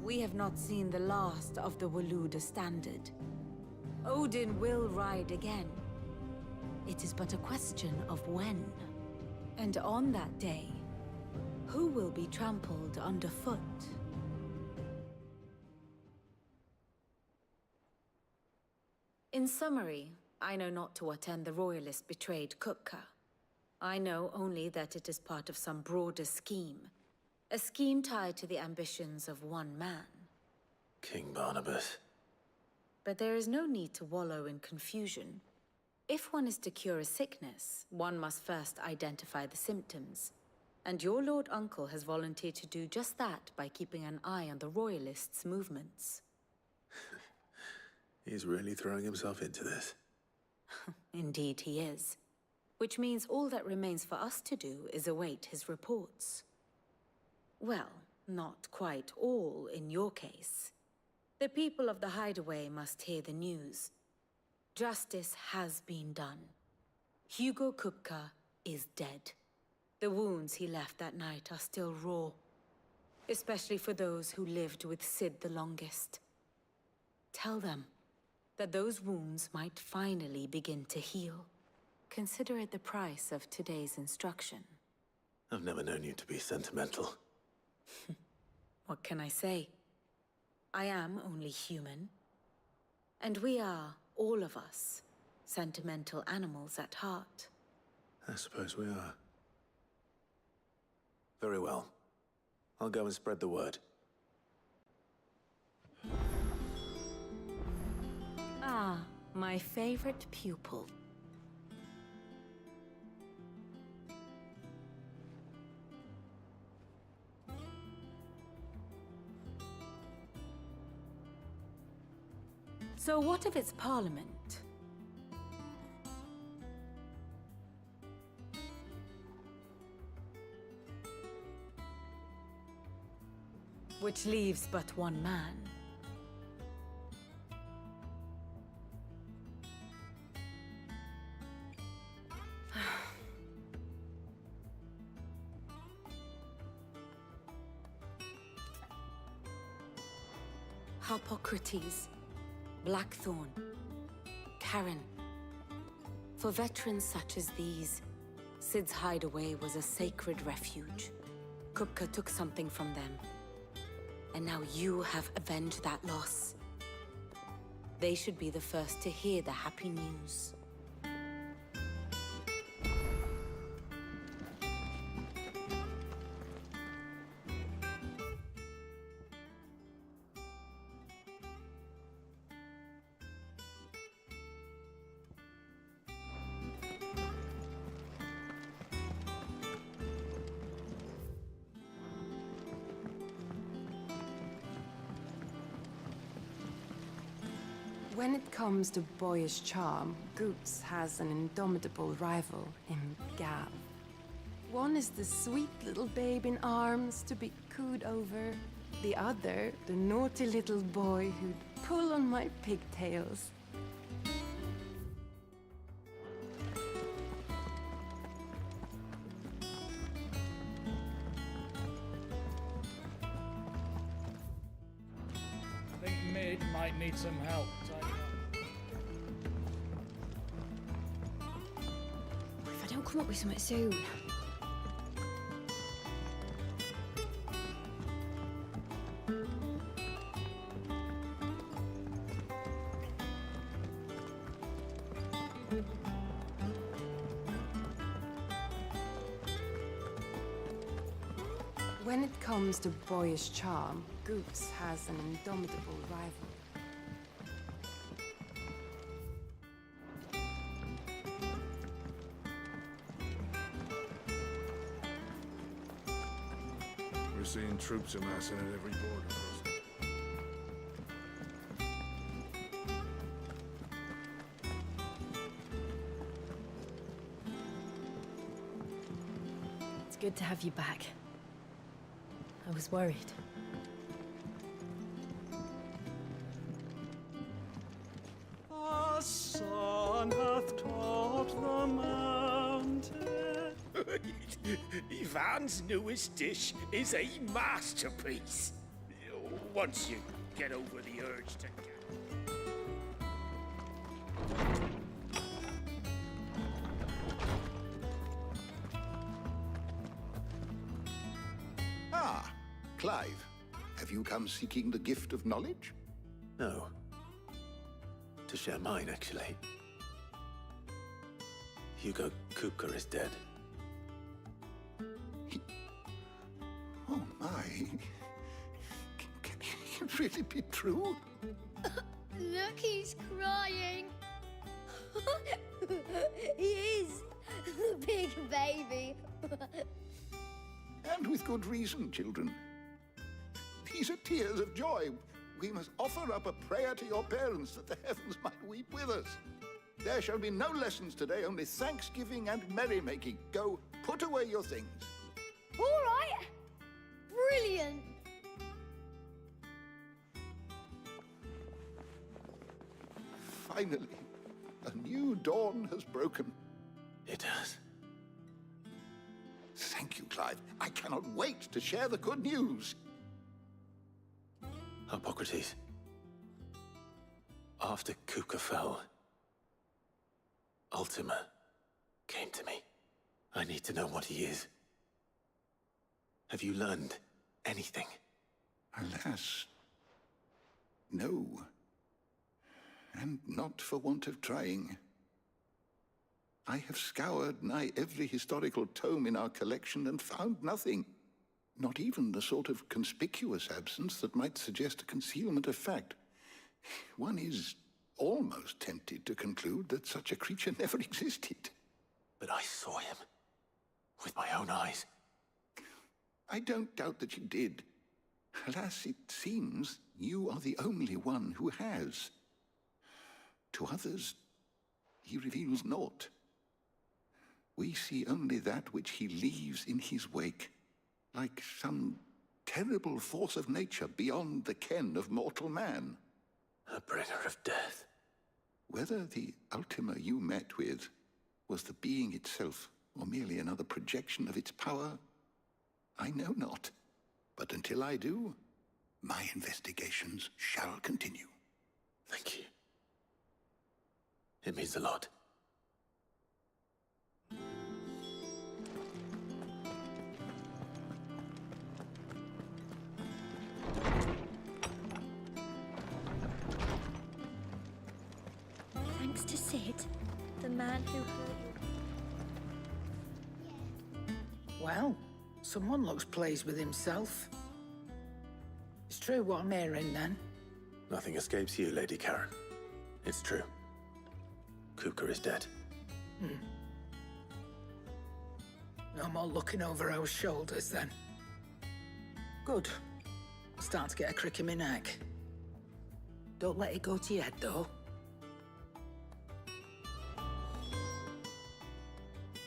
We have not seen the last of the Waluda standard. Odin will ride again. It is but a question of when. And on that day, who will be trampled underfoot? In summary, I know not to what end the Royalists betrayed Kupka. I know only that it is part of some broader scheme. A scheme tied to the ambitions of one man. King Barnabas. But there is no need to wallow in confusion. If one is to cure a sickness, one must first identify the symptoms. And your Lord Uncle has volunteered to do just that by keeping an eye on the Royalists' movements. He's really throwing himself into this. Indeed he is. Which means all that remains for us to do is await his reports. Well, not quite all in your case. The people of the Hideaway must hear the news. Justice has been done. Hugo Kupka is dead. The wounds he left that night are still raw. Especially for those who lived with Sid the longest. Tell them that those wounds might finally begin to heal. Consider it the price of today's instruction. I've never known you to be sentimental. What can I say? I am only human. And we are, all of us, sentimental animals at heart. I suppose we are. Very well. I'll go and spread the word. Ah, my favorite pupil. So what of its parliament? Which leaves but one man. Hippocrates, Blackthorn, Karen. For veterans such as these, Sid's hideaway was a sacred refuge. Kupka took something from them. And now you have avenged that loss. They should be the first to hear the happy news. When it comes to boyish charm, Goops has an indomitable rival in Gav. One is the sweet little babe in arms to be cooed over. The other, the naughty little boy who'd pull on my pigtails. I think Mid might need some help. If I don't come up with something soon. When it comes to boyish charm, Goops has an indomitable rival. We're seeing troops amassing at every border crossing. It's good to have you back. I was worried. The sun hath topped the mountain. Ivan's newest dish is a masterpiece. Once you get over the urge to... Ah, Clive. Have you come seeking the gift of knowledge? No. To share mine, actually. Hugo Kupka is dead. Oh my. Can it really be true? Look, he's crying. He is. Big baby. And with good reason, children. These are tears of joy. We must offer up a prayer to your parents that the heavens might weep with us. There shall be no lessons today, only thanksgiving and merrymaking. Go, put away your things. All right. Brilliant. Finally, a new dawn has broken. It has. Thank you, Clive. I cannot wait to share the good news. Hippocrates. After Kupka fell, Ultima came to me. I need to know what he is. Have you learned anything? Alas, No. And not for want of trying. I have scoured nigh every historical tome in our collection and found nothing. Not even the sort of conspicuous absence that might suggest a concealment of fact. One is almost tempted to conclude that such a creature never existed. But I saw him. With my own eyes. I don't doubt that you did. Alas, it seems you are the only one who has. To others, he reveals naught. We see only that which he leaves in his wake, like some terrible force of nature beyond the ken of mortal man. A bringer of death. Whether the Ultima you met with was the being itself, or merely another projection of its power, I know not. But until I do, my investigations shall continue. Thank you. It means a lot. Thanks to Sid, the man who hurt you. Well, someone looks pleased with himself. It's true what I'm hearing, then. Nothing escapes you, Lady Karen. It's true. Kupka is dead. No more looking over our shoulders, then. Good. I'm starting to get a crick in my neck. Don't let it go to your head, though.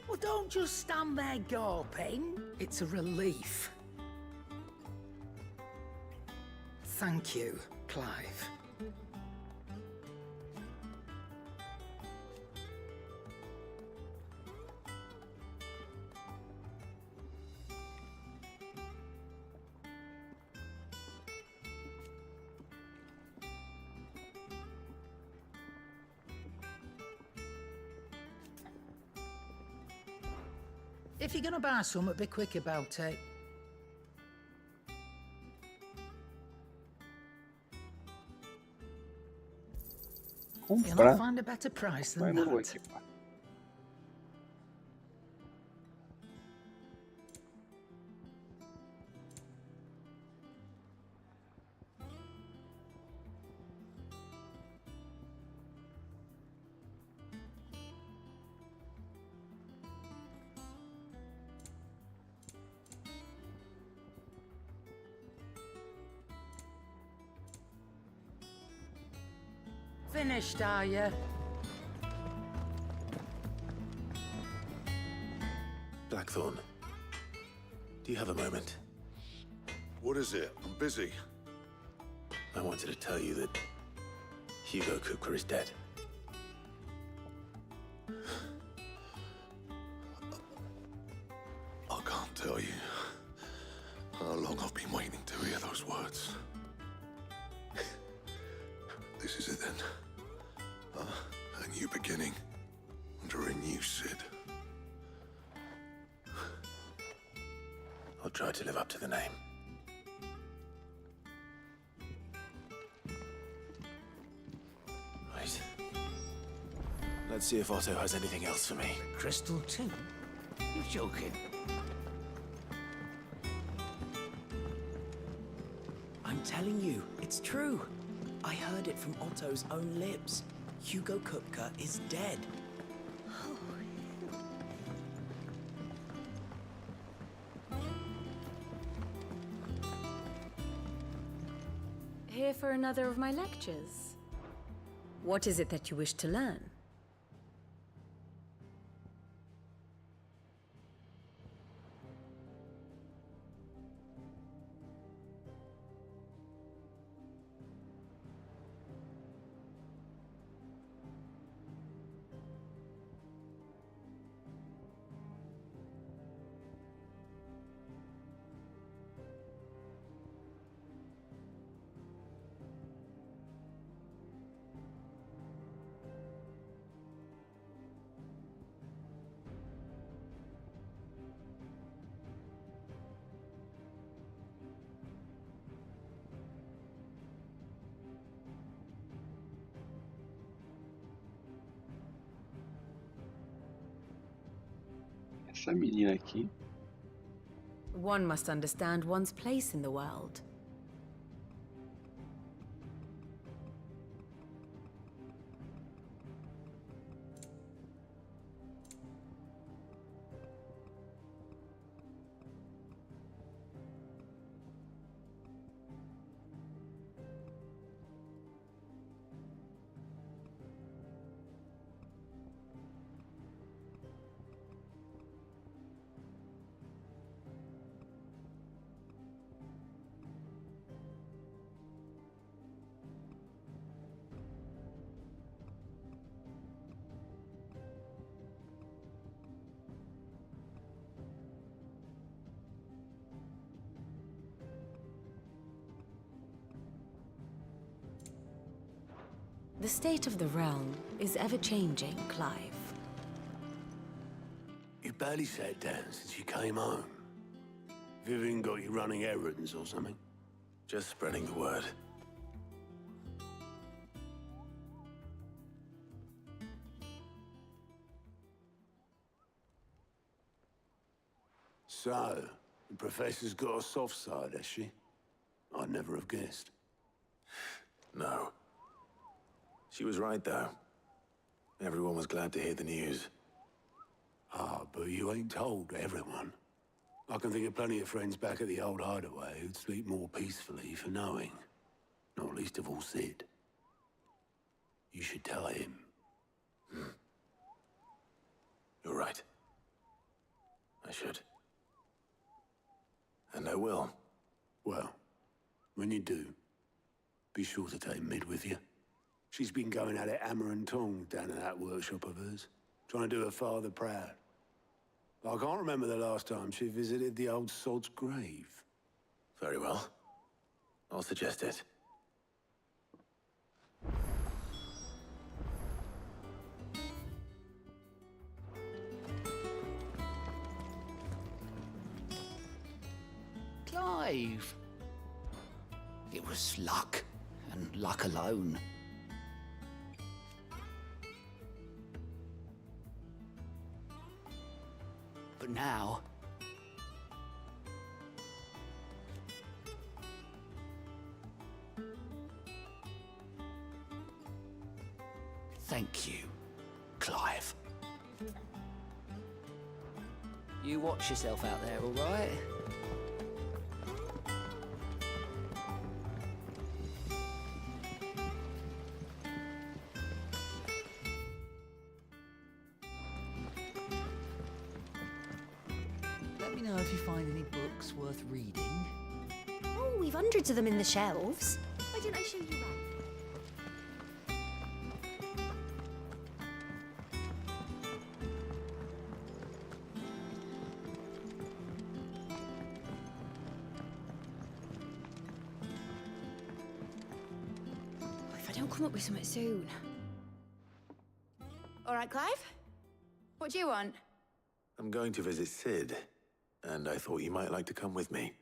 Well, don't just stand there gawping. It's a relief. Thank you, Clive. If you're gonna buy something, be quick about it. You'll not find a better price than that. Finished, are you? Blackthorn, do you have a moment? What is it? I'm busy. I wanted to tell you that Hugo Kupka is dead. I can't tell you how long I've been waiting to hear those words. This is it then. A new beginning under a new Sid. I'll try to live up to the name. Right. Let's see if Otto has anything else for me. Crystal too? You're joking. I'm telling you, it's true. I heard it from Otto's own lips. Hugo Kupka is dead. Here for another of my lectures. What is it that you wish to learn? Essa menina aqui. One must understand one's place in the world. The state of the realm is ever-changing, Clive. You've barely sat down since you came home. Vivian got you running errands or something? Just spreading the word. So, the professor's got a soft side, has she? I'd never have guessed. No. She was right, though. Everyone was glad to hear the news. Ah, but you ain't told everyone. I can think of plenty of friends back at the old hideaway who'd sleep more peacefully for knowing. Not least of all Sid. You should tell him. You're right. I should. And I will. Well, when you do, be sure to take Mid with you. She's been going at it hammer and tongs down in that workshop of hers, trying to do her father proud. I can't remember the last time she visited the old sod's grave. Very well. I'll suggest it. Clive! It was luck, and luck alone. But now... Thank you, Clive. You watch yourself out there, all right? Let me know if you find any books worth reading. Oh, we've hundreds of them in the shelves. Why didn't I show you around? If I don't come up with something soon. All right, Clive? What do you want? I'm going to visit Sid, and I thought you might like to come with me.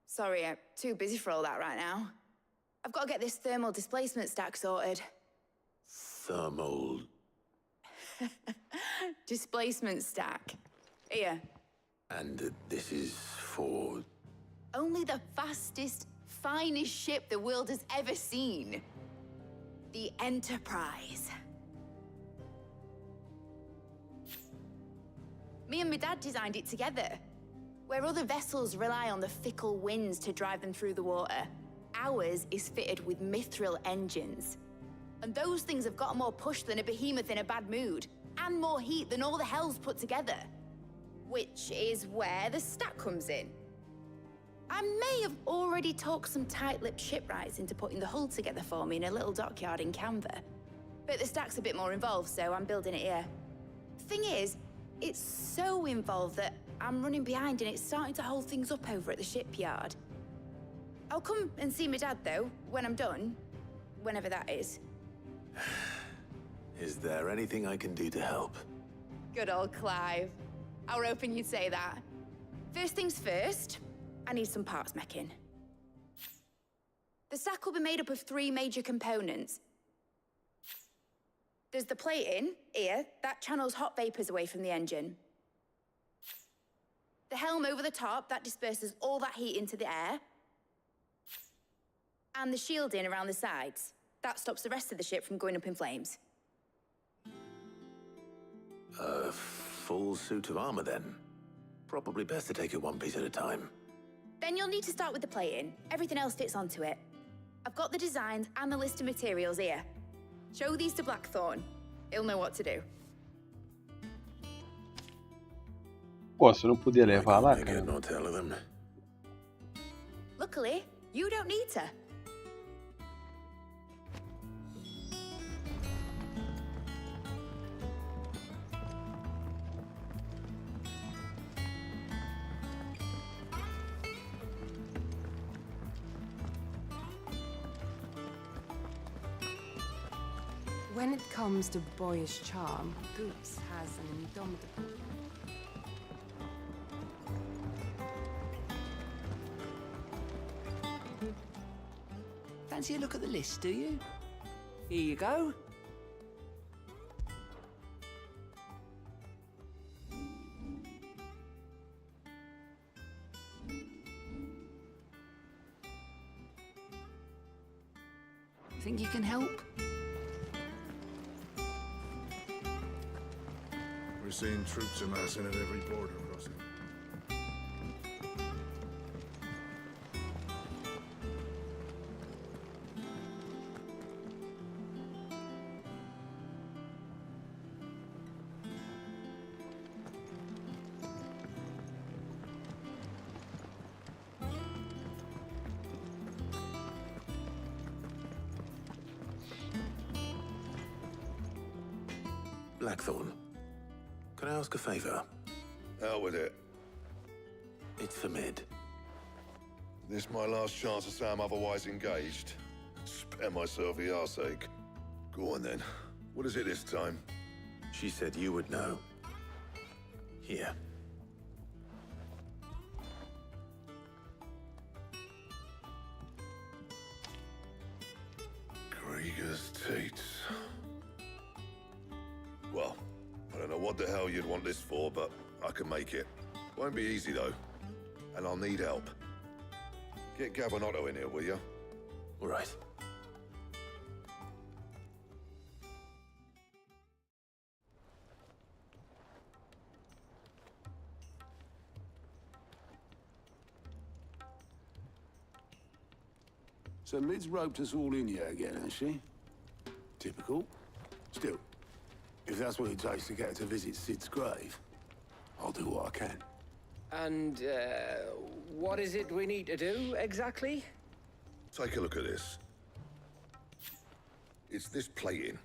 Sorry, I'm too busy for all that right now. I've got to get this thermal displacement stack sorted. Thermal... Displacement stack. Here. And this is for... Only the fastest, finest ship the world has ever seen. The Enterprise. Me and my dad designed it together. Where other vessels rely on the fickle winds to drive them through the water, ours is fitted with mithril engines. And those things have got more push than a behemoth in a bad mood, and more heat than all the hells put together. Which is where the stack comes in. I may have already talked some tight-lipped shipwrights into putting the hull together for me in a little dockyard in Canva. But the stack's a bit more involved, so I'm building it here. Thing is, it's so involved that I'm running behind and it's starting to hold things up over at the shipyard. I'll come and see my dad, though, when I'm done. Whenever that is. Is there anything I can do to help? Good old Clive. I were hoping you'd say that. First things first, I need some parts meching. The stack will be made up of 3 major components. There's the plating, here, that channels hot vapors away from the engine. The helm over the top, that disperses all that heat into the air. And the shielding around the sides. That stops the rest of the ship from going up in flames. A full suit of armor, then. Probably best to take it one piece at a time. Then you'll need to start with the plating. Everything else fits onto it. I've got the designs and the list of materials here. Show these to Blackthorn. He'll know what to do. Pô, você não podia levar lá, cara? Luckily, you don't need to. When it comes to boyish charm, Goops has an indomitable... Fancy a look at the list, do you? Here you go. Think you can help? We're seeing troops amassing at every border crossing. Blackthorn, can I ask a favor? Out with it. It's for Mid. This my last chance to say I'm otherwise engaged. Spare myself the arseache. Go on then. What is it this time? She said you would know. Here. Krieger's Tates. Well, I don't know what the hell you'd want this for, but I can make it. Won't be easy, though. And I'll need help. Get Gabonotto in here, will you? All right. So Mid's roped us all in here again, has she? Typical. Still, if that's what it takes to get her to visit Sid's grave, I'll do what I can. And, what is it we need to do, exactly? Take a look at this. It's this plating.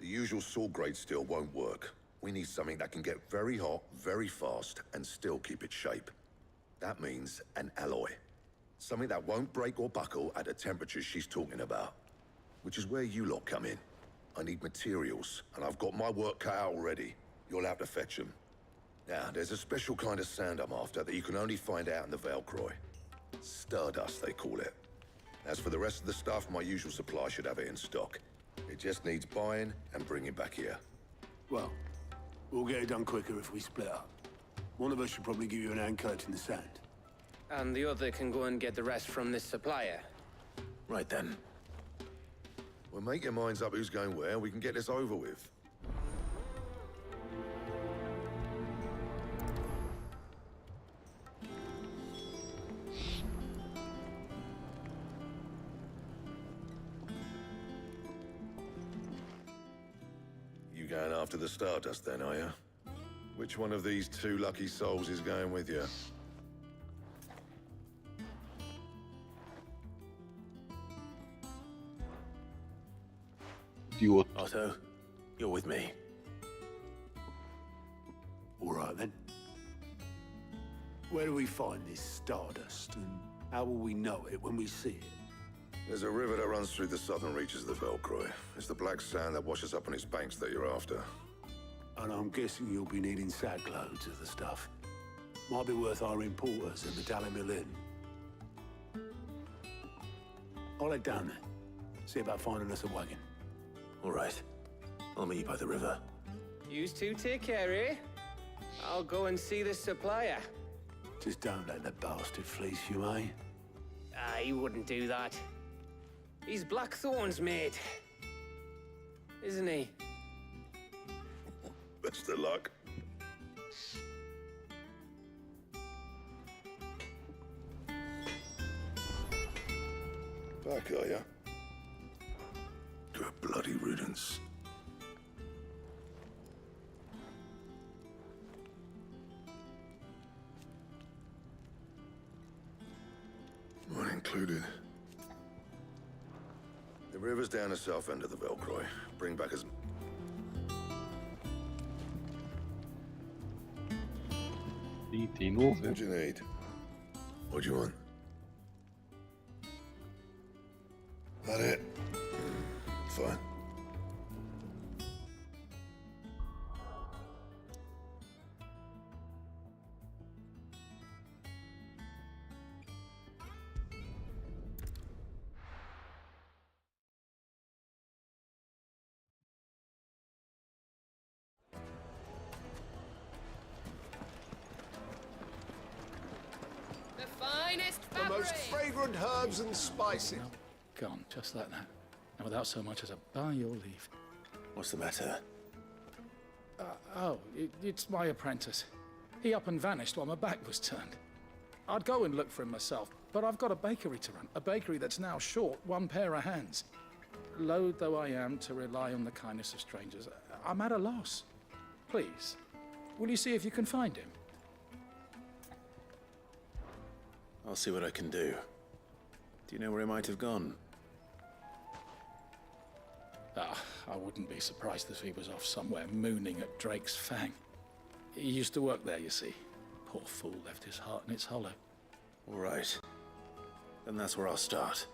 The usual sword grade steel won't work. We need something that can get very hot, very fast, and still keep its shape. That means an alloy. Something that won't break or buckle at the temperatures she's talking about. Which is where you lot come in. I need materials, and I've got my work cut out already. You'll have to fetch them. Now, there's a special kind of sand I'm after that you can only find out in the Valcroy. Stardust, they call it. As for the rest of the stuff, my usual supply should have it in stock. It just needs buying and bringing back here. Well, we'll get it done quicker if we split up. One of us should probably give you an hand coat in the sand. And the other can go and get the rest from this supplier. Right then. Well, make your minds up who's going where, we can get this over with. You going after the Stardust then, are you? Which one of these two lucky souls is going with you? Otto, you're with me. All right, then. Where do we find this Stardust, and how will we know it when we see it? There's a river that runs through the southern reaches of the Valcroy. It's the black sand that washes up on its banks that you're after. And I'm guessing you'll be needing sackloads of the stuff. Might be worth our importers at the Dalimil Inn. I'll head down there. See about finding us a wagon. All right. I'll meet you by the river. Yous two take care, eh? I'll go and see the supplier. Just don't let the bastard fleece you, eh? He wouldn't do that. He's Blackthorn's mate. Isn't he? Best of luck. Back, are ya? Good bloody riddance. Mine included. The river's down the south end of the Velcroy. Bring back as... Tem novo. What do you need? What do you want? That it? Fine. The finest The most fragrant herbs and spices. Gone, just like that. And without so much as a by your leave. What's the matter? It's my apprentice. He up and vanished while my back was turned. I'd go and look for him myself, but I've got a bakery to run. A bakery that's now short one pair of hands. Loath though I am to rely on the kindness of strangers, I'm at a loss. Please, will you see if you can find him? I'll see what I can do. Do you know where he might have gone? I wouldn't be surprised if he was off somewhere mooning at Drake's Fang. He used to work there, you see. Poor fool left his heart in its hollow. All right. Then that's where I'll start.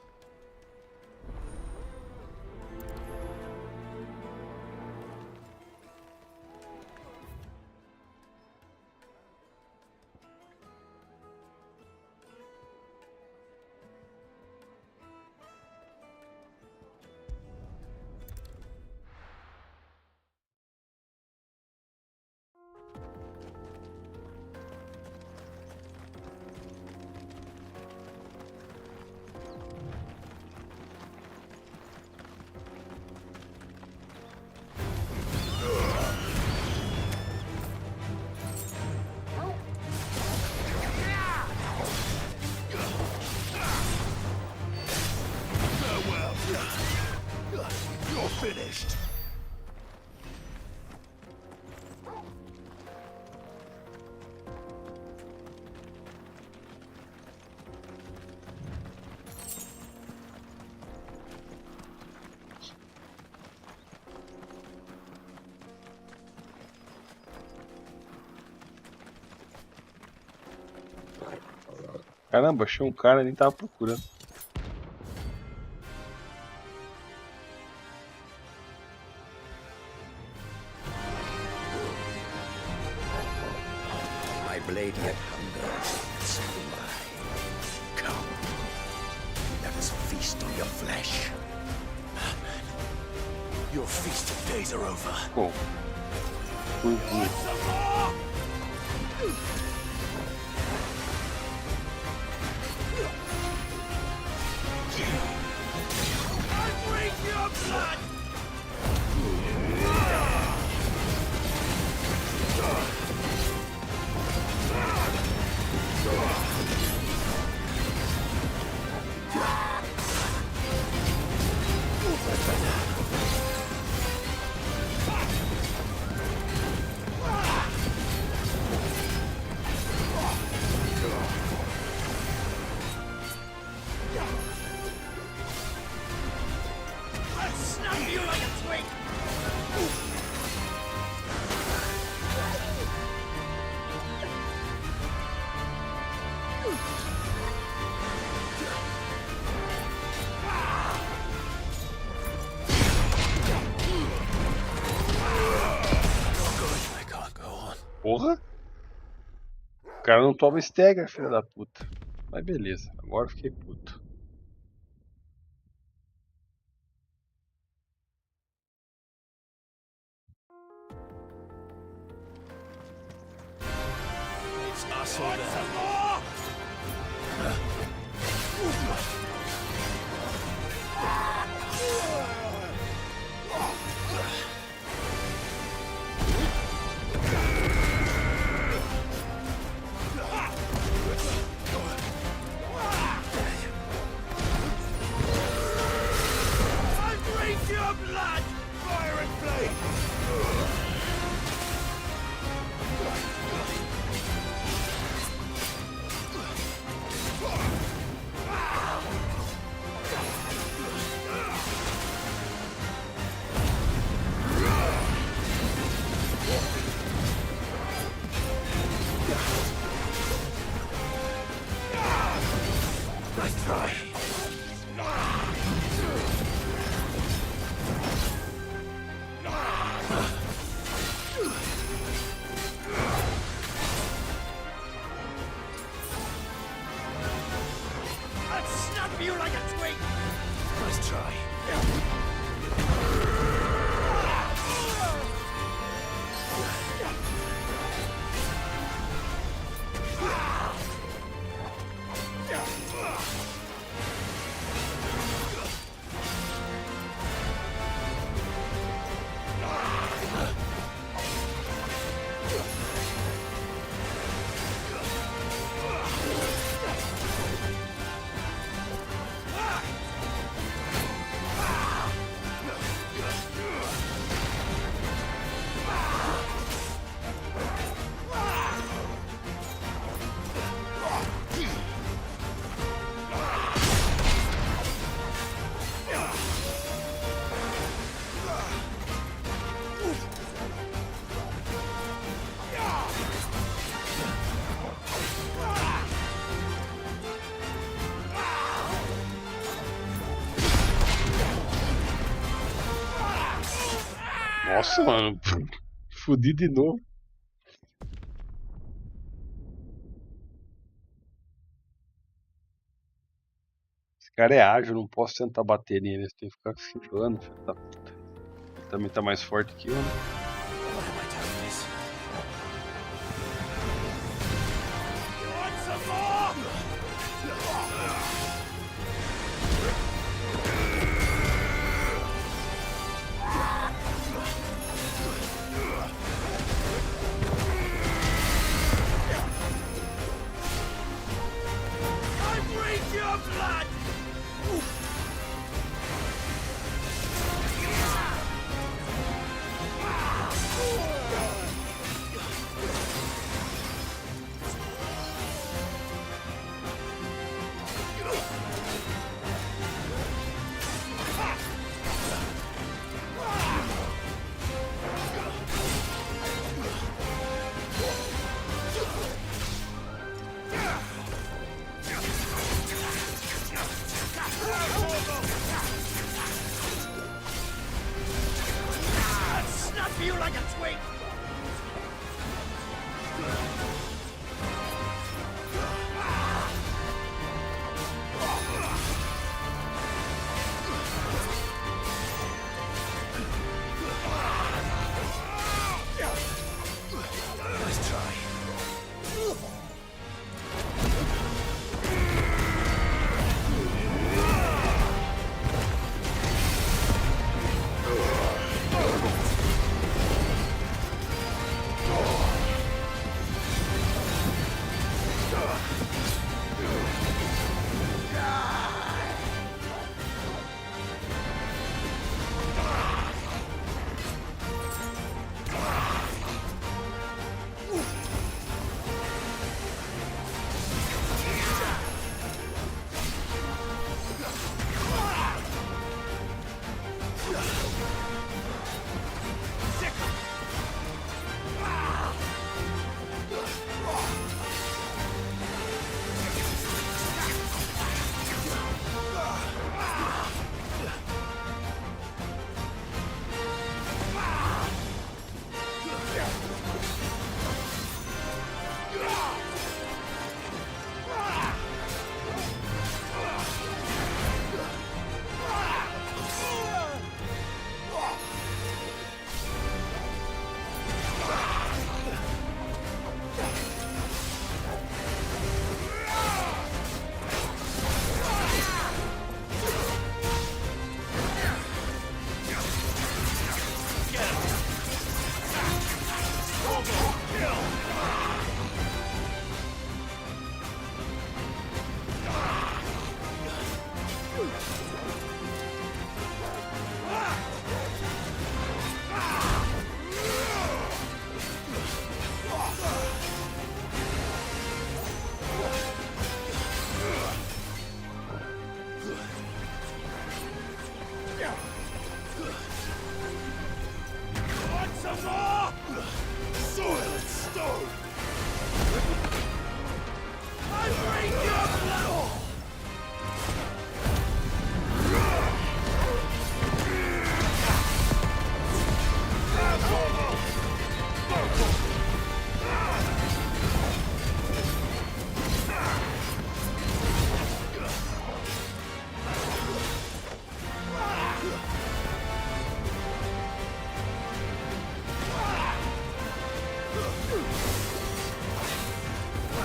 You're finished. Caramba, achei um cara, nem tava procurando. My blade yet hungers, so do I. Come, let us feast on your flesh. Your feast of days are over. Bom. Porra! O cara não toma stagger, filho da puta. Mas beleza, agora eu fiquei puto. It's It's us or them. Nossa, mano. Fudi de novo. Esse cara é ágil, não posso tentar bater nele. Tem que ficar se enjoando, filho da puta. Ele também tá mais forte que eu, né?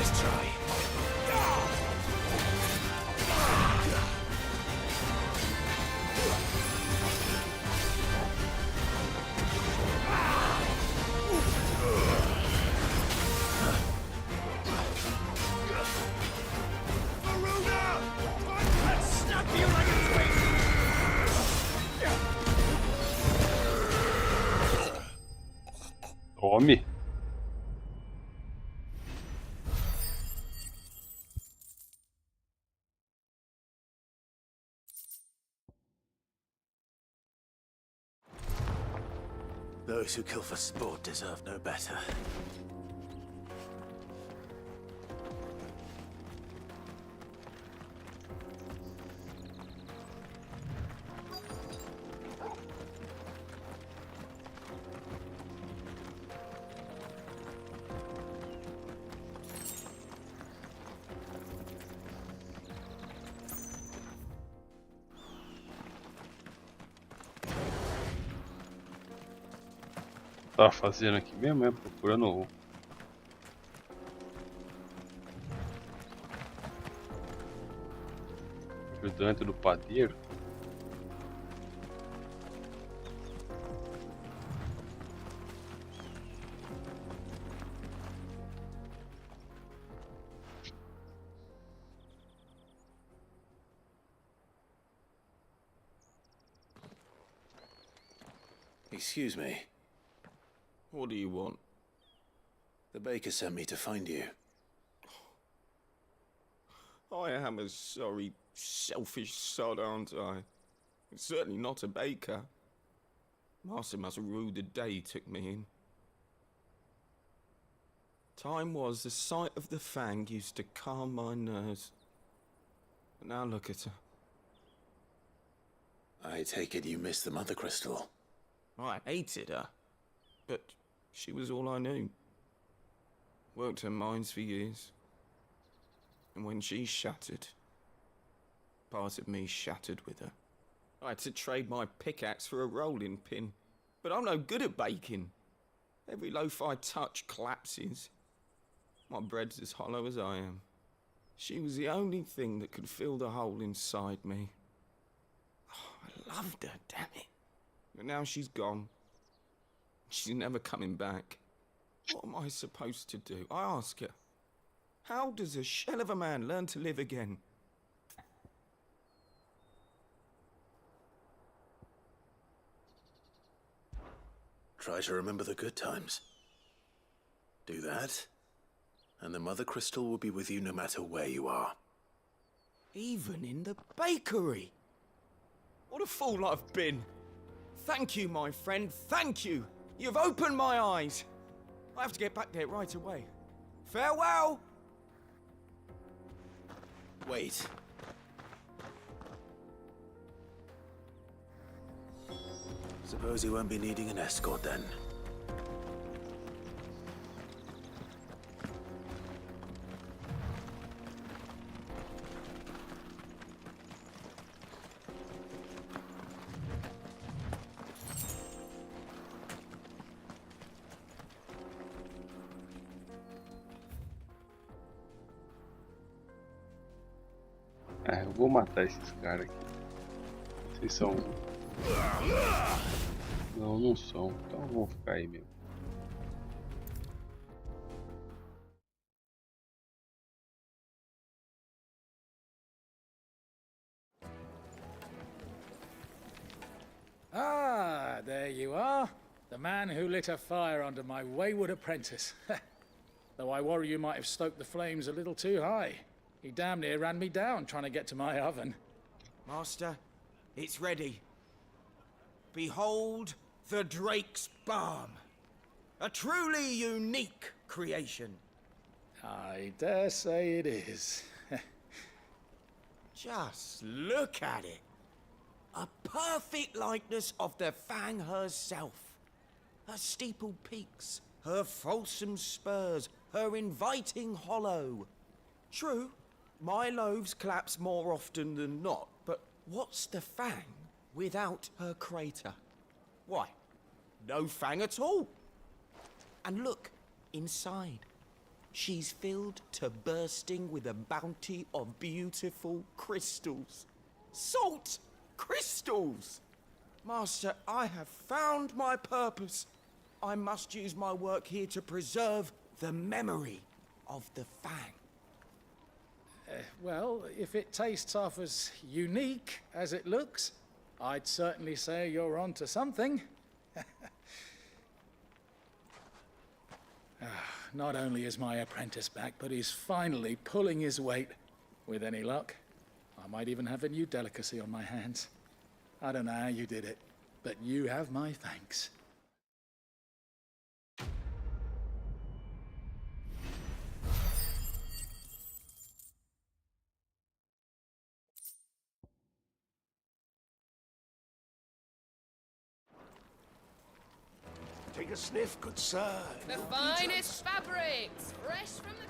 Let's try. Tome. Those who kill for sport deserve no better. Tava fazendo aqui mesmo, é? Procurando o ajudante do padeiro. Excuse me. What do you want? The baker sent me to find you. I am a sorry, selfish sod, aren't I? Certainly not a baker. Master must have ruled the day he took me in. Time was the sight of the fang used to calm my nerves. But now look at her. I take it you missed the mother crystal. I hated her, but she was all I knew. Worked her mines for years. And when she shattered, part of me shattered with her. I had to trade my pickaxe for a rolling pin, but I'm no good at baking. Every loaf I touch collapses. My bread's as hollow as I am. She was the only thing that could fill the hole inside me. Oh, I loved her, damn it. But now she's gone. She's never coming back. What am I supposed to do? I ask her. How does a shell of a man learn to live again? Try to remember the good times. Do that, and the mother crystal will be with you no matter where you are. Even in the bakery. What a fool I've been. Thank you, my friend, thank you. You've opened my eyes. I have to get back there right away. Farewell! Wait. Suppose you won't be needing an escort then. Eu vou matar esses caras aqui. Vocês são... Não, não são. Então vão ficar aí mesmo. Ah, there you are. The man who lit a fire under my wayward apprentice. Though I worry you might have stoked the flames a little too high. He damn near ran me down trying to get to my oven. Master, it's ready. Behold the Drake's Balm. A truly unique creation. I dare say it is. Just look at it. A perfect likeness of the Fang herself. Her steepled peaks, her fulsome spurs, her inviting hollow. True, my loaves collapse more often than not, but what's the Fang without her crater? Why, no Fang at all. And look, inside. She's filled to bursting with a bounty of beautiful crystals. Salt crystals! Master, I have found my purpose. I must use my work here to preserve the memory of the Fang. Well, if it tastes half as unique as it looks, I'd certainly say you're onto something. Not only is my apprentice back, but he's finally pulling his weight. With any luck, I might even have a new delicacy on my hands. I don't know how you did it, but you have my thanks. Take a sniff, good sir. The finest fabrics, fresh from the...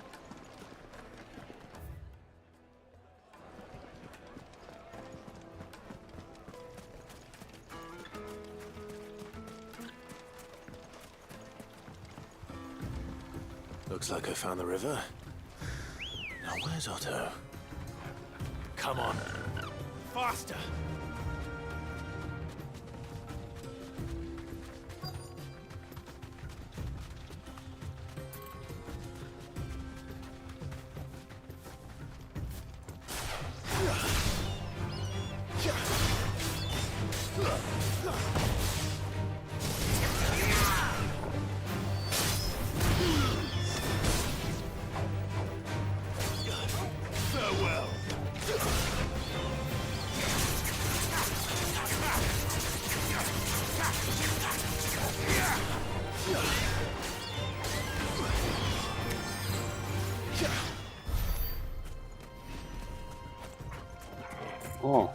Looks like I found the river. Now where's Otto? Come on. Faster! Farewell. Oh.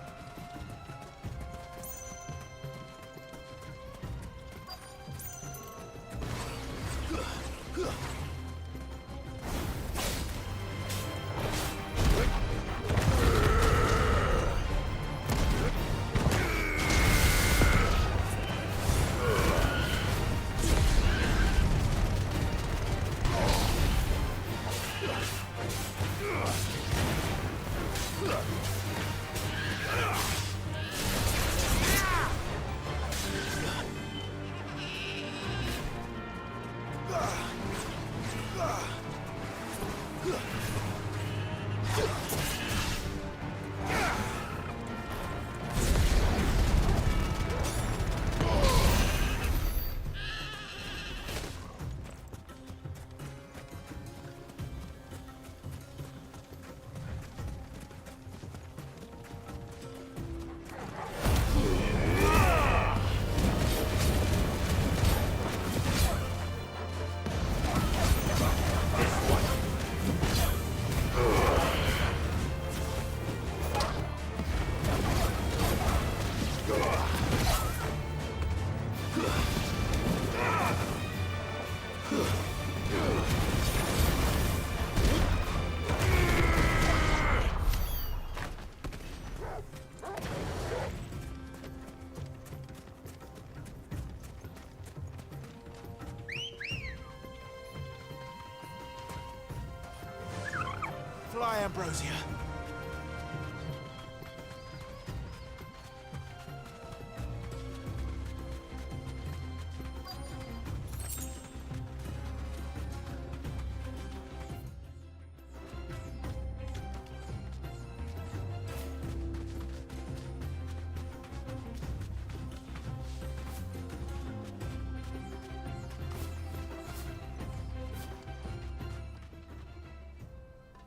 Fly, Ambrosia.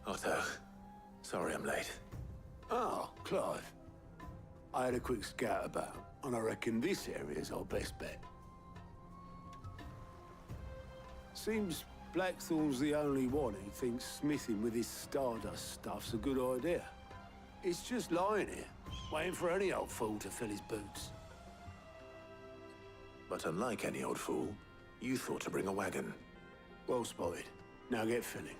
Otto, sorry I'm late. Oh, Clive. I had a quick scout about, and I reckon this area's our best bet. Seems Blackthorn's the only one who thinks smithing with his stardust stuff's a good idea. It's just lying here, waiting for any old fool to fill his boots. But unlike any old fool, you thought to bring a wagon. Well spotted. Now get filling.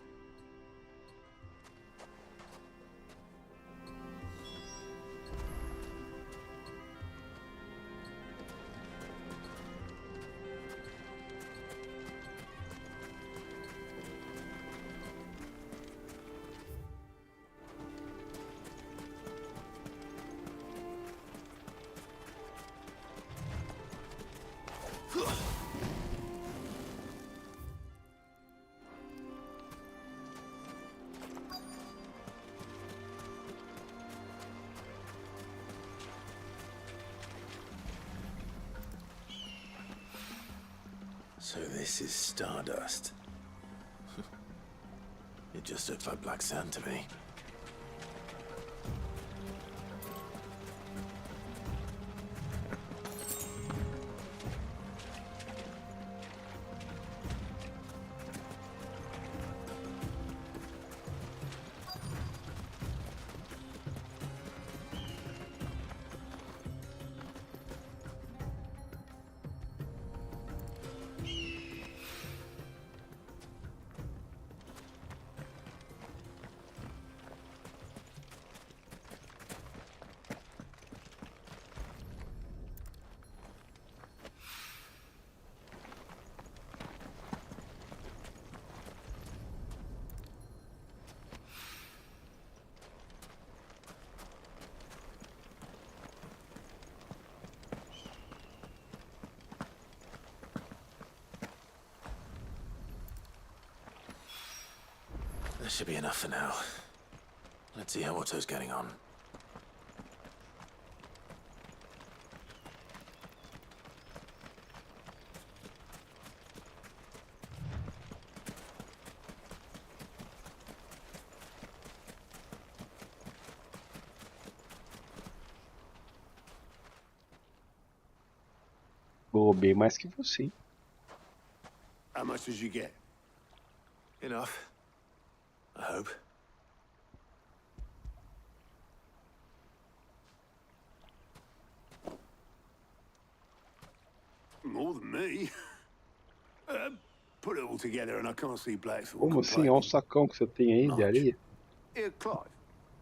So this is Stardust. It just looks like black sand to me. That should be enough for now. Let's see how Otto's getting on. Boa, bem mais que você. How much did you get? Enough. I hope. More than me. Put it all together and I can't see Blackthorn. Como assim? Olha o sacão que você tem aí de areia. Here, Clive.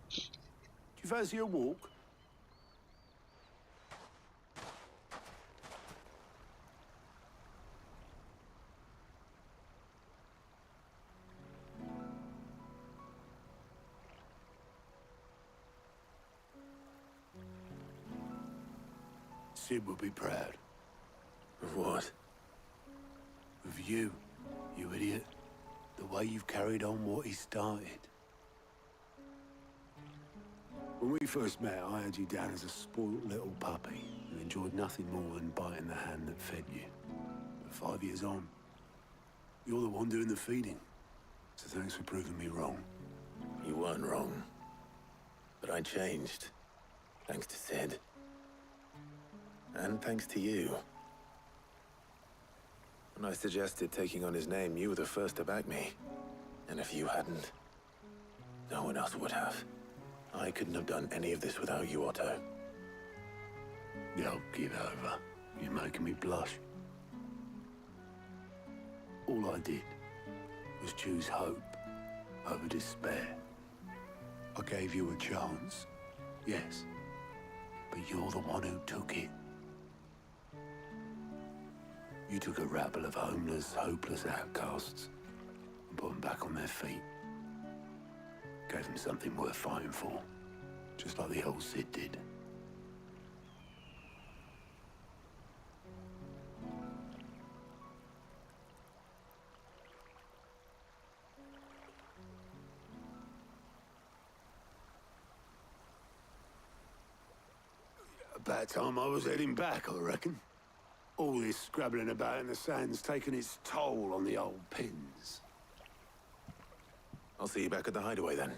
Do you fancy a walk? Sid would be proud. Of what? Of you, you idiot. The way you've carried on what he started. When we first met, I had you down as a spoilt little puppy who enjoyed nothing more than biting the hand that fed you. But 5 years on, you're the one doing the feeding. So thanks for proving me wrong. You weren't wrong. But I changed. Thanks to Sid. And thanks to you. When I suggested taking on his name, you were the first to back me. And if you hadn't, no one else would have. I couldn't have done any of this without you, Otto. Yo, give over. You're making me blush. All I did was choose hope over despair. I gave you a chance, yes, but you're the one who took it. You took a rabble of homeless, hopeless outcasts and put them back on their feet. Gave them something worth fighting for, just like the old Sid did. About time I was heading back, I reckon. All this scrabbling about in the sand's taken its toll on the old pins. I'll see you back at the hideaway then.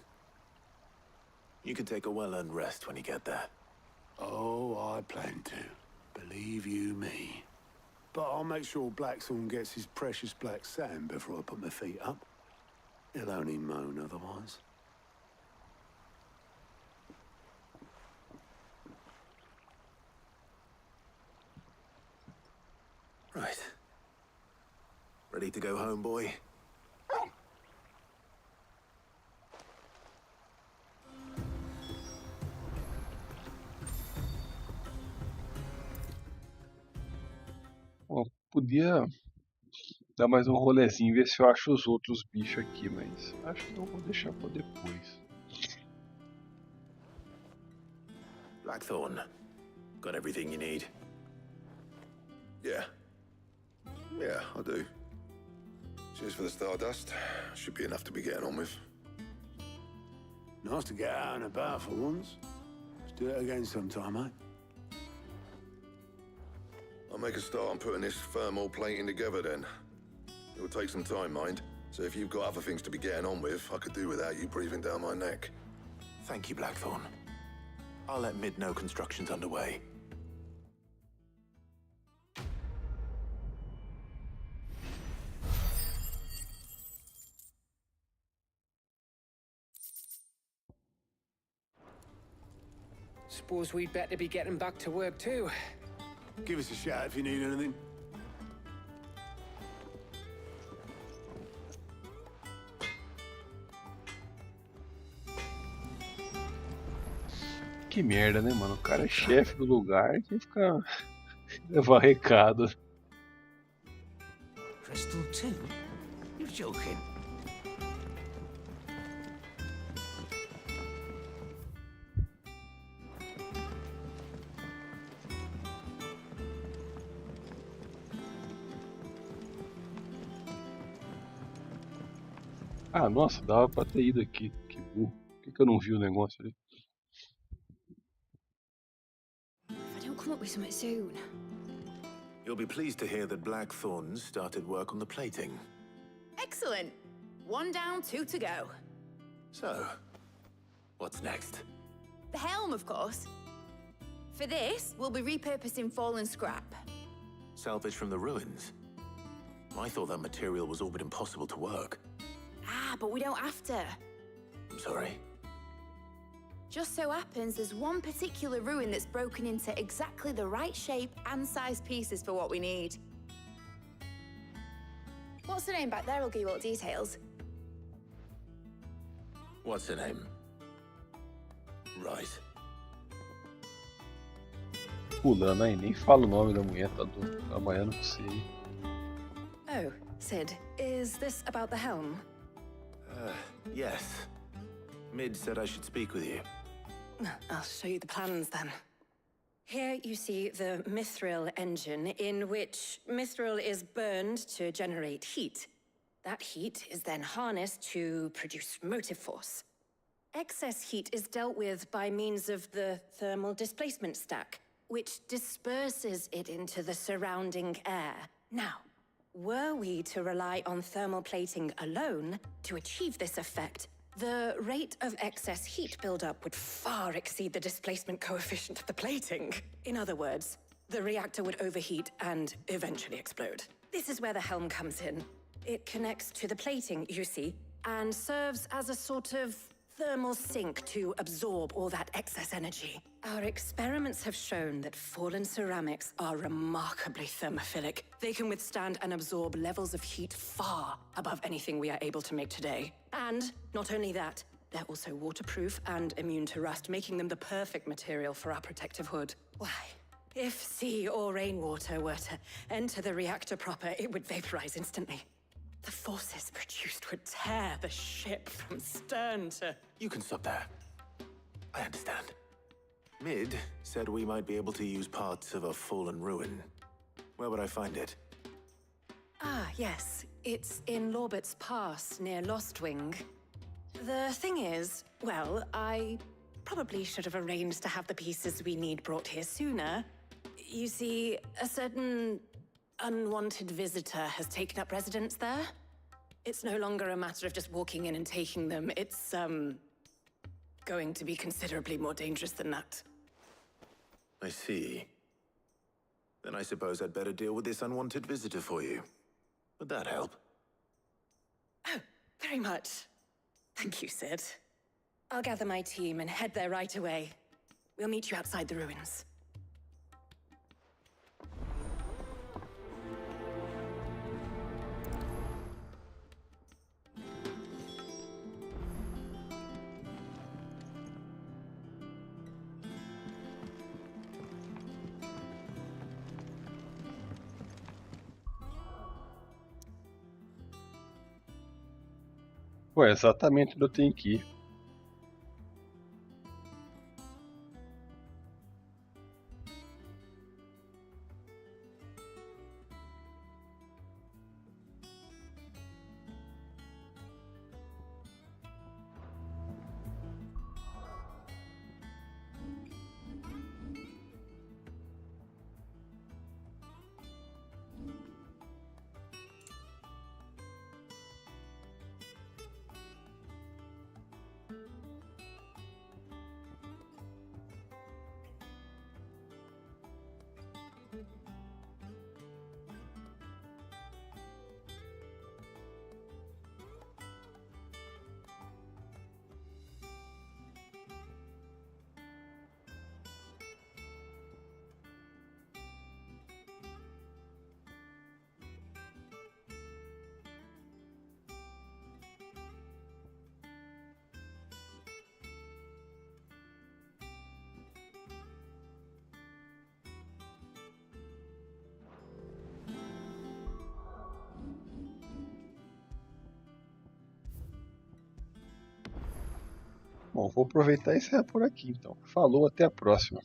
You can take a well-earned rest when you get there. Oh, I plan to. Believe you me. But I'll make sure Blackthorn gets his precious black sand before I put my feet up. He'll only moan otherwise. Right. Ready to go home, boy? Ó, podia dar mais um rolezinho e ver se eu acho os outros bichos aqui, mas acho que eu vou deixar pra depois. Blackthorn, got everything you need? Yeah. Yeah, I do. Cheers for the Stardust. Should be enough to be getting on with. Nice to get out and about for once. Let's do it again sometime, eh? I'll make a start on putting this thermal plating together then. It will take some time, mind. So if you've got other things to be getting on with, I could do without you breathing down my neck. Thank you, Blackthorn. I'll let Mid know construction's underway. Suppose we'd better be getting back to work too. Give us a shout if you need anything. Que merda, né, mano? O cara é chefe do lugar, tem que ficar levar recado. Crystal too? You're joking. Ah, nossa, dava pra ter ido aqui. Que burro. Por que eu não vi o negócio ali? If I don't come up with something soon. You'll be pleased to hear that Blackthorn started work on the plating. Excellent. 1 down, 2 to go. So, what's next? The helm, of course. For this, we'll be repurposing fallen scrap. Salvage from the ruins? I thought that material was all but impossible to work. Ah, but we don't have to. I'm sorry. Just so happens there's one particular ruin that's broken into exactly the right shape and size pieces for what we need. What's the name back there? I'll give you all the details. What's her name? Right. Pulando aí, nem fala o nome da mulher, tá do amanhã não sei. Oh, Sid, is this about the helm? Yes. Mid said I should speak with you. I'll show you the plans then. Here you see the mithril engine, in which mithril is burned to generate heat. That heat is then harnessed to produce motive force. Excess heat is dealt with by means of the thermal displacement stack, which disperses it into the surrounding air. Now, were we to rely on thermal plating alone to achieve this effect, the rate of excess heat buildup would far exceed the displacement coefficient of the plating. In other words, the reactor would overheat and eventually explode. This is where the helm comes in. It connects to the plating, you see, and serves as a sort of thermal sink to absorb all that excess energy. Our experiments have shown that fallen ceramics are remarkably thermophilic. They can withstand and absorb levels of heat far above anything we are able to make today. And not only that, they're also waterproof and immune to rust, making them the perfect material for our protective hood. Why? If sea or rainwater were to enter the reactor proper, it would vaporize instantly. The forces produced would tear the ship from stern to... You can stop there. I understand. Mid said we might be able to use parts of a fallen ruin. Where would I find it? Ah, yes. It's in Lorbert's Pass, near Lostwing. The thing is, well, I probably should have arranged to have the pieces we need brought here sooner. You see, a certain unwanted visitor has taken up residence there. It's no longer a matter of just walking in and taking them. It's, going to be considerably more dangerous than that. I see. Then I suppose I'd better deal with this unwanted visitor for you. Would that help? Oh, very much. Thank you, Sid. I'll gather my team and head there right away. We'll meet you outside the ruins. Pô, é exatamente onde eu tenho que ir. Bom, vou aproveitar e encerrar por aqui então. Falou, até a próxima.